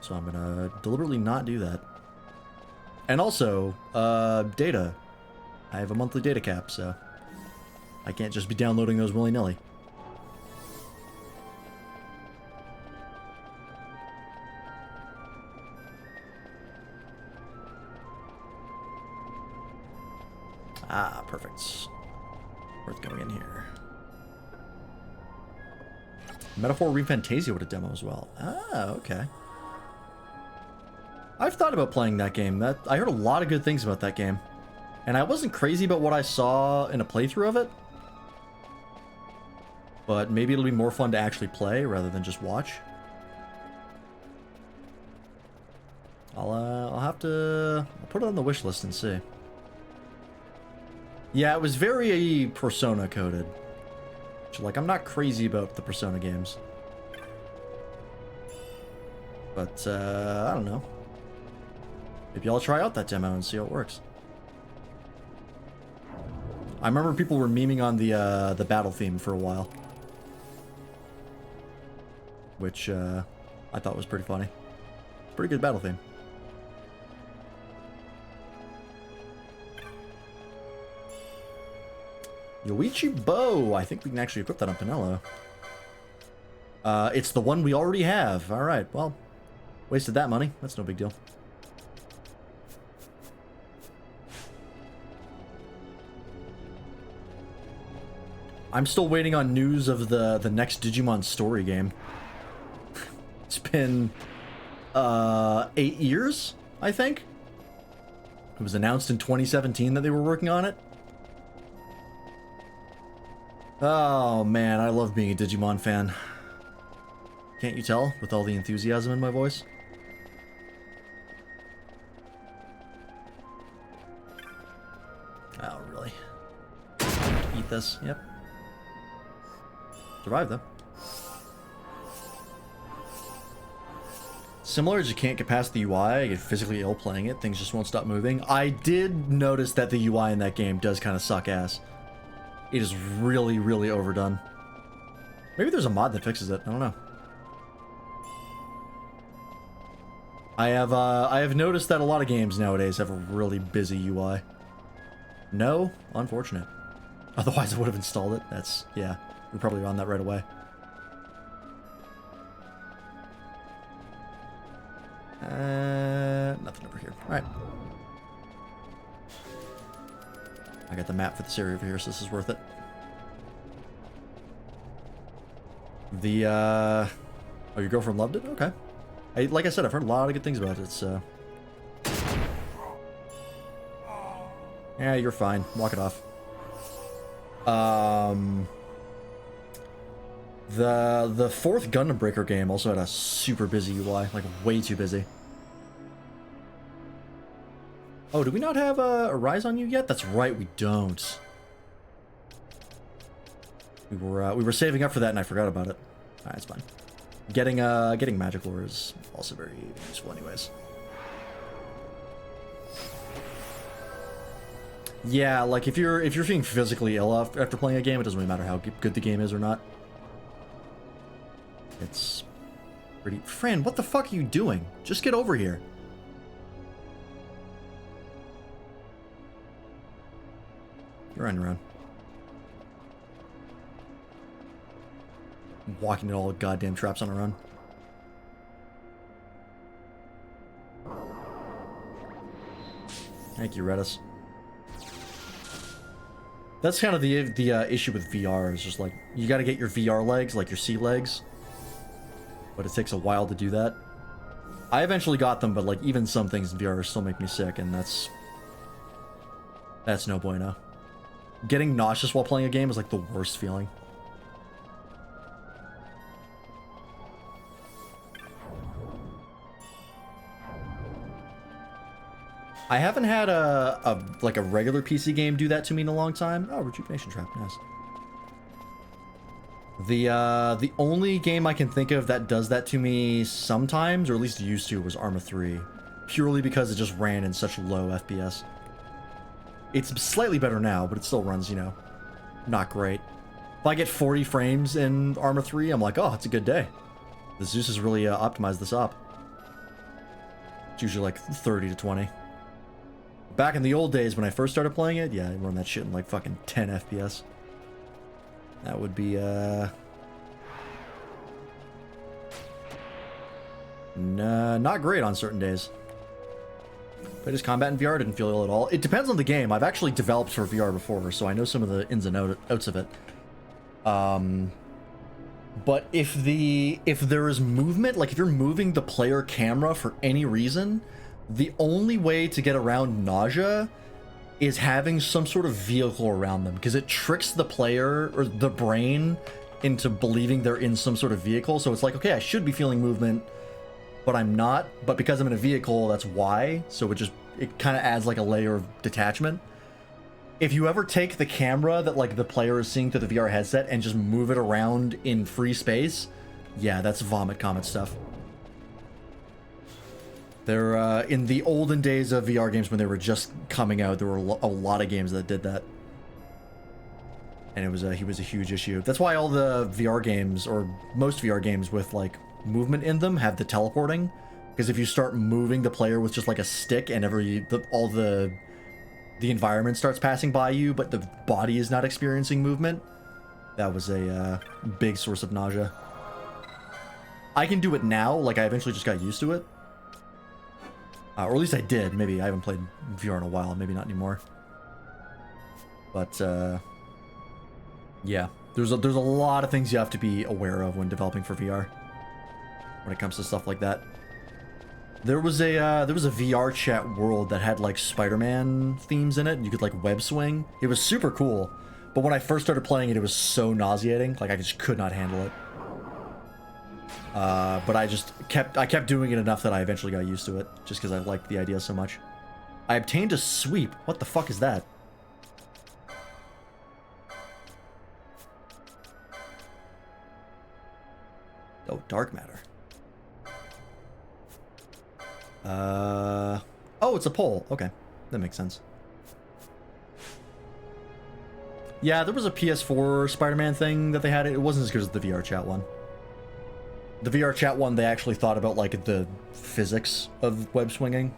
So I'm gonna deliberately not do that. And also, data. I have a monthly data cap, so I can't just be downloading those willy-nilly. Ah, perfect. Worth going in here. Metaphor Refantasia with a demo as well. Ah, okay. I've thought about playing that game. I heard a lot of good things about that game. And I wasn't crazy about what I saw in a playthrough of it. But maybe it'll be more fun to actually play rather than just watch. I'll have to... I'll put it on the wish list and see. Yeah, it was very Persona coded. Like, I'm not crazy about the Persona games. But, I don't know. Maybe I'll try out that demo and see how it works. I remember people were memeing on the battle theme for a while. Which, I thought was pretty funny. Pretty good battle theme. Yoichi Bow. I think we can actually equip that on Pinello. It's the one we already have. Alright, well. Wasted that money. That's no big deal. I'm still waiting on news of the next Digimon story game. It's been 8 years, I think. It was announced in 2017 that they were working on it. Oh man, I love being a Digimon fan. Can't you tell with all the enthusiasm in my voice? Oh, really? Eat this. Yep. Survive, though. Similar as you can't get past the UI, I get physically ill playing it. Things just won't stop moving. I did notice that the UI in that game does kind of suck ass. It is really, really overdone. Maybe there's a mod that fixes it. I don't know. I have noticed that a lot of games nowadays have a really busy UI. No? Unfortunate. Otherwise I would have installed it. That's, yeah. We're probably on that right away. Nothing over here. Alright. I got the map for this area over here, so this is worth it. The, oh, your girlfriend loved it? Okay. Like I said, I've heard a lot of good things about it, so... Yeah, you're fine. Walk it off. The fourth Gundam Breaker game also had a super busy UI, like way too busy. Oh, do we not have a Rise on You yet? That's right, we don't. We were saving up for that and I forgot about it. Alright, it's fine. Getting Magic Lore is also very useful anyways. Yeah, like if you're feeling physically ill after playing a game, it doesn't really matter how good the game is or not. It's pretty... Fran, what the fuck are you doing? Just get over here. You're on your own. Walking into all the goddamn traps on our own. Thank you, Redis. That's kind of the issue with VR, is just like, you gotta get your VR legs, like your C legs. But it takes a while to do that. I eventually got them, but like even some things in VR still make me sick, and that's no bueno. Getting nauseous while playing a game is like the worst feeling. I haven't had a regular PC game do that to me in a long time. Oh, Rejuvenation Trap, nice. The only game I can think of that does that to me sometimes, or at least used to, was Arma 3. Purely because it just ran in such low FPS. It's slightly better now, but it still runs, you know, not great. If I get 40 frames in Arma 3, I'm like, oh, it's a good day. The Zeus has really optimized this up. It's usually like 30 to 20. Back in the old days when I first started playing it, yeah, I run that shit in like fucking 10 FPS. That would be, not great on certain days. But his combat in VR didn't feel ill at all. It depends on the game. I've actually developed for VR before, so I know some of the ins and outs of it. But if there is movement, like if you're moving the player camera for any reason, the only way to get around nausea is having some sort of vehicle around them, because it tricks the player or the brain into believing they're in some sort of vehicle. So it's like, okay, I should be feeling movement, but I'm not. But because I'm in a vehicle, that's why. So it kind of adds like a layer of detachment. If you ever take the camera that like the player is seeing through the VR headset and just move it around in free space, yeah, that's vomit comet stuff. There, in the olden days of VR games when they were just coming out, there were a lot of games that did that. And he was a huge issue. That's why all the VR games, or most VR games with like movement in them, have the teleporting. Because if you start moving the player with just like a stick and all the environment starts passing by you, but the body is not experiencing movement, that was a big source of nausea. I can do it now, like I eventually just got used to it. Or at least I did. Maybe I haven't played VR in a while, maybe not anymore. But yeah, there's a lot of things you have to be aware of when developing for VR when it comes to stuff like that. There was a VR chat world that had like Spider-Man themes in it, and you could like web swing. It was super cool, but when I first started playing it, it was so nauseating. Like I just could not handle it. But I kept doing it enough that I eventually got used to it, just because I liked the idea so much. I obtained a sweep. What the fuck is that? Oh, dark matter. Oh, it's a pole. Okay, that makes sense. Yeah, there was a PS4 Spider-Man thing that they had. It wasn't as good as the VR chat one. The VR chat one, they actually thought about like the physics of web swinging,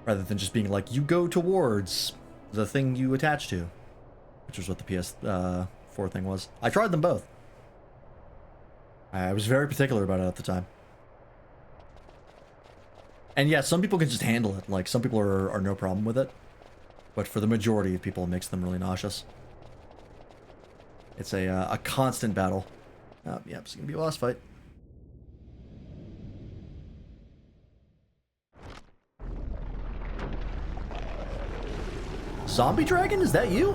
rather than just being like, you go towards the thing you attach to, which was what the PS4 thing was. I tried them both. I was very particular about it at the time. And yeah, some people can just handle it. Like, some people are no problem with it. But for the majority of people, it makes them really nauseous. It's a constant battle. Oh, yeah, it's gonna be a boss fight. Zombie Dragon, is that you?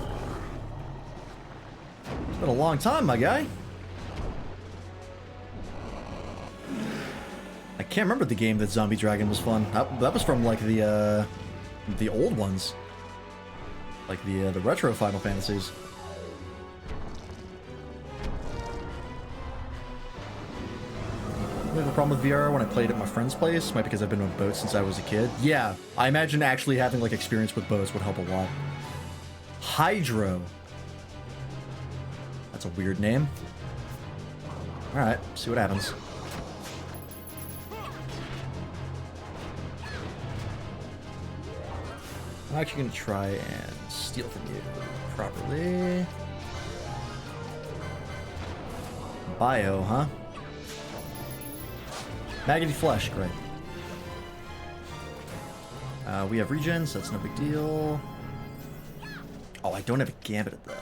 It's been a long time, my guy. I can't remember the game that Zombie Dragon was fun. That was from like the old ones, like the retro Final Fantasies. I have a problem with VR when I played at my friend's place. Might because I've been on boats since I was a kid. Yeah, I imagine actually having like experience with boats would help a lot. Hydro. That's a weird name. All right, see what happens. I'm actually gonna try and steal from you properly. Bio, huh? Maggoty flesh, great. We have regen, so that's no big deal. Oh, I don't have a gambit though.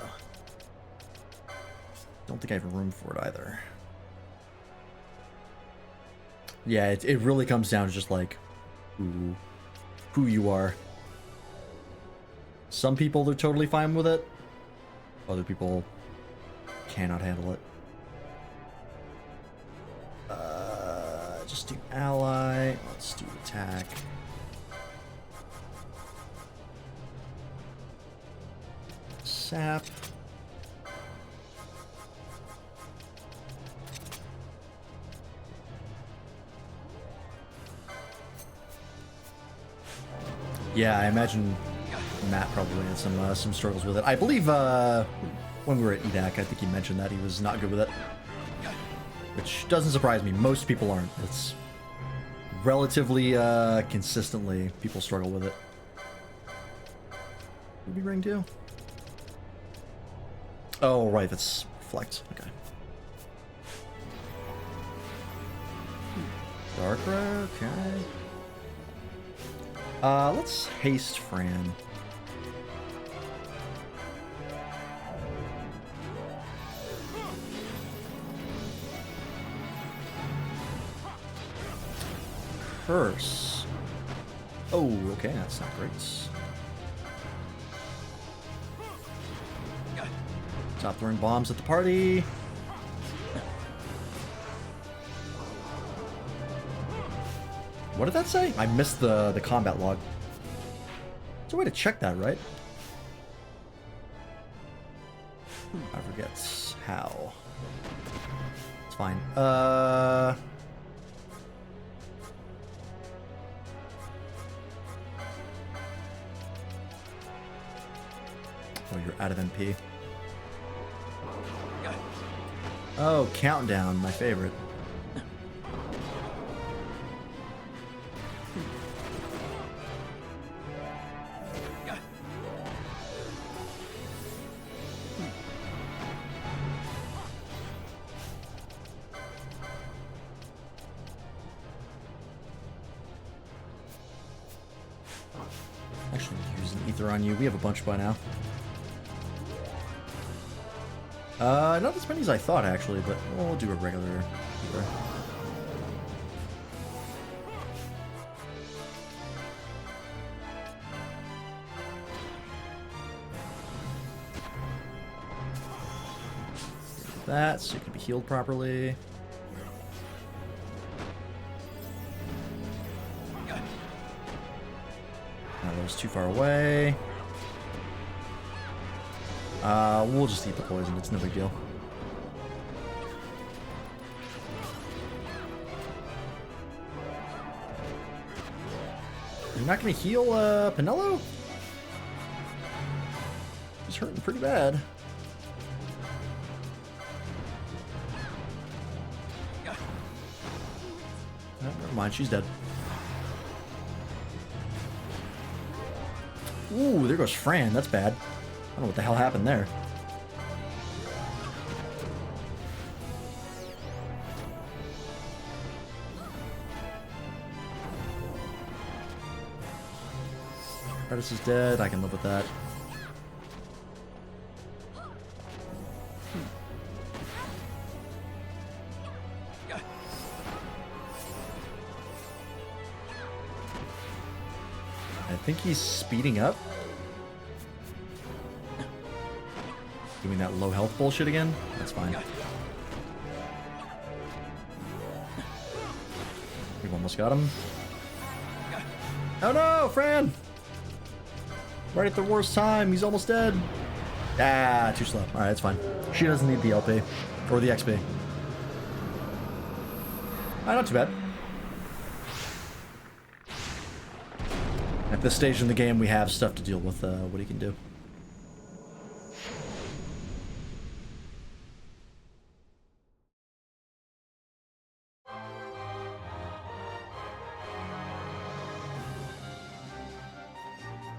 Don't think I have room for it either. Yeah, it really comes down to just like who you are. Some people, they're totally fine with it. Other people cannot handle it. Just do ally. Let's do attack. Sap. Yeah, I imagine Matt probably had some struggles with it. I believe when we were at EDAC, I think he mentioned that he was not good with it. Which doesn't surprise me. Most people aren't. It's relatively consistently people struggle with it. Ruby ring too? Oh, right, that's reflect. Okay. Dark red, okay. Let's haste Fran. Curse. Oh, okay, that's not great. Stop throwing bombs at the party. What did that say? I missed the combat log. There's a way to check that, right? I forget how. It's fine. Oh, you're out of MP. Oh, countdown, my favorite. Actually, use an ether on you. We have a bunch by now. Not as many as I thought, actually, but we'll do a regular ether. That, so you can be healed properly. Now that was too far away. We'll just eat the poison, it's no big deal. You're not gonna heal, Pinello? She's hurting pretty bad. Oh, never mind, she's dead. Ooh, there goes Fran, that's bad. I don't know what the hell happened there. Artis is dead, I can live with that. I think he's speeding up. Doing that low health bullshit again? That's fine. We've almost got him. Oh no, Fran! Right at the worst time, he's almost dead. Ah, too slow. Alright, it's fine. She doesn't need the LP. Or the XP. Not too bad. At this stage in the game, we have stuff to deal with, what he can do.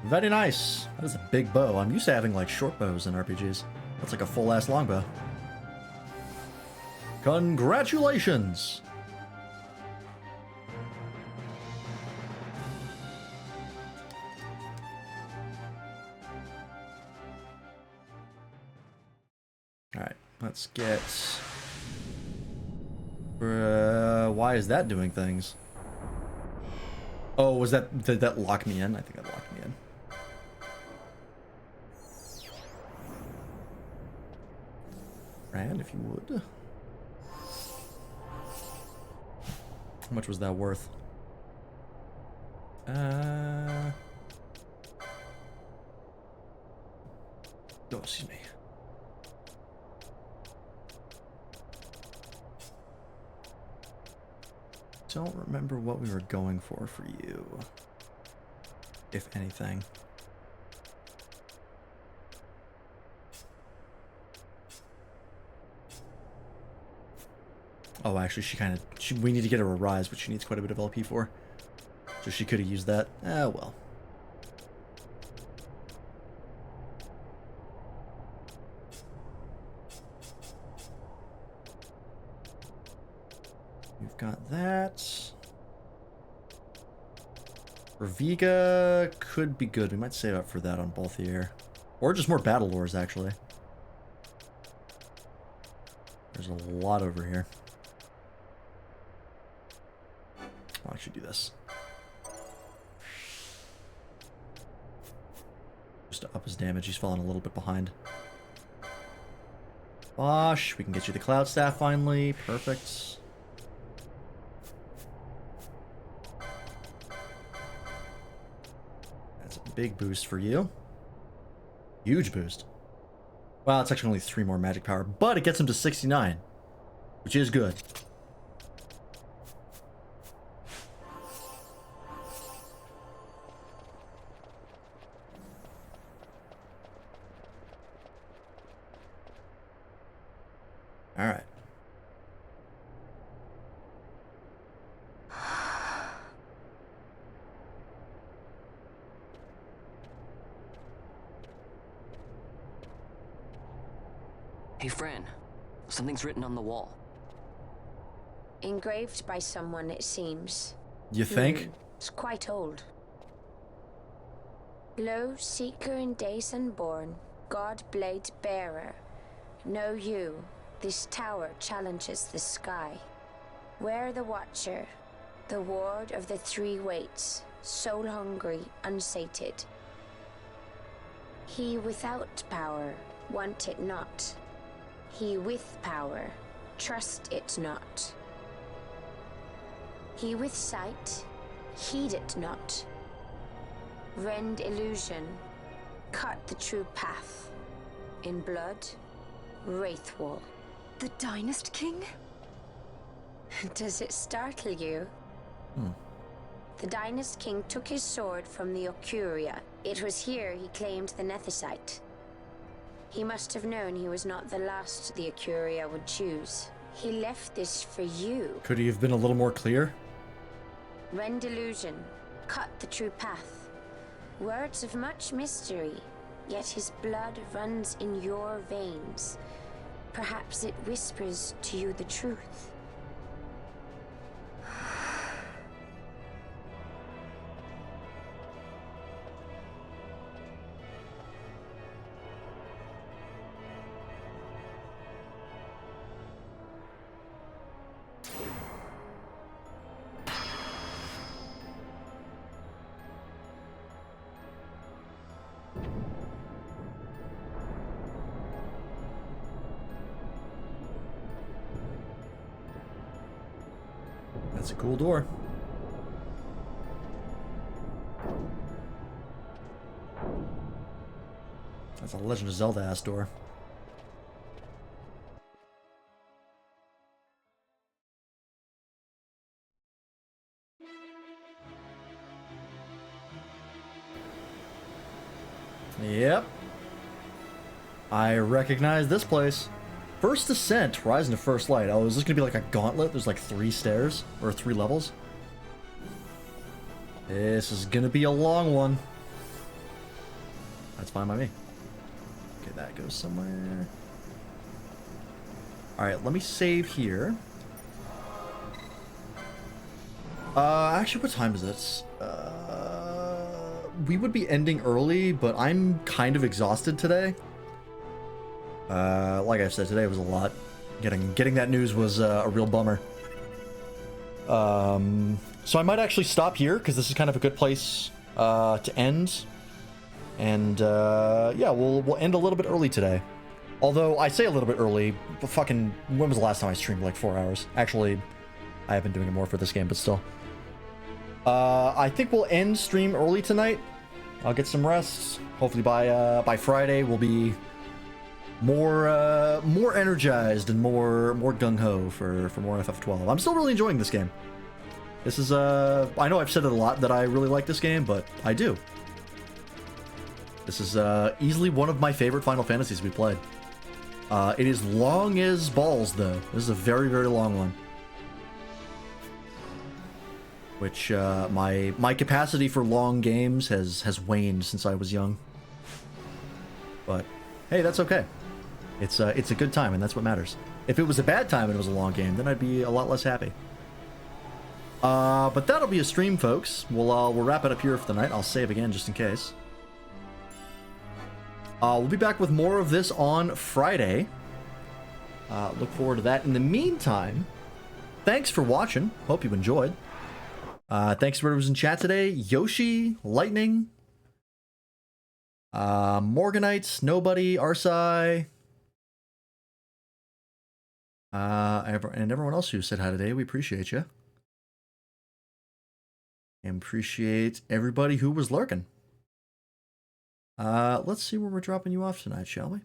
Very nice. That is a big bow. I'm used to having like short bows in RPGs. That's like a full-ass longbow. Congratulations! Alright, let's get... why is that doing things? Oh, was that... Did that lock me in? I think that locked me in. Rand, if you would. How much was that worth? Oh, excuse me. Don't remember what we were going for you, if anything. Oh, actually, we need to get her a rise, which she needs quite a bit of LP for. So she could have used that. Ah, well. We've got that. Reviga could be good. We might save up for that on both here. Or just more battle lores, actually. There's a lot over here. I'll actually do this. Just to up his damage, he's falling a little bit behind. Bosh, we can get you the Cloud Staff finally. Perfect. That's a big boost for you. Huge boost. Well, it's actually only 3 more magic power, but it gets him to 69, which is good. All right. Hey, Fran. Something's written on the wall. Engraved by someone, it seems. You think? It's quite old. Lo, seeker in days unborn, God blade bearer. Know you, this tower challenges the sky. Where the watcher, the ward of the 3 waits, soul hungry, unsated. He without power, want it not. He with power, trust it not. He with sight, heed it not. Rend illusion, cut the true path. In blood, Wraithwall. The Dynast King? Does it startle you? The Dynast King took his sword from the Ocuria. It was here he claimed the Nethicite. He must have known he was not the last the Ocuria would choose. He left this for you. Could he have been a little more clear? Rend illusion, cut the true path. Words of much mystery, yet his blood runs in your veins. Perhaps it whispers to you the truth. That's a cool door. That's a Legend of Zelda ass door. Yep. I recognize this place. First Ascent, Rise into First Light. Oh, is this gonna be like a gauntlet? There's like 3 stairs, or 3 levels. This is gonna be a long one. That's fine by me. Okay, that goes somewhere. Alright, let me save here. Actually, what time is it? We would be ending early, but I'm kind of exhausted today. Like I said, today was a lot. Getting that news was a real bummer. So I might actually stop here, because this is kind of a good place to end. And yeah, we'll end a little bit early today. Although, I say a little bit early, but fucking, when was the last time I streamed? Like 4 hours. Actually, I have been doing it more for this game, but still. I think we'll end stream early tonight. I'll get some rest. Hopefully by Friday we'll be more energized and more gung-ho for more FF12. I'm still really enjoying this game. This is I know I've said it a lot that I really like this game, but I do. This is easily one of my favorite Final Fantasies we played. It is long as balls, though. This is a very, very long one. Which my capacity for long games has waned since I was young. But hey, that's okay. It's a good time, and that's what matters. If it was a bad time and it was a long game, then I'd be a lot less happy. But that'll be a stream, folks. We'll wrap it up here for the night. I'll save again just in case. We'll be back with more of this on Friday. Look forward to that. In the meantime, thanks for watching. Hope you enjoyed. Thanks to whoever was in chat today. Yoshi, Lightning, Morganites, Nobody, Arsai, and everyone else who said hi today. We appreciate you. And appreciate everybody who was lurking. Let's see where we're dropping you off tonight, shall we?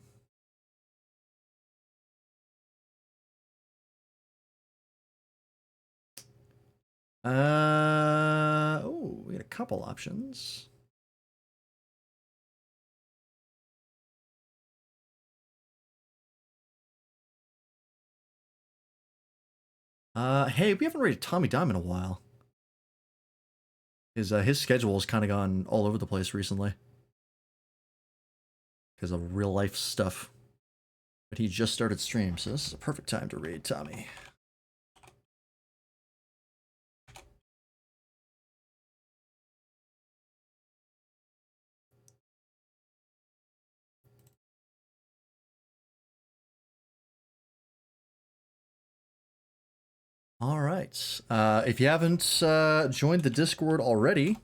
Oh, we got a couple options. Hey, we haven't rated Tommy Dime in a while. His schedule has kind of gone all over the place recently because of real life stuff. But he just started stream, so this is a perfect time to raid Tommy. All right. If you haven't joined the Discord already,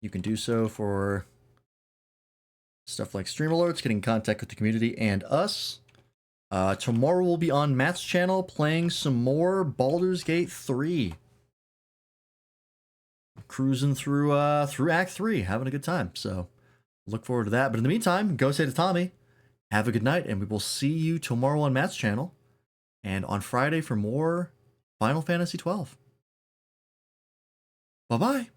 you can do so for stuff like stream alerts, getting in contact with the community and us. Tomorrow we'll be on Matt's channel playing some more Baldur's Gate 3. Cruising through Act 3, having a good time. So look forward to that. But in the meantime, go say to Tommy, have a good night, and we will see you tomorrow on Matt's channel and on Friday for more Final Fantasy 12. Bye-bye.